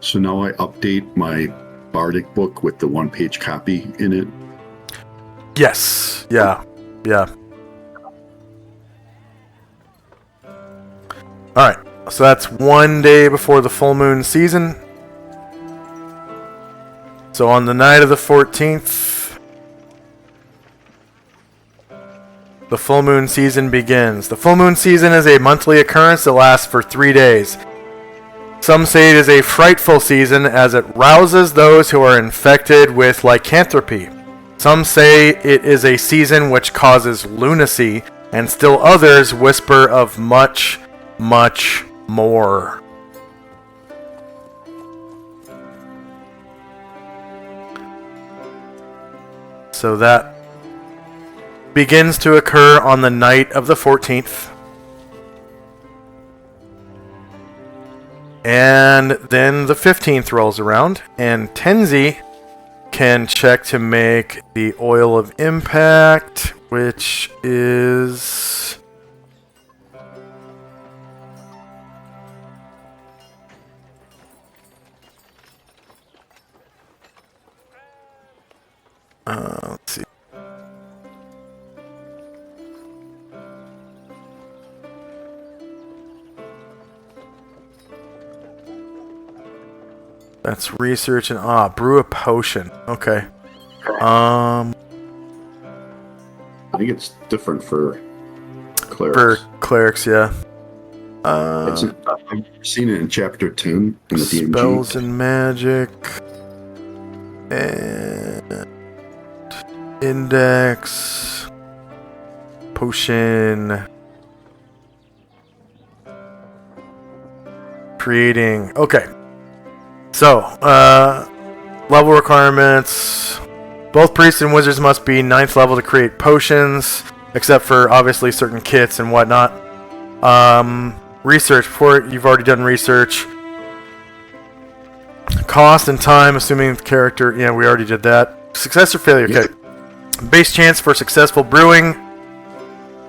So now I update my Bardic book with the one-page copy in it. Yes. Yeah. Yeah. Alright. So that's one day before the full moon season. So on the night of the 14th, the full moon season begins. The full moon season is a monthly occurrence that lasts for 3 days. Some say it is a frightful season as it rouses those who are infected with lycanthropy. Some say it is a season which causes lunacy, and still others whisper of much, much more. So that begins to occur on the night of the 14th. And then the 15th rolls around, and Tenzi can check to make the Oil of Impact, which is... let's see. That's research and brew a potion. Okay. I think it's different for clerics. For clerics, yeah. I've seen it in chapter 10 in the DMG. Spells and magic. And index. Potion. Creating. Okay. So, level requirements. Both priests and wizards must be 9th level to create potions, except for obviously certain kits and whatnot. Research. Before you've already done research. Cost and time, assuming the character. Yeah, we already did that. Success or failure. Okay. Base chance for successful brewing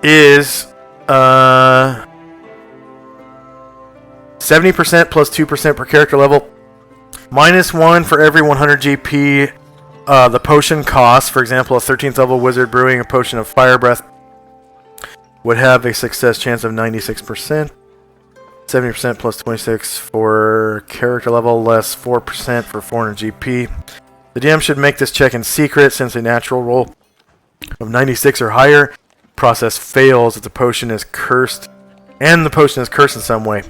is 70% plus 2% per character level. -1 for every 100 GP the potion costs. For example, a 13th level wizard brewing a potion of fire breath would have a success chance of 96%. 70% plus 26 for character level, less 4% for 400 GP. The DM should make this check in secret since a natural roll of 96 or higher process fails if the potion is cursed, and the potion is cursed in some way.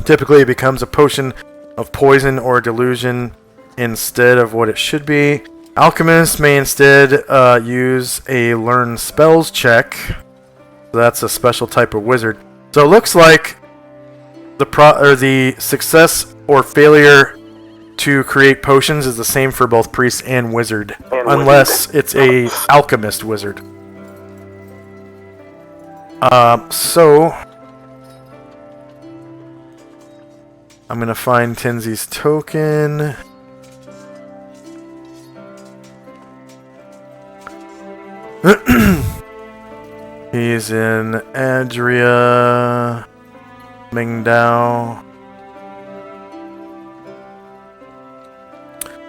Typically, it becomes a potion of poison or delusion instead of what it should be. Alchemists may instead use a learn spells check. So that's a special type of wizard. So it looks like the success or failure to create potions is the same for both priest and wizard, unless it's a alchemist wizard. So I'm gonna find Tenzi's token. He's in Adria, Mingdao.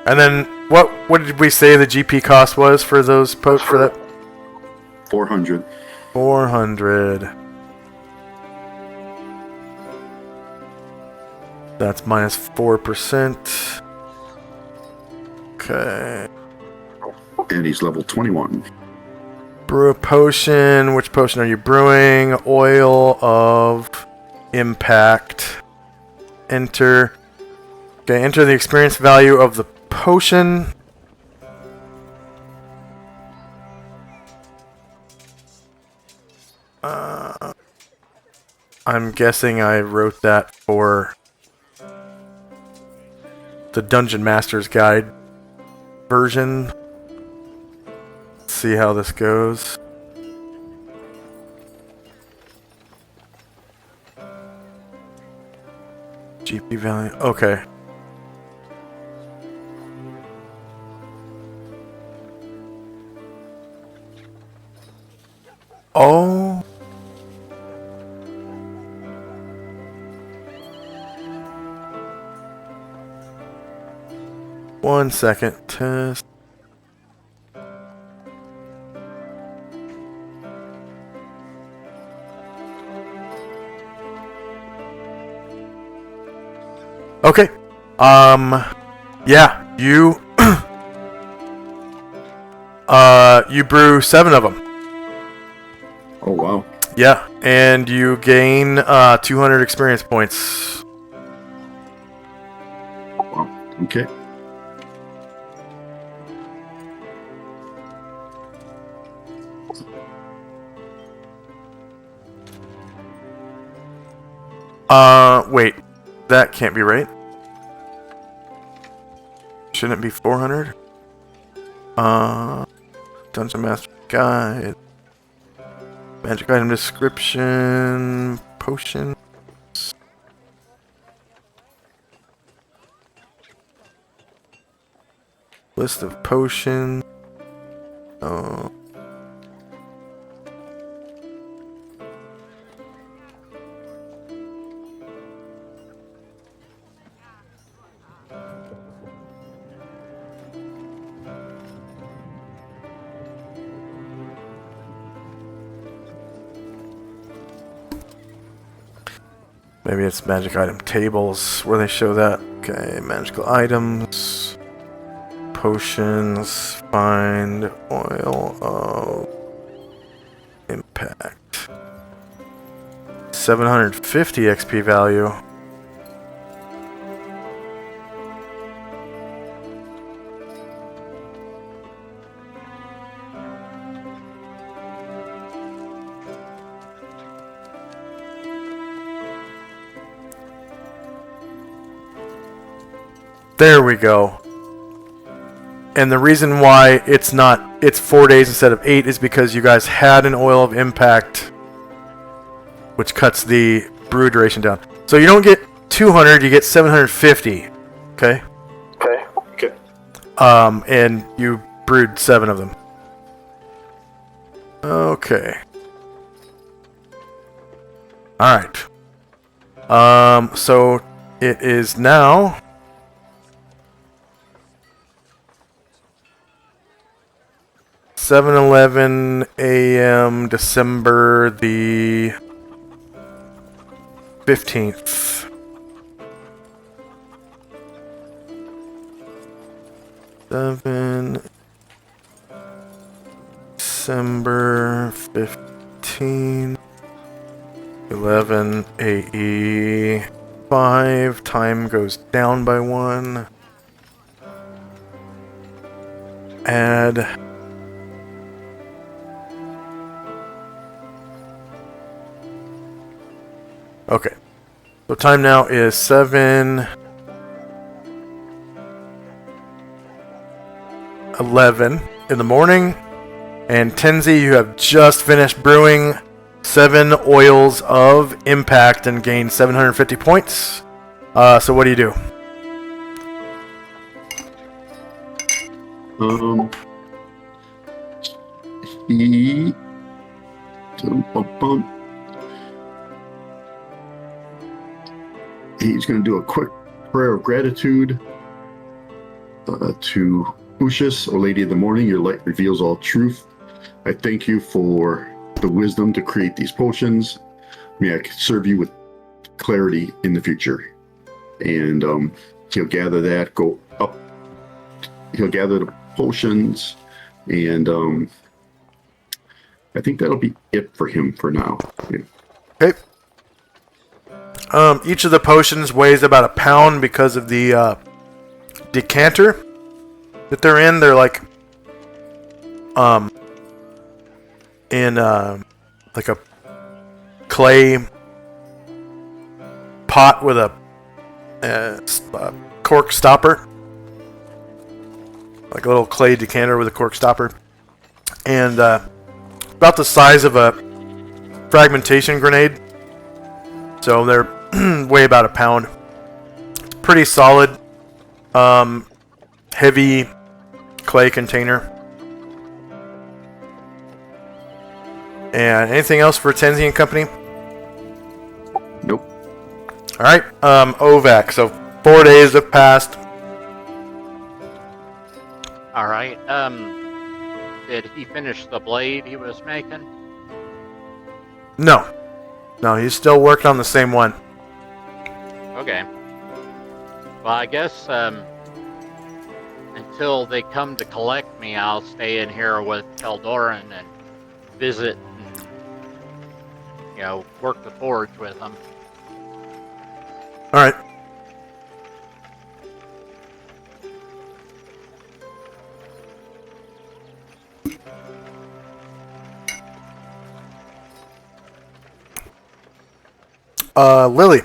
And then what did we say the GP cost was for those for that? 400. 400. That's minus 4%. Okay. And he's level 21. Brew a potion. Which potion are you brewing? Oil of Impact. Enter. Okay, enter the experience value of the potion. I'm guessing I wrote that for the Dungeon Master's Guide version. Let's see how this goes. GP value. Okay. Oh. One second. Test. Okay. Yeah, you you brew 7 of them. Oh, wow. Yeah, and you gain 200 experience points. Wow. Okay. Wait. That can't be right. Shouldn't it be 400? Dungeon Master Guide. Magic item description. Potion. List of potions. Oh. Maybe it's magic item tables where they show that. Okay, magical items, potions, find oil of impact. 750 XP value. There we go. And the reason why it's 4 days instead of 8 is because you guys had an oil of impact, which cuts the brew duration down. So you don't get 200, you get 750. Okay? Okay. And you brewed 7 of them. Okay. Alright. So it is now 7:11 a.m. December the 15th. 7 December 15, 11 AE 5. Time goes down by 1. Add. Okay. So time now is 7:11 in the morning. And Tenzi, you have just finished brewing 7 oils of impact and gained 750 points. So what do you do? He he's going to do a quick prayer of gratitude to Ushis, O Lady of the Morning. Your light reveals all truth. I thank you for the wisdom to create these potions. May I serve you with clarity in the future. And he'll gather that, go up. He'll gather the potions, and I think that'll be it for him for now. Yeah. Okay. Each of the potions weighs about a pound because of the decanter that they're in. They're like in like a clay pot with a cork stopper, like a little clay decanter with a cork stopper, and about the size of a fragmentation grenade. So they're weigh about a pound. Pretty solid, heavy clay container. And anything else for Tenzi and Company? Nope. All right, OVAC. So 4 days have passed. All right. Did he finish the blade he was making? No, he's still working on the same one. Okay. Well, I guess until they come to collect me, I'll stay in here with Teldoran and visit and, work the forge with them. All right. Lily.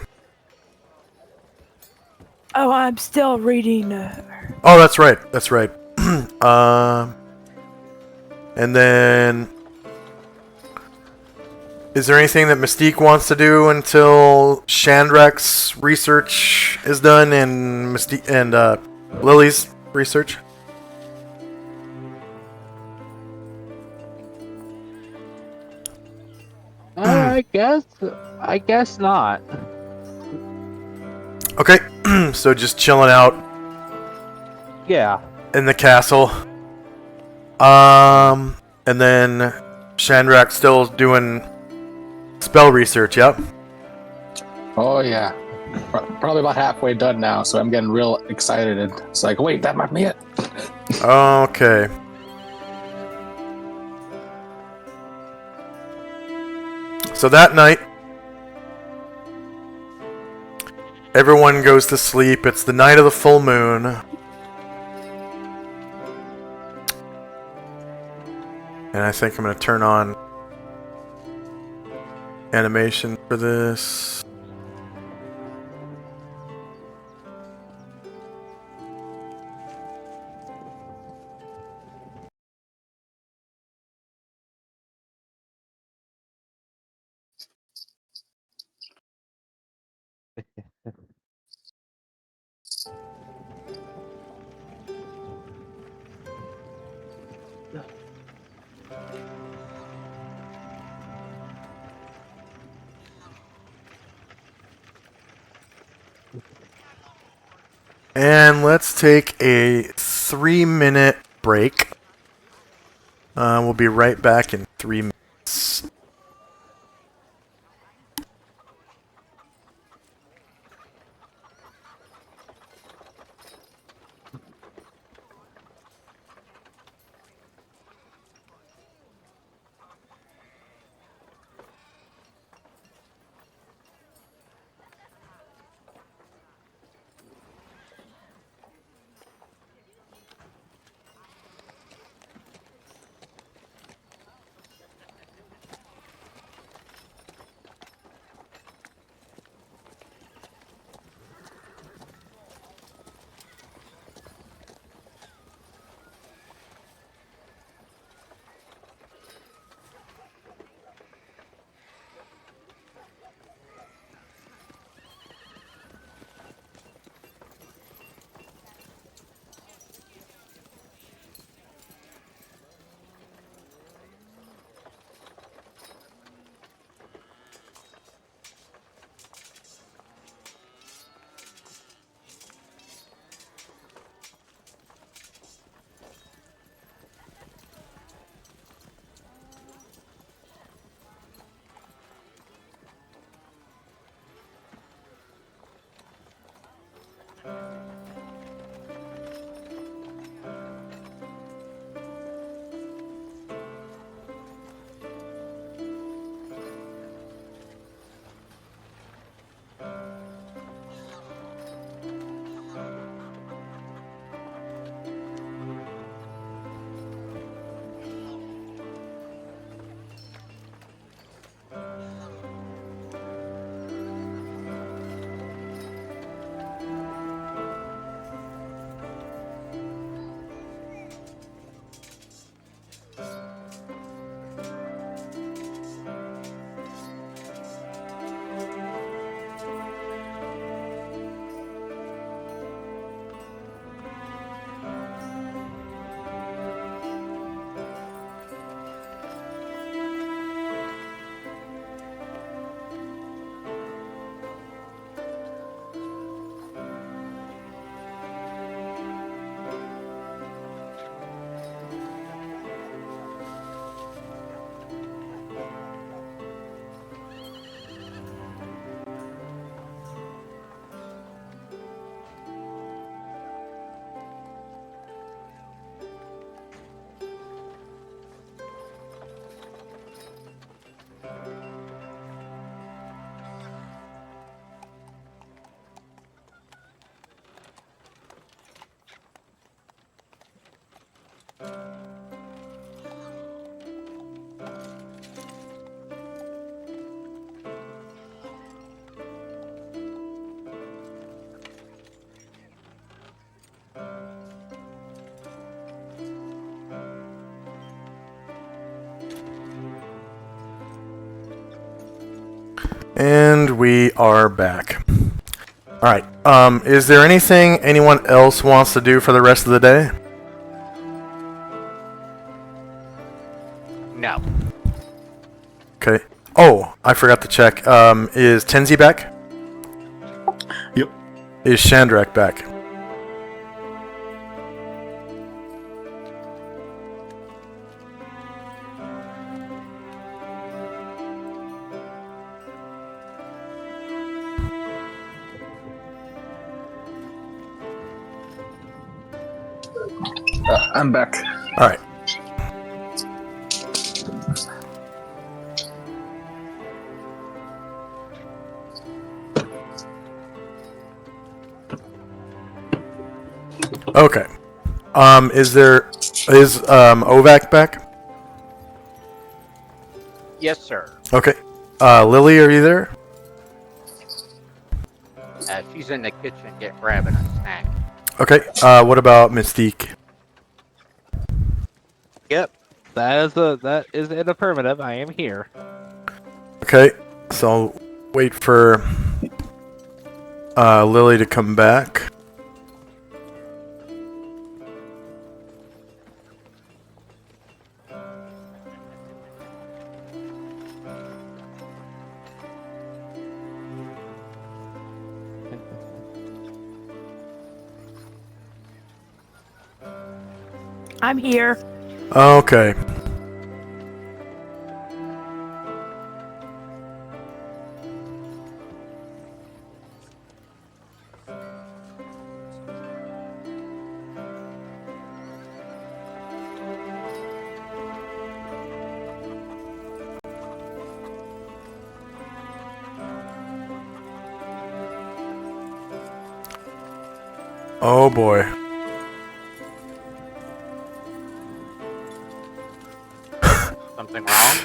Oh, I'm still reading. Oh, that's right. That's right. And then, is there anything that Mystique wants to do until Chandrak's research is done and Mystique and Lily's research? I guess not. Okay, so just chilling out Yeah. in the castle. And then Chandrak still doing spell research, yep. Oh yeah, probably about halfway done now. So I'm getting real excited, and it's like, wait, that might be it. Okay. So that night, everyone goes to sleep. It's the night of the full moon. And I think I'm going to turn on animation for this. And let's take a 3-minute break. We'll be right back in 3 minutes. And we are back. Alright, is there anything anyone else wants to do for the rest of the day? No. Okay. Oh, I forgot to check. Is Tenzi back? Yep. Is Chandrak back? I'm back. Alright. Okay. Is Ovac back? Yes, sir. Okay. Lily, are you there? She's in the kitchen grabbing a snack. Okay. What about Mystique? Yep. That is in affirmative. I am here. Okay. So I'll wait for Lily to come back. I'm here. Okay. Oh boy. Something wrong?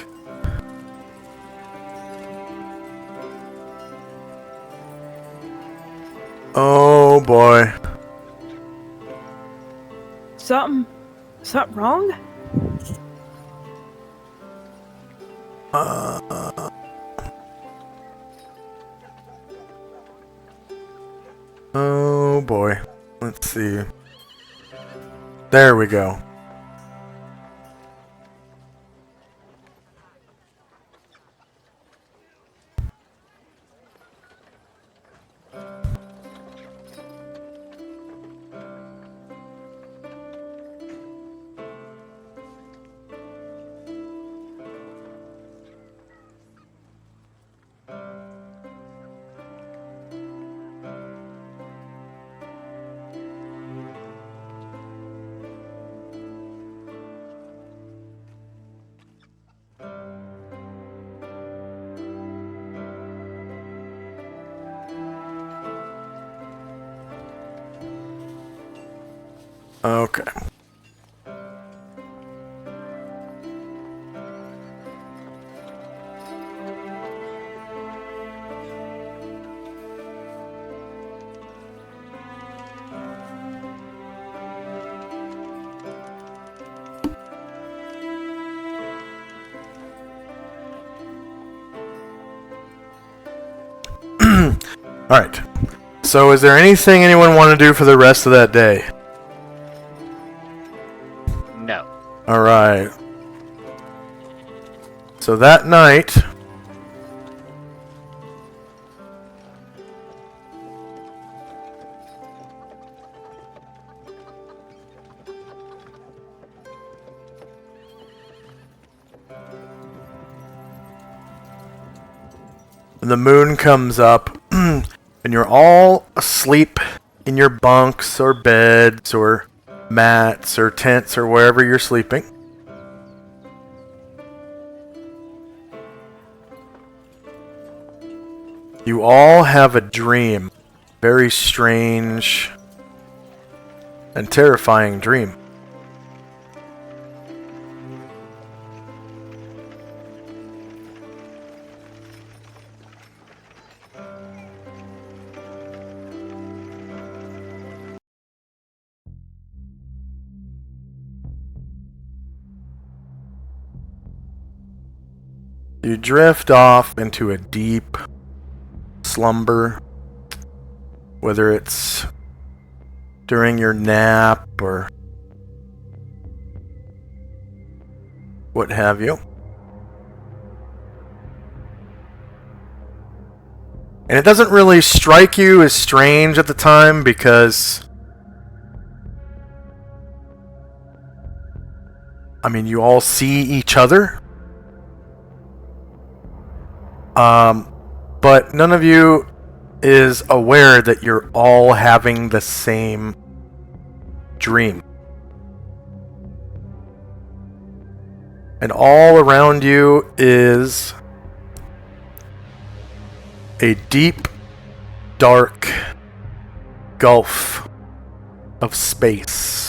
Oh boy. Something wrong? Oh boy. Let's see. There we go. Okay. Alright. So is there anything anyone want to do for the rest of that day? No. Alright. So that night... the moon comes up, and you're all asleep in your bunks or beds or mats or tents or wherever you're sleeping. You all have a dream. Very strange and terrifying dream. You drift off into a deep slumber, whether it's during your nap or what have you. And it doesn't really strike you as strange at the time because, I mean, you all see each other. But none of you is aware that you're all having the same dream. And all around you is a deep, dark gulf of space.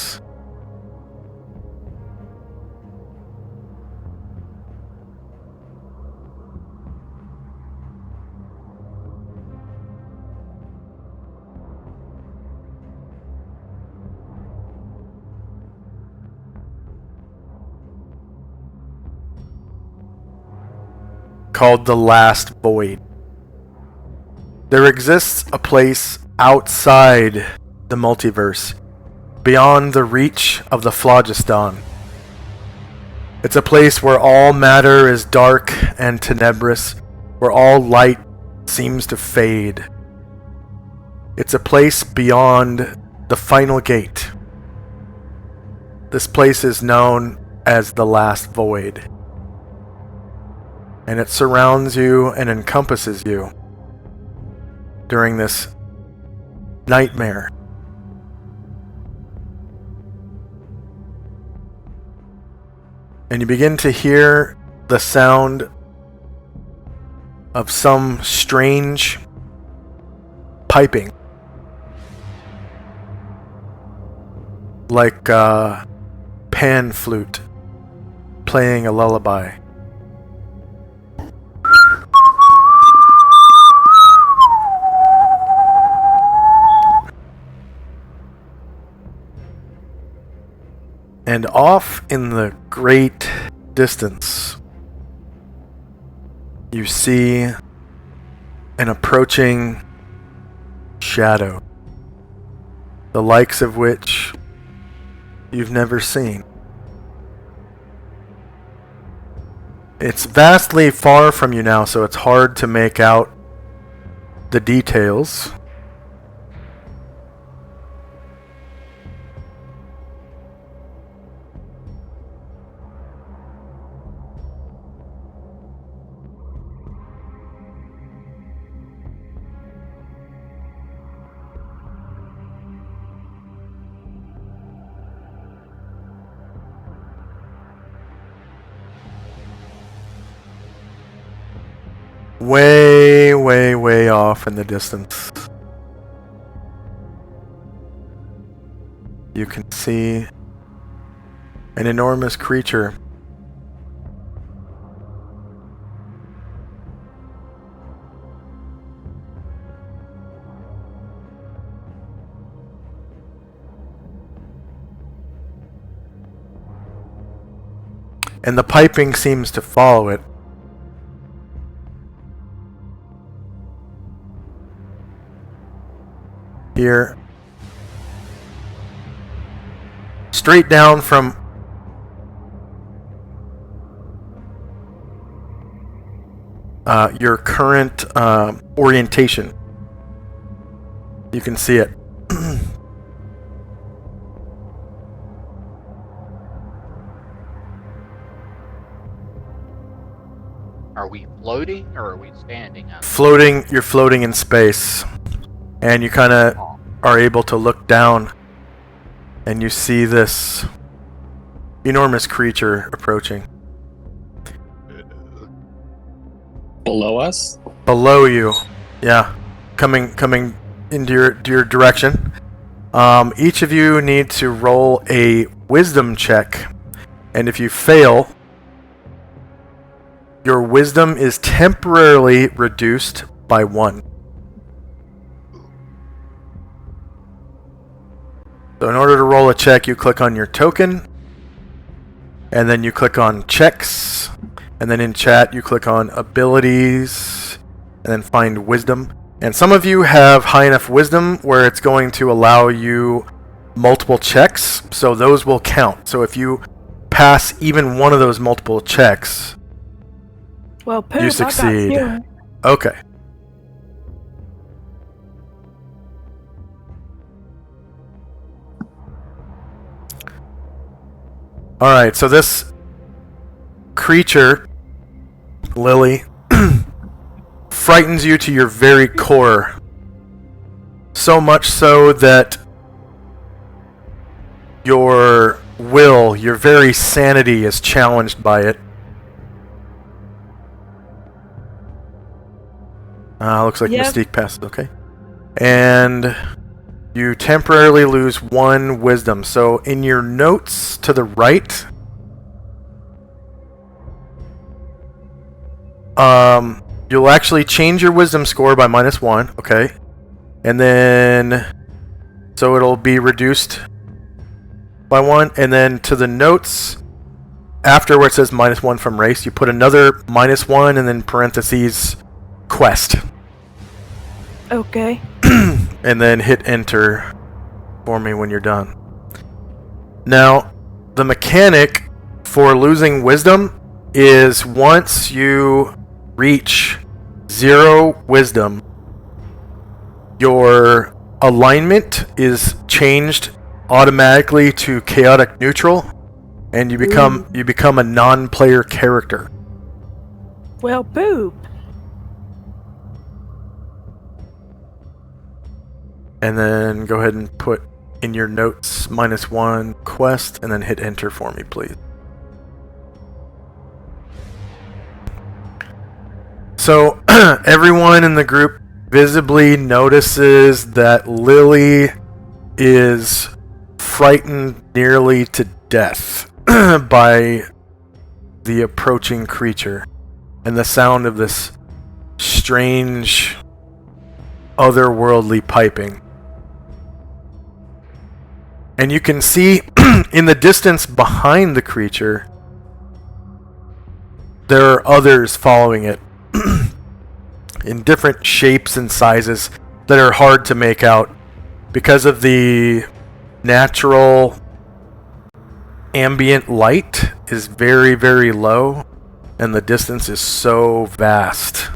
Called the Last Void. There exists a place outside the multiverse, beyond the reach of the phlogiston. It's a place where all matter is dark and tenebrous, where all light seems to fade. It's a place beyond the final gate. This place is known as the Last Void, and it surrounds you and encompasses you during this nightmare. And you begin to hear the sound of some strange piping, like a pan flute playing a lullaby. And off in the great distance, you see an approaching shadow, the likes of which you've never seen. It's vastly far from you now, so it's hard to make out the details. Way, way, way off in the distance, you can see an enormous creature. And the piping seems to follow it. Here, straight down from your current orientation. You can see it. Are we floating or are we standing up? Floating, you're floating in space. And you kind of are able to look down, and you see this enormous creature approaching. Below us? Below you, yeah, coming into your direction. Each of you need to roll a wisdom check, and if you fail, your wisdom is temporarily reduced by 1. So in order to roll a check, you click on your token, and then you click on checks, and then in chat you click on abilities, and then find wisdom, And some of you have high enough wisdom where it's going to allow you multiple checks, so those will count. So if you pass even one of those multiple checks, Well, poop, you I got succeed. healing. Okay. Alright, so this creature, Lily, frightens you to your very core. So much so that your will, your very sanity is challenged by it. Looks like Yep. Mystique passes, okay. And you temporarily lose 1 wisdom. So in your notes to the right, you'll actually change your wisdom score by -1, okay? And then, so it'll be reduced by 1. And then to the notes, after where it says -1 from race, you put another -1 and then parentheses quest. Okay. And then hit enter for me when you're done. Now, the mechanic for losing wisdom is once you reach 0 wisdom, your alignment is changed automatically to chaotic neutral, and you become a non-player character. Well, poop. And then go ahead and put in your notes -1 quest, and then hit enter for me, please. So everyone in the group visibly notices that Lily is frightened nearly to death by the approaching creature and the sound of this strange otherworldly piping. And you can see in the distance behind the creature, there are others following it in different shapes and sizes that are hard to make out because of the natural ambient light is very, very low and the distance is so vast.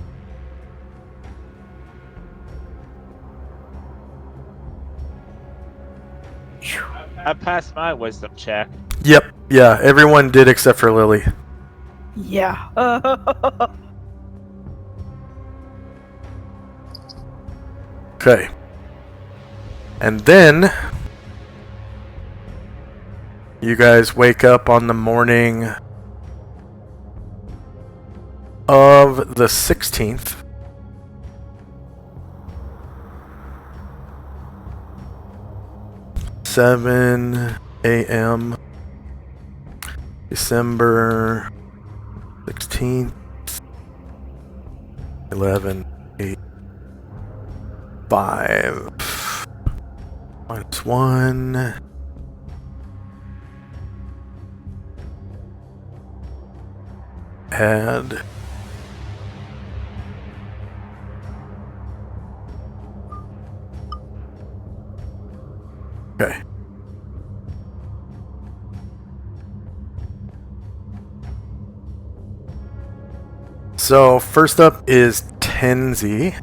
I passed my wisdom check. Yep, yeah, everyone did except for Lily. Yeah. Okay. And then you guys wake up on the morning of the 16th. (7 a.m. December 16th, 11, 8, 5, -1. Add. Okay. So first up is Tenzi,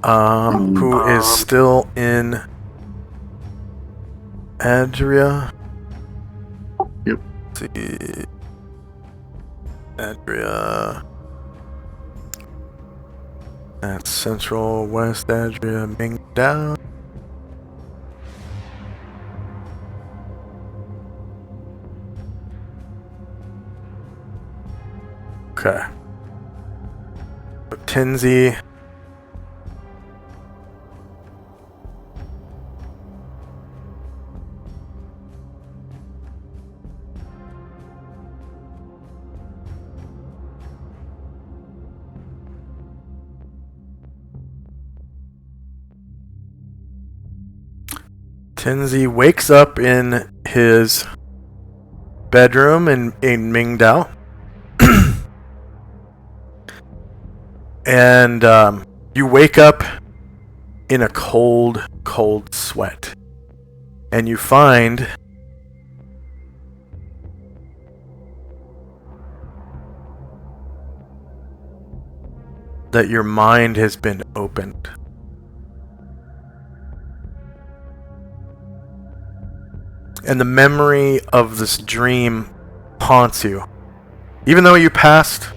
who is still in Adria. Yep. Let's see. Adria. That's Central West Adria, Mingdao. Okay. So Tenzi. Tenzi wakes up in his bedroom in Mingdao. And you wake up in a cold, cold sweat. And you find that your mind has been opened. And the memory of this dream haunts you. Even though you passed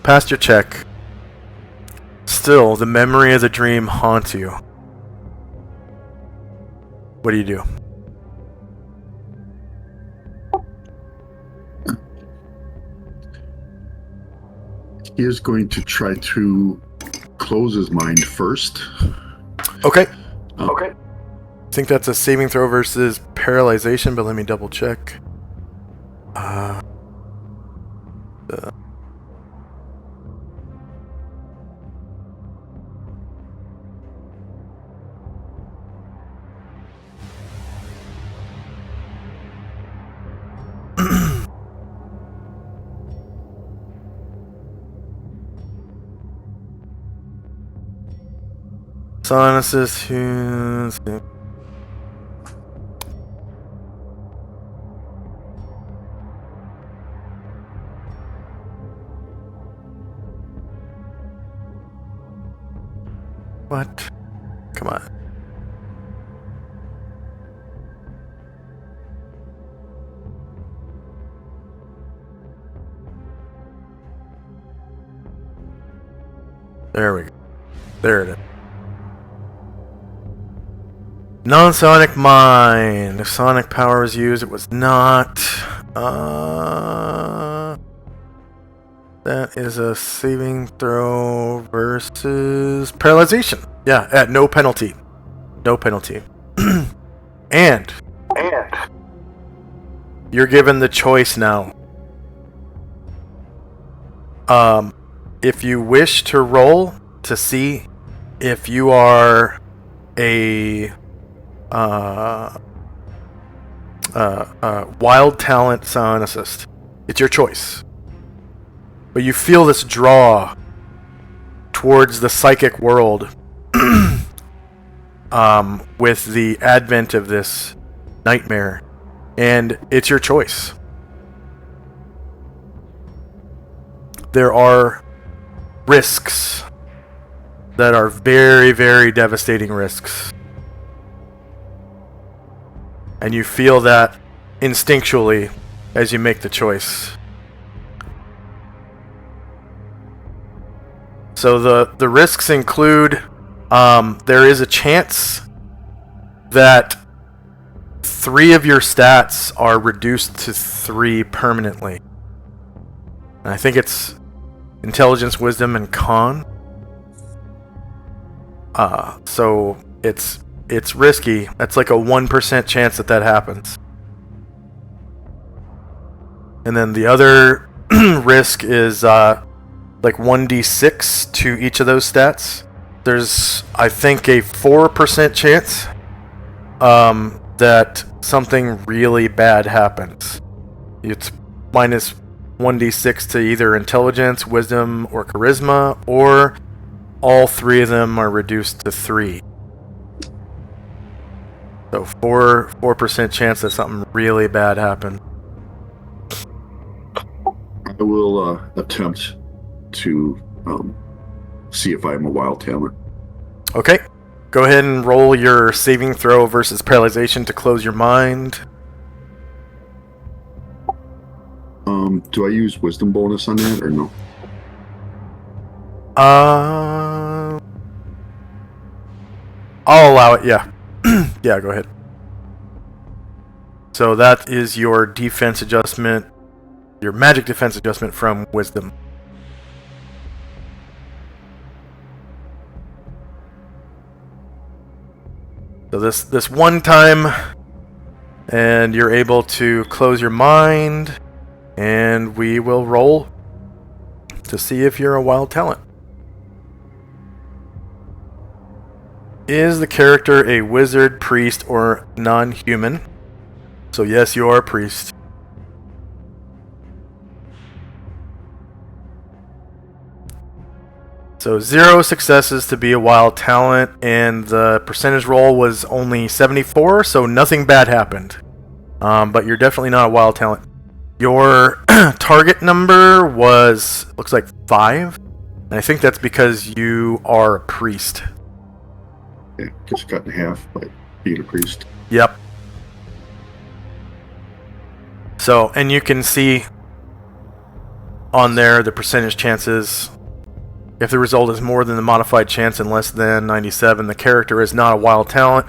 your check, still the memory of the dream haunts you. What do you do? He is going to try to close his mind first. Okay. I think that's a saving throw versus paralyzation, but let me double check. Sonosis. What? Come on. There we go. There it is. Non-sonic mind. If sonic power was used, it was not. That is a saving throw versus paralyzation. Yeah, at no penalty. No penalty. And you're given the choice now. If you wish to roll to see if you are a wild talent psionicist, it's your choice. But you feel this draw towards the psychic world with the advent of this nightmare, and it's your choice. There are risks that are very, very devastating risks. And you feel that instinctually as you make the choice. So the risks include there is a chance that 3 of your stats are reduced to 3 permanently. And I think it's intelligence, wisdom, and con. So it's risky. That's like a 1% chance that happens. And then the other risk is like 1d6 to each of those stats. There's, I think, a 4% chance that something really bad happens. It's minus 1d6 to either intelligence, wisdom, or charisma, or all 3 of them are reduced to 3. So 4% chance that something really bad happened. I will attempt to see if I'm a wild talent. Okay. Go ahead and roll your saving throw versus paralyzation to close your mind. Do I use wisdom bonus on that or no? I'll allow it, yeah. Yeah, go ahead. So that is your defense adjustment, your magic defense adjustment from wisdom. So this one time, and you're able to close your mind, and we will roll to see if you're a wild talent. Is the character a wizard, priest, or non-human? So yes, you are a priest. So 0 successes to be a wild talent, and the percentage roll was only 74, so nothing bad happened. But you're definitely not a wild talent. Your target number was, looks like 5, and I think that's because you are a priest. Yeah, just cut in half by being a priest. Yep. So, and you can see on there the percentage chances. If the result is more than the modified chance and less than 97, the character is not a wild talent.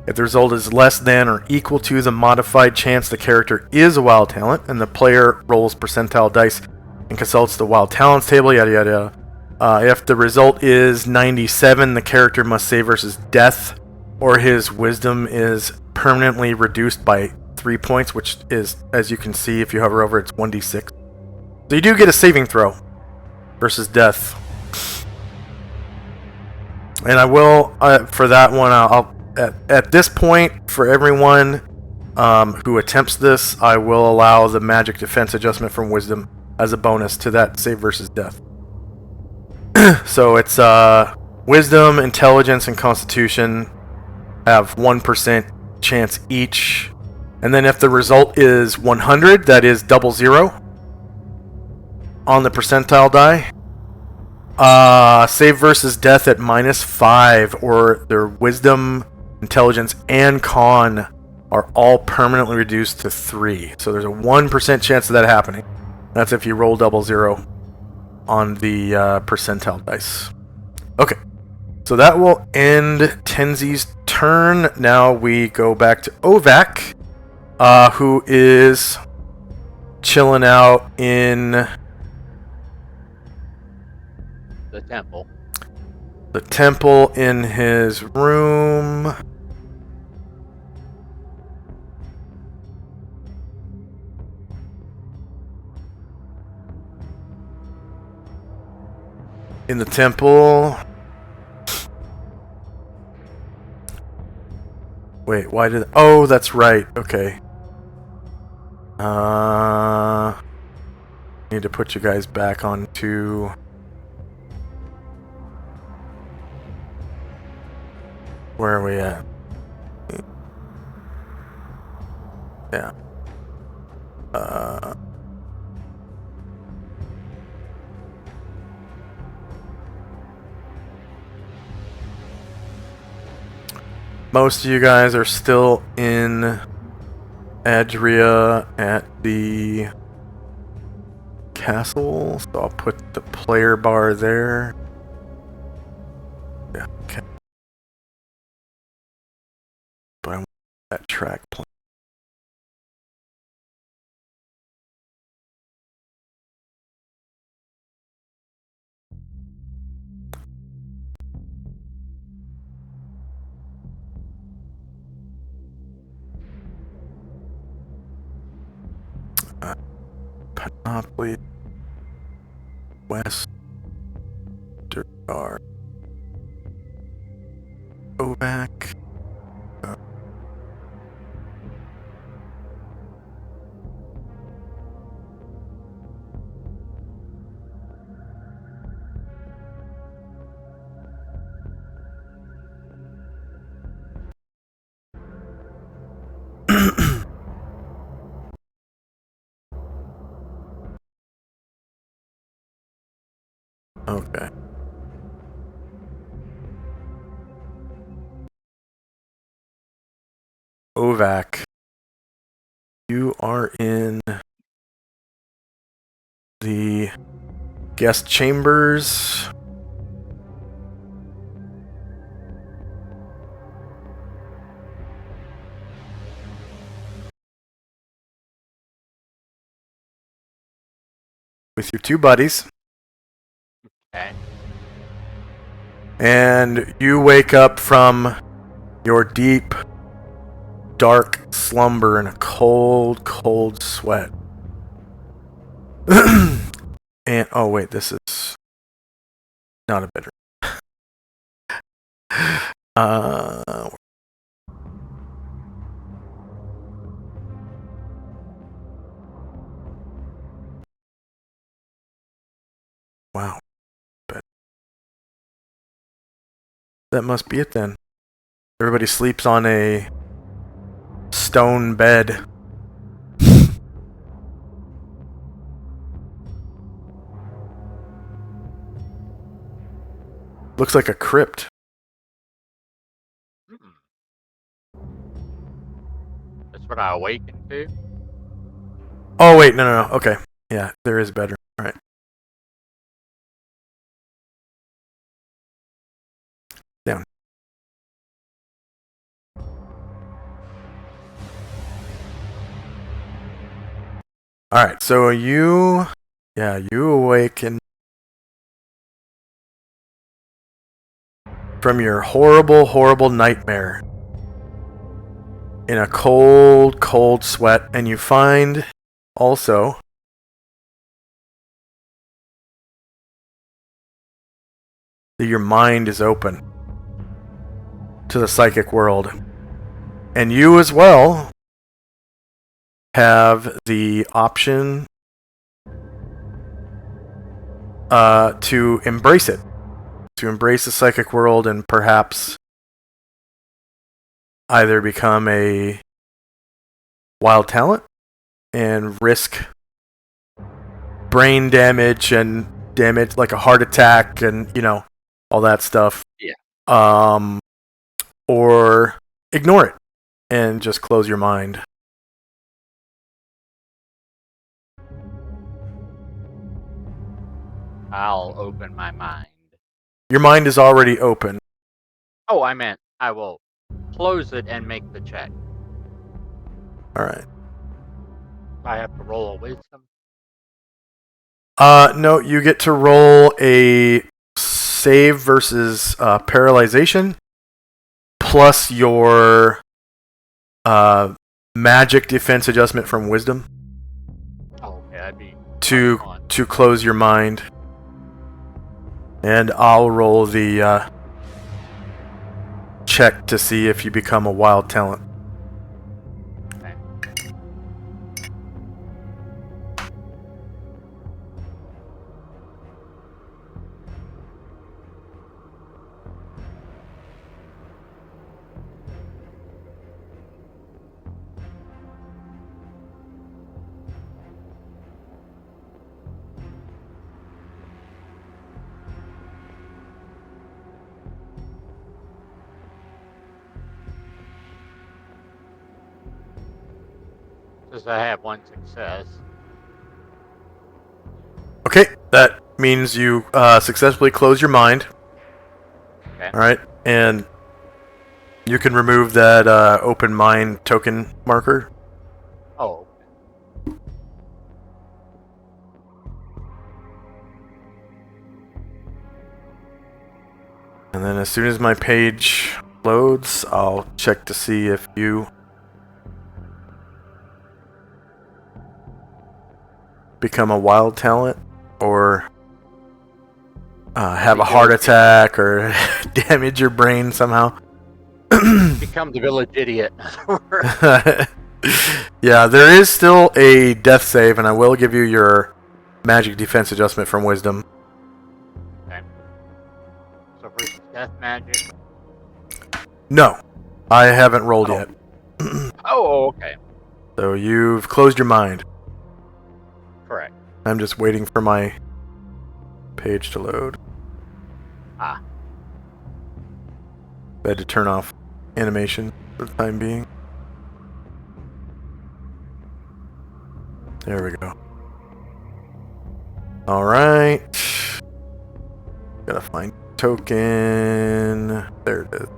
If the result is less than or equal to the modified chance, the character is a wild talent, and the player rolls percentile dice and consults the wild talents table, yada yada yada. If the result is 97, the character must save versus death, or his wisdom is permanently reduced by 3 points, which is, as you can see, if you hover over, it's 1d6. So you do get a saving throw versus death. And I will, for that one, I'll at this point, for everyone who attempts this, I will allow the magic defense adjustment from wisdom as a bonus to that save versus death. So it's wisdom, intelligence, and constitution have 1% chance each. And then if the result is 100, that is 00 on the percentile die. Save versus death at -5, or their wisdom, intelligence, and con are all permanently reduced to 3. So there's a 1% chance of that happening. That's if you roll 00 on the percentile dice. Okay, so that will end Tenzi's turn. Now we go back to Ovak, who is chilling out in The temple. the temple in his room. In the temple. Wait, why did... Oh, that's right. Okay. Need to put you guys back onto... Where are we at? Yeah. Most of you guys are still in Adria at the castle, so I'll put the player bar there. Yeah, okay. But I want that track playing. Panoply, West, Durgar, Ovak. Okay. Ovak, you are in the guest chambers. With your two buddies. Okay. And you wake up from your deep, dark slumber in a cold, cold sweat. And, oh wait, this is not a bedroom. Wow. that must be it then. Everybody sleeps on a stone bed. Looks like a crypt. That's what I awakened to. Oh, wait, no. Okay. Yeah, there is a bedroom. All right. Down. All right, so you awaken from your horrible, horrible nightmare in a cold, cold sweat, and you find also that your mind is open to the psychic world. And you as well have the option to embrace it. To embrace the psychic world and perhaps either become a wild talent and risk brain damage and damage like a heart attack and, all that stuff. Yeah. Or ignore it and just close your mind. I'll open my mind. Your mind is already open. Oh, I meant I will close it and make the check. All right. I have to roll a wisdom. No, you get to roll a save versus paralyzation plus your magic defense adjustment from wisdom Oh, okay, that'd be to fun. close your mind. And I'll roll the check to see if you become a wild talent. Okay. Says I have one success. Okay, that means you successfully close your mind. Okay. All right, and you can remove that open mind token marker. Oh, okay. And then as soon as my page loads, I'll check to see if you become a wild talent or have a heart attack or damage your brain somehow. Become the village idiot. Yeah, there is still a death save, and I will give you your magic defense adjustment from wisdom. Okay. So versus death magic. No, I haven't rolled Oh. yet. Oh, okay. So you've closed your mind. Correct. I'm just waiting for my page to load. Ah. I had to turn off animation for the time being. There we go. Alright. Gotta find token. There it is.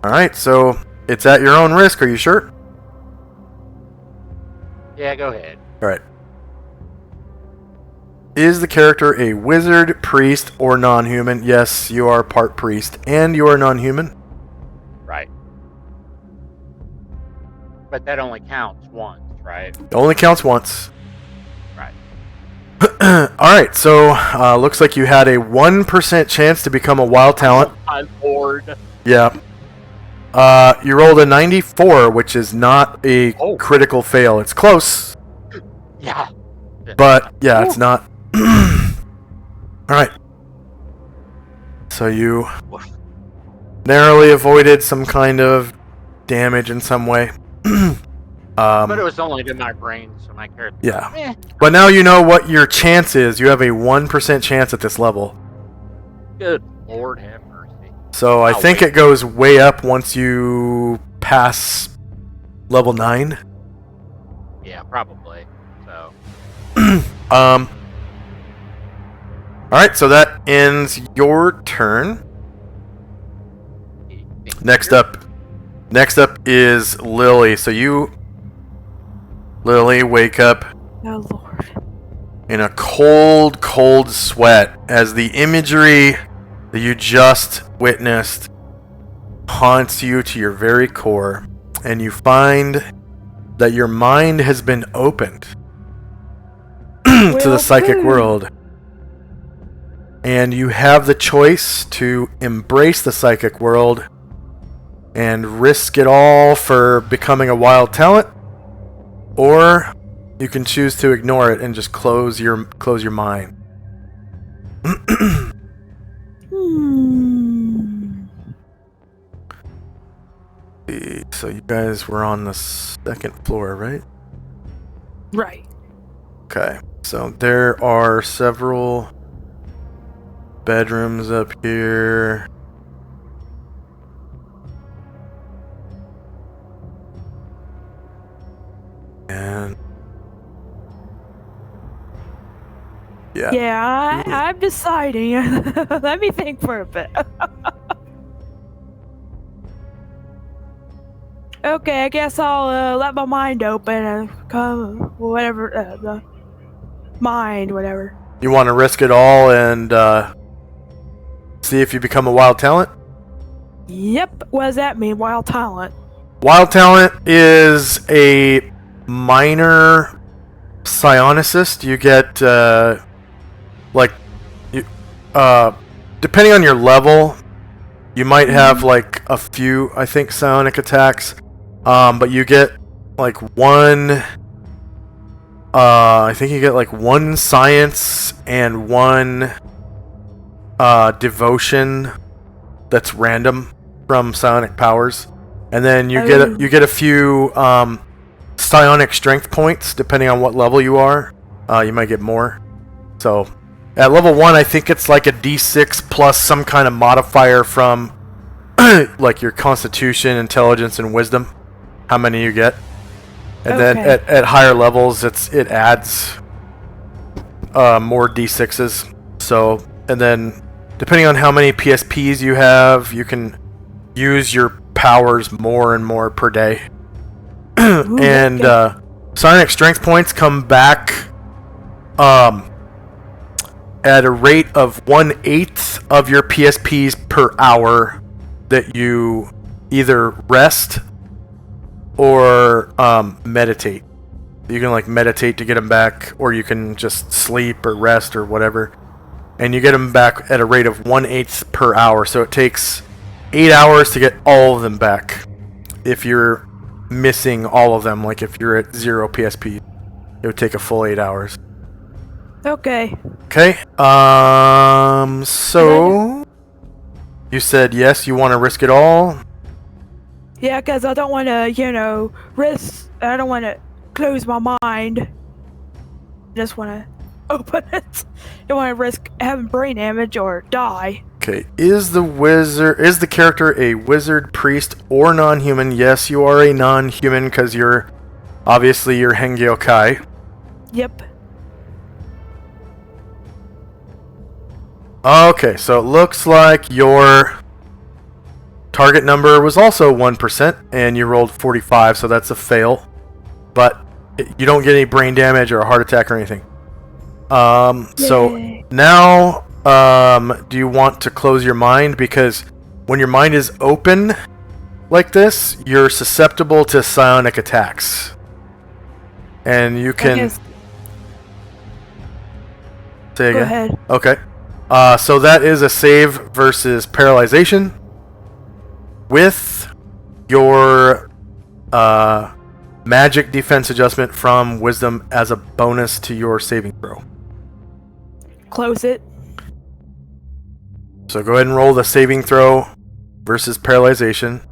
Alright, so it's at your own risk, are you sure? Yeah, go ahead. Alright. Is the character a wizard, priest, or non-human? Yes, you are part priest, and you are non-human. Right. But that only counts once, right? It only counts once. Right. Alright, so looks like you had a 1% chance to become a wild talent. Oh, my lord. Yeah. You rolled a 94, which is not a critical fail. It's close, Yeah. but yeah, it's not. Alright. So you narrowly avoided some kind of damage in some way. But it was only to my brain, so my character. Yeah. Eh, But now you know what your chance is. You have a 1% chance at this level. good Lord have mercy. So I Oh, think wait. it goes way up once you pass level 9. Yeah, probably. So. Alright, so that ends your turn. Next up is Lily. So you, Lily, wake up Oh Lord. in a cold, cold sweat as the imagery that you just witnessed haunts you to your very core, and you find that your mind has been opened to the Well, psychic good. world. And you have the choice to embrace the psychic world and risk it all for becoming a wild talent, or you can choose to ignore it and just close your mind. So you guys were on the second floor, right? Right. Okay. So there are several bedrooms up here. And yeah. Yeah, I'm deciding. Let me think for a bit. Okay, I guess I'll let my mind open and come, whatever, the mind, whatever. You want to risk it all and see if you become a wild talent? Yep, what does that mean, wild talent? Wild talent is a minor psionicist. You get depending on your level, you might have like a few, I think, psionic attacks. But you get like one. I think you get like one science and one devotion that's random from psionic powers, and then you get a few psionic strength points depending on what level you are. You might get more. So at level 1, I think it's like a D6 plus some kind of modifier from like your constitution, intelligence, and wisdom. How many you get. And then at higher levels, it adds more D6s. So, and then depending on how many PSPs you have, you can use your powers more and more per day. Ooh, And psionic strength points come back at a rate of 1/8 of your PSPs per hour that you either rest or meditate. You can like meditate to get them back, or you can just sleep or rest or whatever, and you get them back at a rate of 1/8 per hour. So it takes 8 hours to get all of them back. If you're missing all of them, like if you're at 0 PSP, it would take a full 8 hours. Okay. Okay. So you said yes, you want to risk it all. Yeah, because I don't want to, risk. I don't want to close my mind. Just want to open it. Don't want to risk having brain damage or die. Okay, is the character a wizard, priest, or non-human? Yes, you are a non-human because you're Hengyokai. Yep. Okay, so it looks like your target number was also 1%, and you rolled 45, so that's a fail. But you don't get any brain damage or a heart attack or anything. So Yay. now, do you want to close your mind? Because when your mind is open like this, you're susceptible to psionic attacks. And you can... Say again. Go ahead. Okay. So that is a save versus paralyzation with your magic defense adjustment from wisdom as a bonus to your saving throw. Close it. So go ahead and roll the saving throw versus paralyzation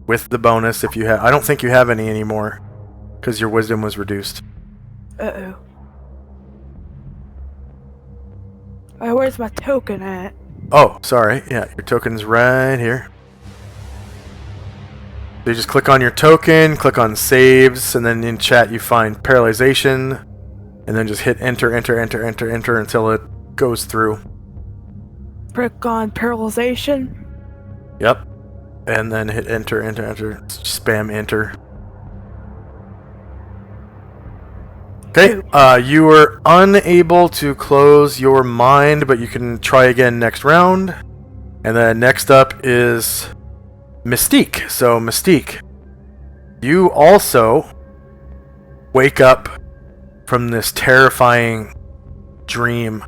with the bonus if you have. I don't think you have any anymore because your wisdom was reduced. Uh-oh. Where's my token at? Oh, sorry. Yeah, your token's right here. So you just click on your token, click on saves, and then in chat you find paralyzation, and then just hit enter, enter, enter, enter, enter until it goes through. Click on paralyzation. Yep. And then hit enter, enter, enter. Spam enter. Okay, you were unable to close your mind, but you can try again next round. And then next up is Mystique. So Mystique, you also wake up from this terrifying dream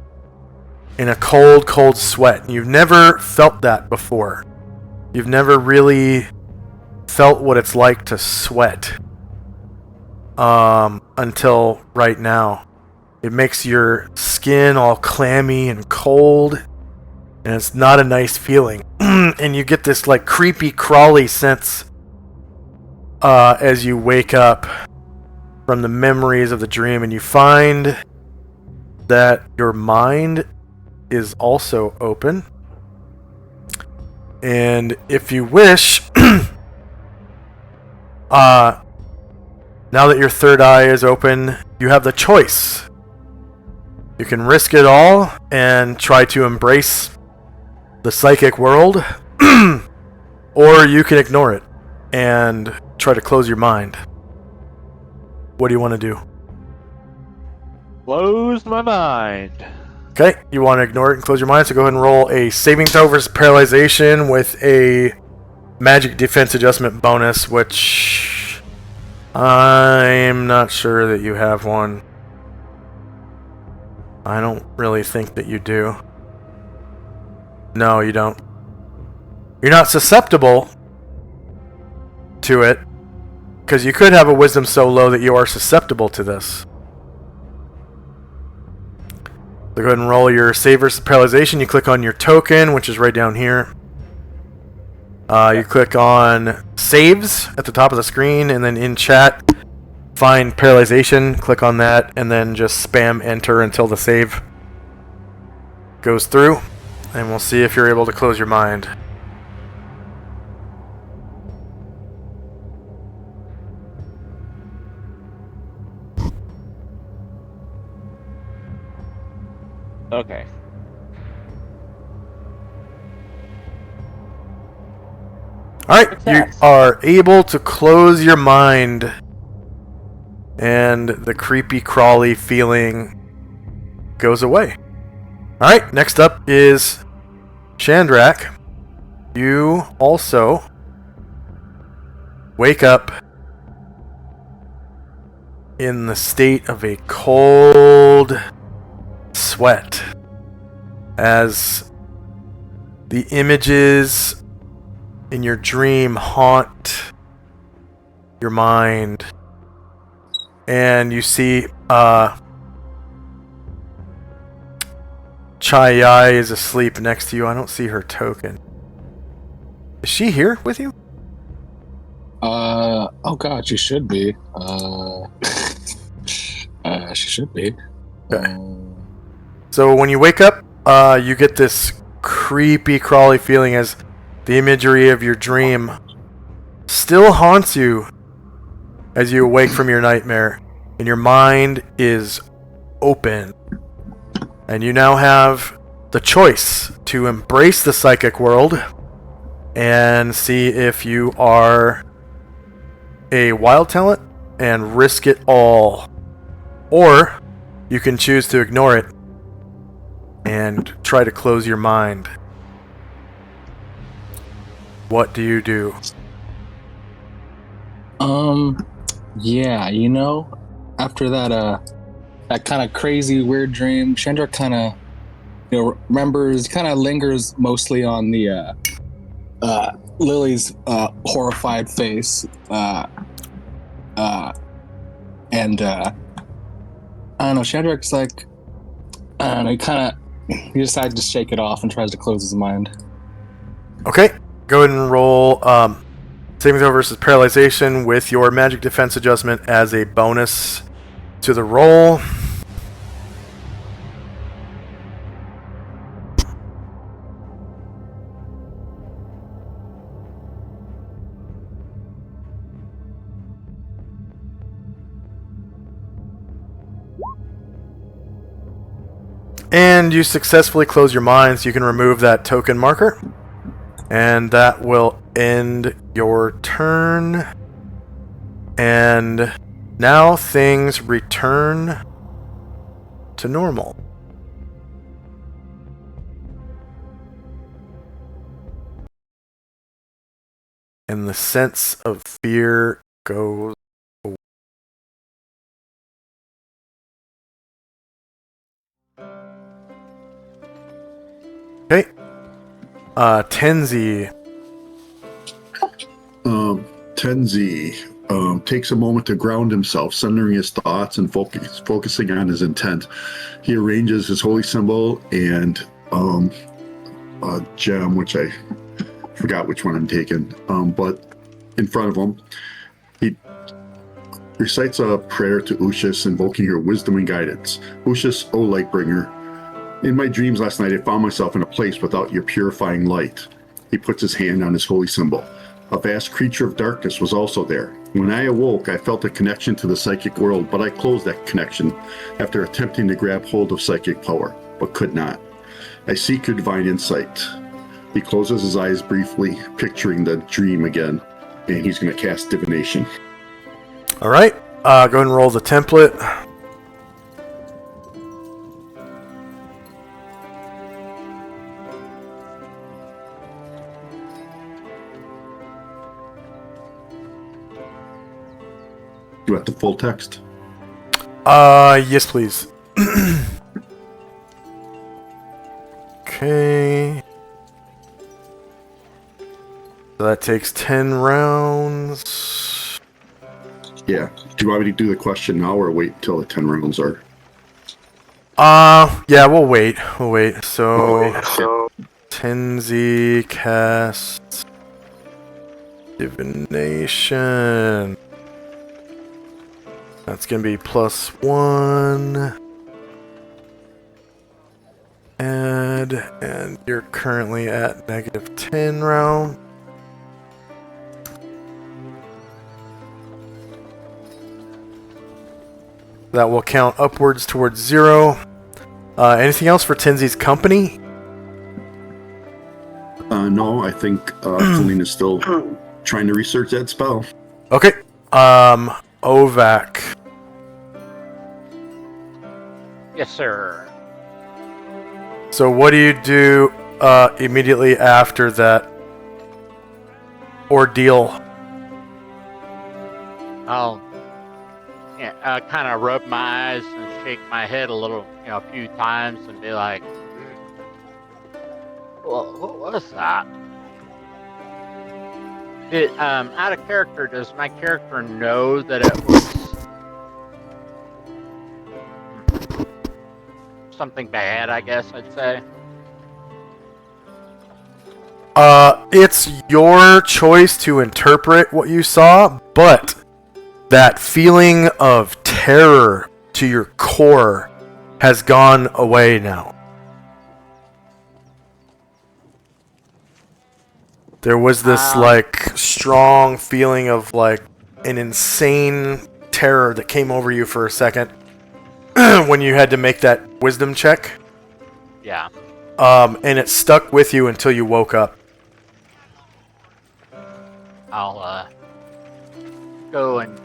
in a cold, cold sweat. You've never felt that before. You've never really felt what it's like to sweat. Until right now. It makes your skin all clammy and cold, and it's not a nice feeling. And you get this like creepy crawly sense as you wake up from the memories of the dream, and you find that your mind is also open. And if you wish, now that your third eye is open, you have the choice. You can risk it all and try to embrace the psychic world, or you can ignore it and try to close your mind. What do you want to do? Close my mind. Okay, you want to ignore it and close your mind, so go ahead and roll a saving throw versus paralyzation with a magic defense adjustment bonus, which I'm not sure that you have one. I don't really think that you do. No, you don't. You're not susceptible to it, because you could have a wisdom so low that you are susceptible to this. So go ahead and roll your save versus paralyzation. You click on your token, which is right down here. You click on saves at the top of the screen, and then in chat, find paralyzation, click on that, and then just spam enter until the save goes through, and we'll see if you're able to close your mind. Okay. Alright, you are able to close your mind, and the creepy crawly feeling goes away. Alright, next up is Chandrak. You also wake up in the state of a cold sweat as the images in your dream haunt your mind, and you see Chai is asleep next to you. I don't see her token. Is she here with you? Oh god, she should be. She should be. Okay. So when you wake up, you get this creepy crawly feeling as the imagery of your dream still haunts you as you awake from your nightmare, and your mind is open. And you now have the choice to embrace the psychic world and see if you are a wild talent and risk it all. Or you can choose to ignore it and try to close your mind. What do you do? Yeah, you know, after that kind of crazy weird dream, Chandra kind of, remembers, kind of lingers mostly on the Lily's horrified face, and I don't know, Chandrak's like, I don't know, he kind He decides to shake it off and tries to close his mind. Okay, go ahead and roll saving throw versus paralyzation with your magic defense adjustment as a bonus to the roll. And you successfully close your mind, so you can remove that token marker. And that will end your turn. And now things return to normal. And the sense of fear goes away. Okay. Tenzi. Tenzi takes a moment to ground himself, centering his thoughts and focusing on his intent. He arranges his holy symbol and a gem, which I forgot which one I'm taking, but in front of him, he recites a prayer to Ushis, invoking her wisdom and guidance. Ushis, O Lightbringer, in my dreams last night, I found myself in a place without your purifying light. He puts his hand on his holy symbol. A vast creature of darkness was also there. When I awoke, I felt a connection to the psychic world, but I closed that connection after attempting to grab hold of psychic power, but could not. I seek your divine insight. He closes his eyes briefly, picturing the dream again, and he's going to cast divination. All right. Go ahead and roll the template. You want the full text? Yes, please. Okay. So that takes 10 rounds. Yeah. Do you want me to do the question now or wait until the 10 rounds are? Yeah, we'll wait. So, Tenzi casts divination. That's gonna be +1. Add, and you're currently at -10 round. That will count upwards towards 0. Anything else for Tenzi's company? No, I think Celine is still trying to research that spell. Okay. Ovac. Yes, sir. So what do you do immediately after that ordeal? I'll kind of rub my eyes and shake my head a little, a few times, and be like, "Well, what was that?" Out of character, does my character know that it was something bad? I guess I'd say. It's your choice to interpret what you saw, but that feeling of terror to your core has gone away now. There was this strong feeling of an insane terror that came over you for a second when you had to make that wisdom check. Yeah. And it stuck with you until you woke up. I'll go and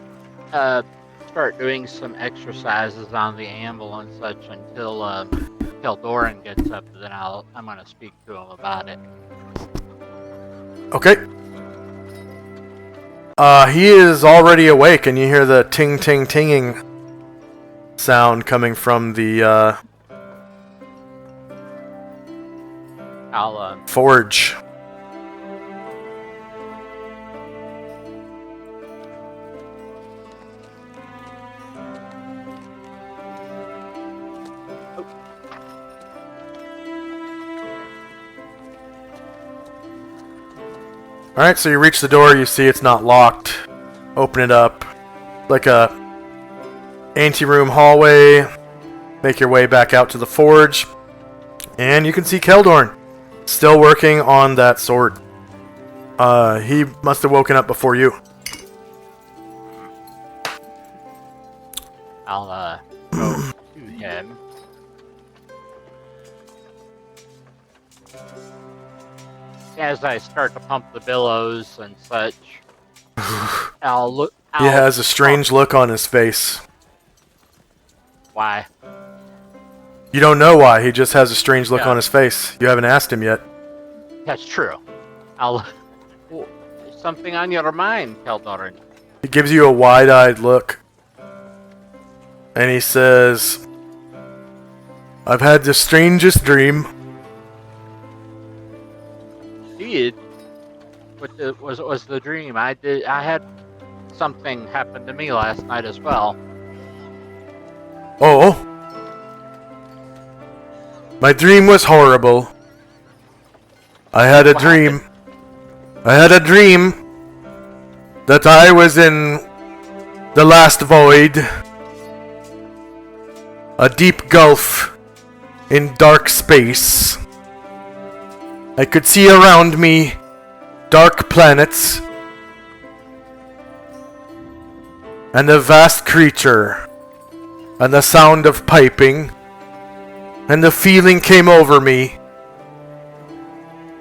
start doing some exercises on the anvil and such until Doran gets up. Then I'm gonna speak to him about it. Okay. He is already awake, and you hear the ting ting tinging sound coming from the I'll forge. Alright, so you reach the door, you see it's not locked. Open it up. Like a anteroom hallway. Make your way back out to the forge. And you can see Keldorn still working on that sword. He must have woken up before you. I'll go to him. As I start to pump the billows and such, I'll look. He has a strange look on his face. Why? You don't know why, he just has a strange look Yeah. on his face. You haven't asked him yet. That's true. I'll. Something on your mind, Keldoran? He gives you a wide-eyed look. And he says, I've had the strangest dream. Did what was the dream? I had something happen to me last night as well. Oh? My dream was horrible. I had a dream. I had a dream that I was in the last void. A deep gulf in dark space. I could see around me dark planets and a vast creature and the sound of piping, and the feeling came over me.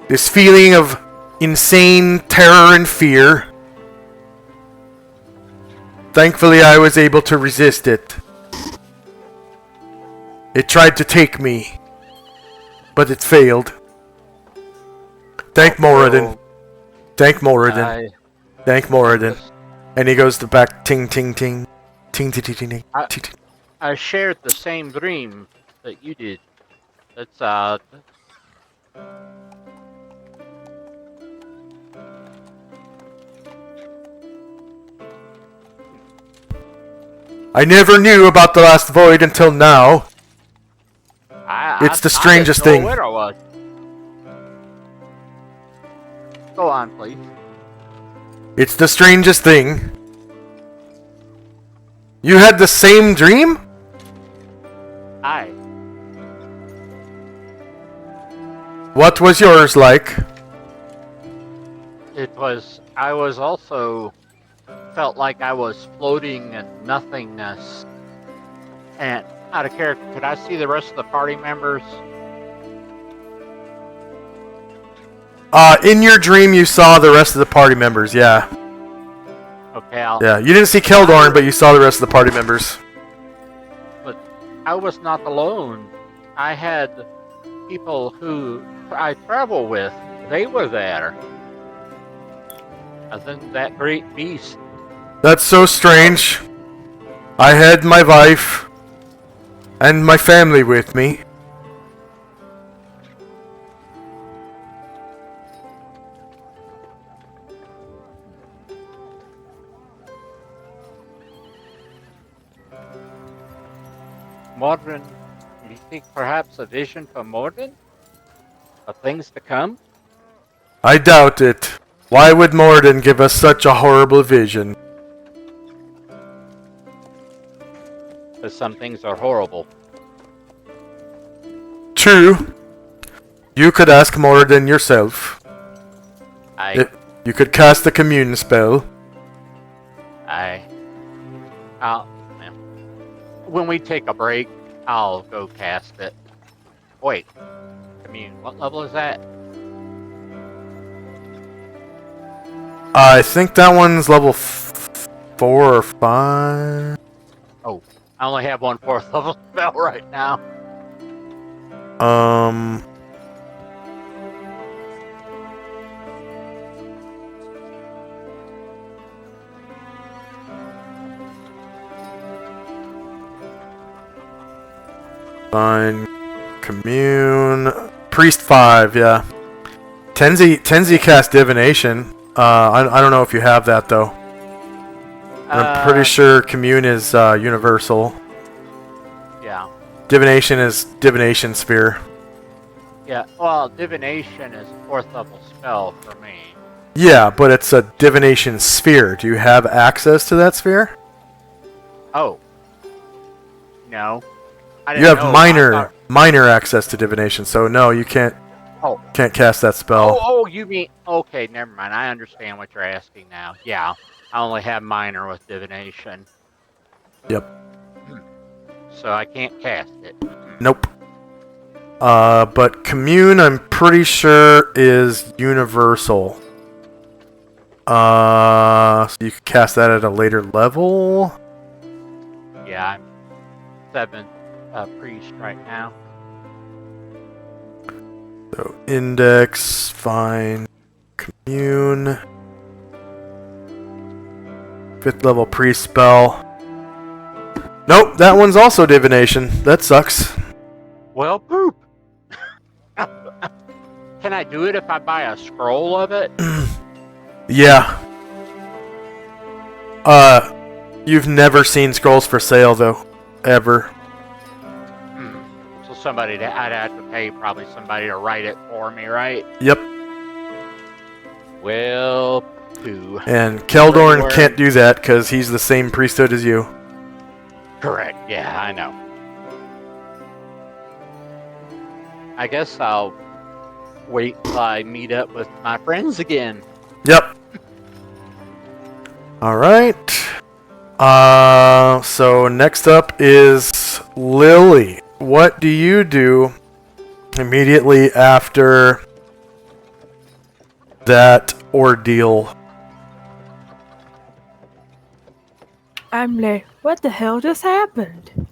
This feeling of insane terror and fear. Thankfully, I was able to resist it. It tried to take me, but it failed. Thank Moradin. Thank Moradin. Thank Moradin. And he goes to back ting ting ting. Ting ting ting ting ting. ting, ting. I shared the same dream that you did. That's odd. I never knew about the last void until now. It's the strangest thing. Where I was. Go on, please. It's the strangest thing. You had the same dream? Aye. What was yours like? It was. I was also felt like I was floating in nothingness. And out of character, could I see the rest of the party members? In your dream, you saw the rest of the party members. Yeah. Okay, I'll. Yeah. You didn't see Keldorn, but you saw the rest of the party members. But I was not alone. I had people who I travel with. They were there. And then that great beast. That's so strange. I had my wife and my family with me. Mordrin, you think perhaps a vision for Mordrin? Of things to come? I doubt it. Why would Morden give us such a horrible vision? Because some things are horrible. True. You could ask Morden yourself. You could cast the commune spell. When we take a break, I'll go cast it. Wait, commune, what level is that? I think that one's level 4 or 5. Oh, I only have one 4th level spell right now. Fine. Commune. Priest 5, yeah. Tenzi cast Divination. I don't know if you have that, though. I'm pretty sure Commune is universal. Yeah. Divination is Divination Sphere. Yeah, well, Divination is a 4th level spell for me. Yeah, but it's a divination sphere. Do you have access to that sphere? Oh. No. I You didn't have know. minor access to divination, so no, you can't Oh. cast that spell. Oh, you mean... Okay, never mind. I understand what you're asking now. Yeah, I only have minor with divination. Yep. So I can't cast it. Nope. But commune, I'm pretty sure, is universal. So you could cast that at a later level. Yeah, I'm 7th priest right now. So index, fine, commune, 5th level priest spell. Nope, that one's also divination. That sucks. Well, poop. Can I do it if I buy a scroll of it? Yeah. You've never seen scrolls for sale though, ever. So I'd have to pay probably somebody to write it for me, right? Yep. Well, poo. And Keldorn can't do that because he's the same priesthood as you. Correct. Yeah, I know. I guess I'll wait till I meet up with my friends again. Yep. Alright. So next up is Lily. What do you do immediately after that ordeal? I'm like, what the hell just happened?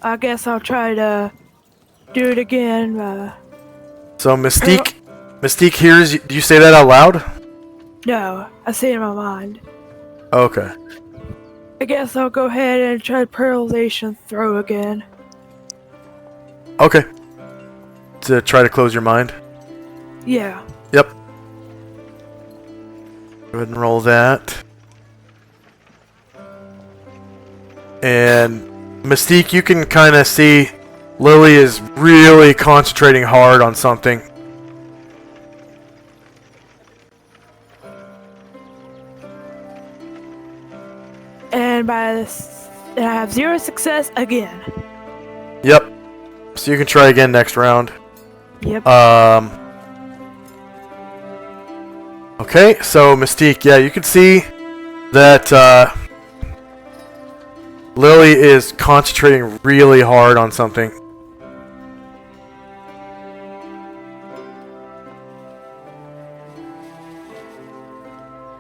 I guess I'll try to do it again. So Mystique hears you. Do you say that out loud? No, I see it in my mind. Okay. I guess I'll go ahead and try paralyzation throw again. Okay. To try to close your mind? Yeah. Yep. Go ahead and roll that. And Mystique, you can kind of see Lily is really concentrating hard on something. And by this, I have 0 success again. Yep. So you can try again next round. Yep. Okay, so Mystique, yeah, you can see that Lily is concentrating really hard on something.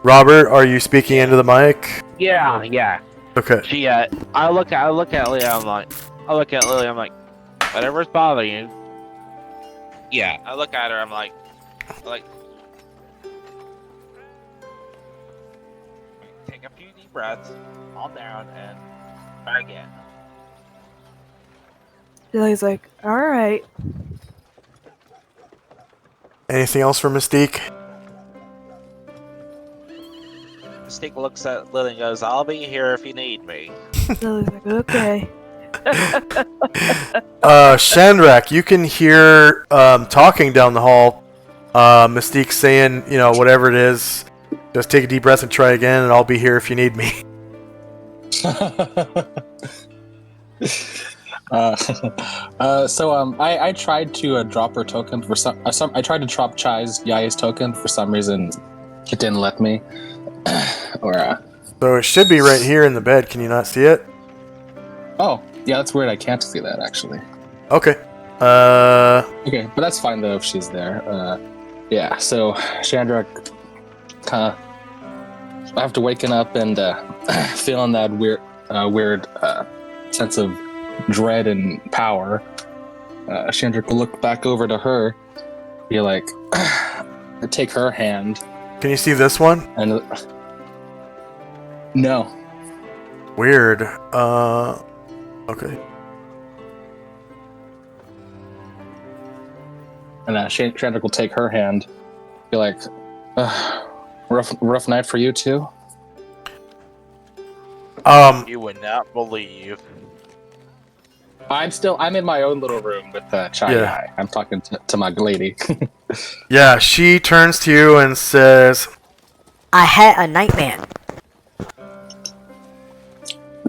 Robert, are you speaking into the mic? Yeah. Okay. She, I look at Lily. I'm like, whatever's bothering you. Yeah, I look at her. I'm like, take a few deep breaths, calm down, and try again. Lily's like, alright. Anything else for Mystique? Mystique looks at Lily and goes, "I'll be here if you need me." Lily's like, okay. Shandrak, you can hear talking down the hall. Mystique saying, you know, whatever it is, just take a deep breath and try again, and I'll be here if you need me. I tried to drop her token for some. I tried to drop Yaya's token for some reason. It didn't let me. So it should be right here in the bed. Can you not see it? Oh, yeah, that's weird. I can't see that actually. Okay. Okay, but that's fine though if she's there. Yeah. So Chandra, kind of after waking up and feeling that weird sense of dread and power, Chandra will look back over to her, be like, take her hand. Can you see this one? And no. Weird. Okay. And Chandra will take her hand, be like, rough night for you too. You would not believe. I'm in my own little room with Chai. Yeah. I'm talking to my lady. Yeah, she turns to you and says, I had a nightmare.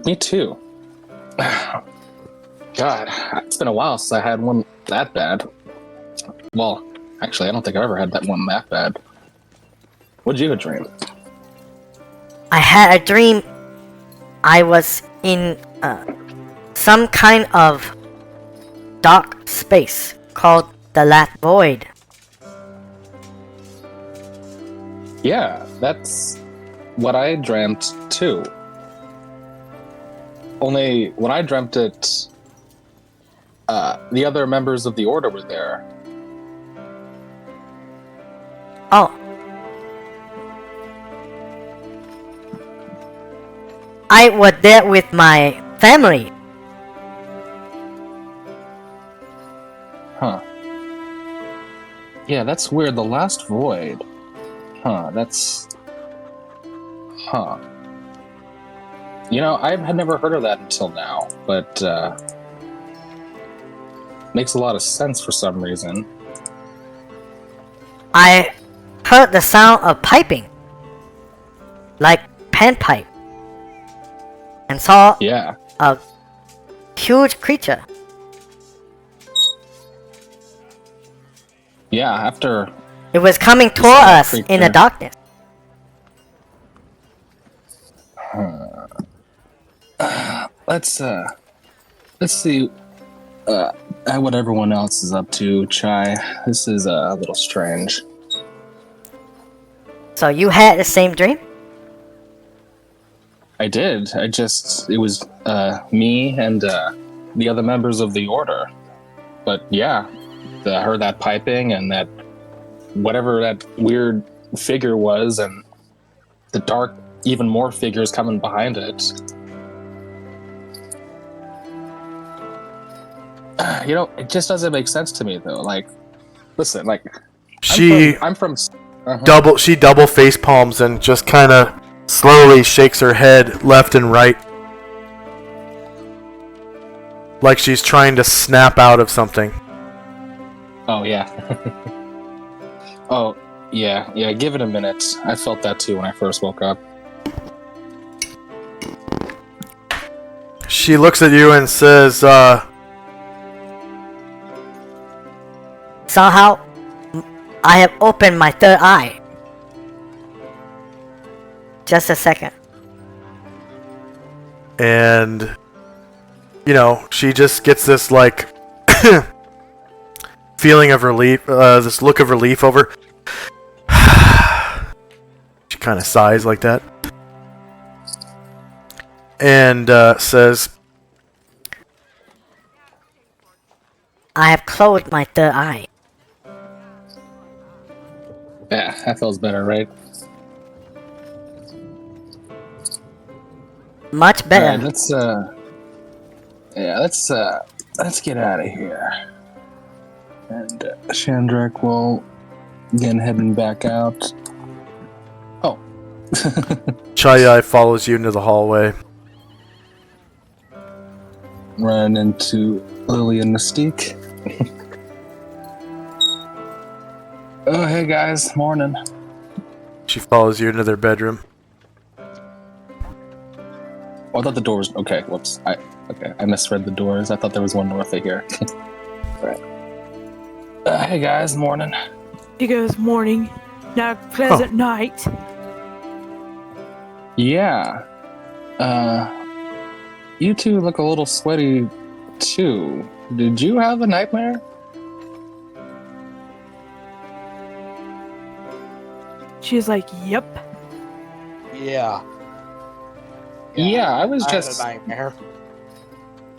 Me too. God, it's been a while since I had one that bad. Well, actually, I don't think I've ever had that one that bad. What'd you dream? I had a dream I was in some kind of dark space called the Last Void. Yeah, that's what I dreamt too. Only when I dreamt it, the other members of the Order were there. Oh. I was there with my family. Huh. Yeah, that's weird. The Last Void. Huh, that's... Huh. You know, I had never heard of that until now, but, makes a lot of sense for some reason. I heard the sound of piping. Like panpipe. And saw Yeah. a huge creature. Yeah, after... It was coming toward saw that us in the creature. darkness. Let's see, what everyone else is up to, Chai. This is a little strange. So you had the same dream? I did. It was, me and, the other members of the Order. But yeah, I heard that piping and that, whatever that weird figure was, and the dark, even more figures coming behind it. You know, it just doesn't make sense to me, though. Like, listen, like, I'm from she double face palms and just kind of slowly shakes her head left and right. Like she's trying to snap out of something. Oh, yeah. Oh, yeah, give it a minute. I felt that too when I first woke up. She looks at you and says, Somehow, I have opened my third eye. Just a second. and, you know, she just gets this, like, feeling of relief, this look of relief over. She kind of sighs like that. And says, I have closed my third eye. Yeah, that feels better, right? Much better. Alright, let's get out of here. And Chandrak will again heading back out. Oh. Chai follows you into the hallway. Run into Lily and Mystique. Oh, hey guys, morning. She follows you into their bedroom. Oh, I thought the doors. Okay, whoops. I misread the doors. I thought there was one north of here. Alright. Hey guys, morning. He goes, morning. Now, pleasant night. Yeah. You two look a little sweaty too. Did you have a nightmare? She's like, yep. Yeah. Yeah, I was I had just a nightmare.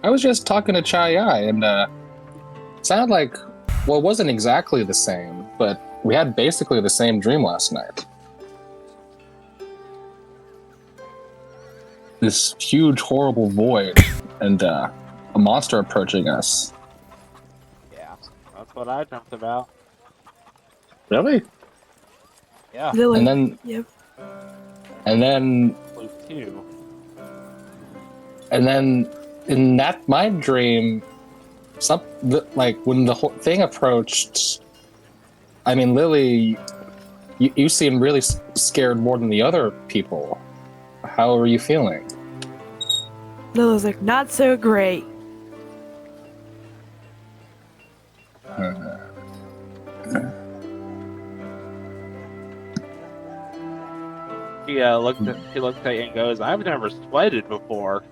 I was just talking to Chai and it sounded like, well, it wasn't exactly the same, but we had basically the same dream last night. This huge, horrible void and a monster approaching us. Yeah, that's what I dreamt about. Really? Yeah. Lily. And then, Yep. and then, Blue too. and then, in my dream, like when the whole thing approached, I mean, Lily, you seem really scared more than the other people. How are you feeling? Lily's like, not so great. He looks at you and goes, "I've never sweated before."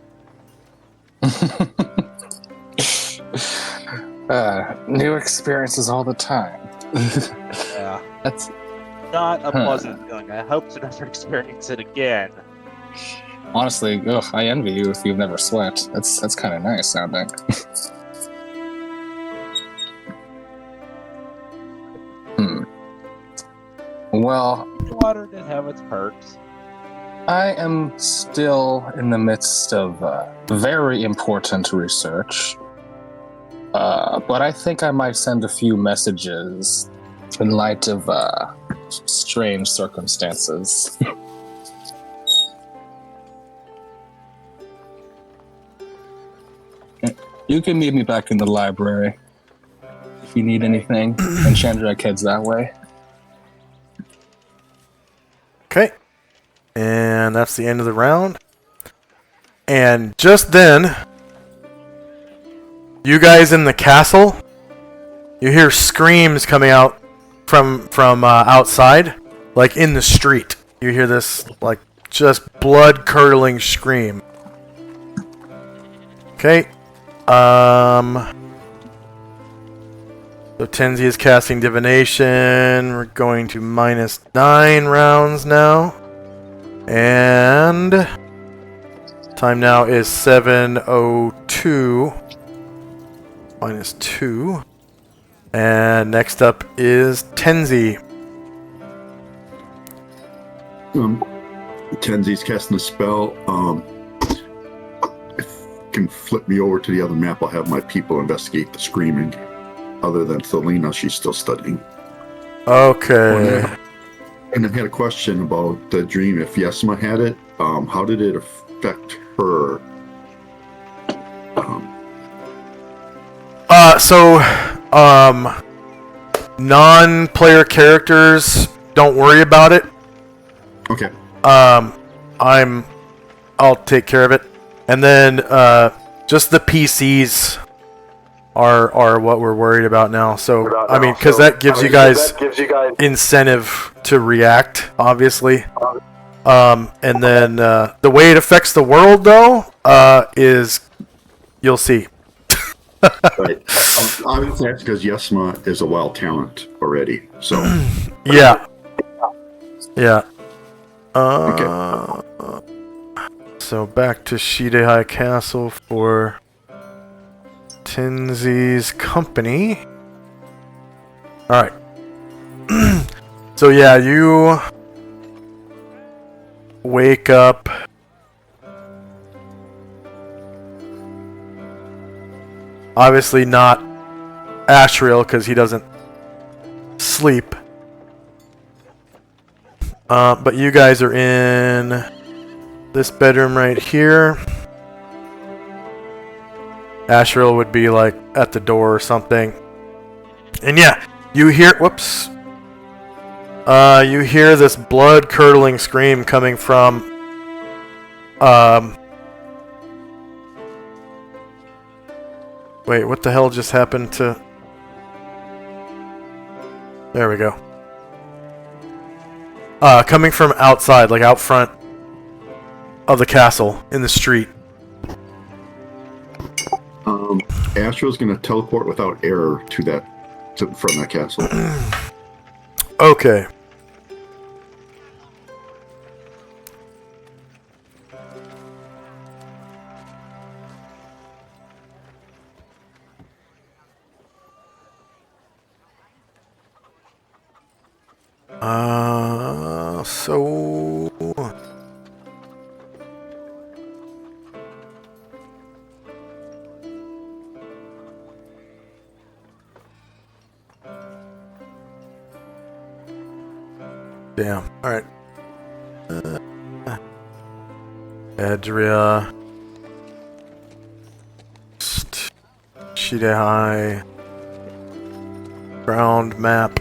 New experiences all the time. Yeah, That's not a pleasant feeling. I hope to never experience it again. honestly, I envy you if you've never sweat. That's kind of nice sounding. Well, Water did have its perks. I am still in the midst of very important research. But I think I might send a few messages in light of strange circumstances. You can meet me back in the library if you need anything, and Chandrak heads that way. Okay. And that's the end of the round. And just then, you guys in the castle, you hear screams coming out from outside, like in the street. You hear this, like, just blood-curdling scream. Okay. So Tenzi is casting divination. We're going to -9 rounds now. And time now is 7:02. -2. And next up is Tenzi. Tenzi's casting a spell. If you can flip me over to the other map, I'll have my people investigate the screaming. Other than Solynod, she's still studying. Okay. And I had a question about the dream. If Yesma had it, how did it affect her? Non-player characters, don't worry about it. Okay. I'll take care of it. And then just the PCs are what we're worried about now. So I mean, because that gives you guys incentive to react, obviously. And then the way it affects the world, though, is you'll see. Right. Obviously, that's because Yesma is a wild talent already. So. Yeah. Yeah. Okay. So back to Shidehai Castle for Tenzi's company. Alright. So yeah, you wake up. Obviously not Ashriel because he doesn't sleep. But you guys are in this bedroom right here. Ashriel would be like at the door or something. And yeah, you hear, whoops. You hear this blood-curdling scream coming from wait, what the hell just happened to... There we go. Coming from outside, like out front of the castle, in the street. Astra's going to teleport without error from that castle. Okay. So... Damn. Alright. Adria. Shidehai. Ground map.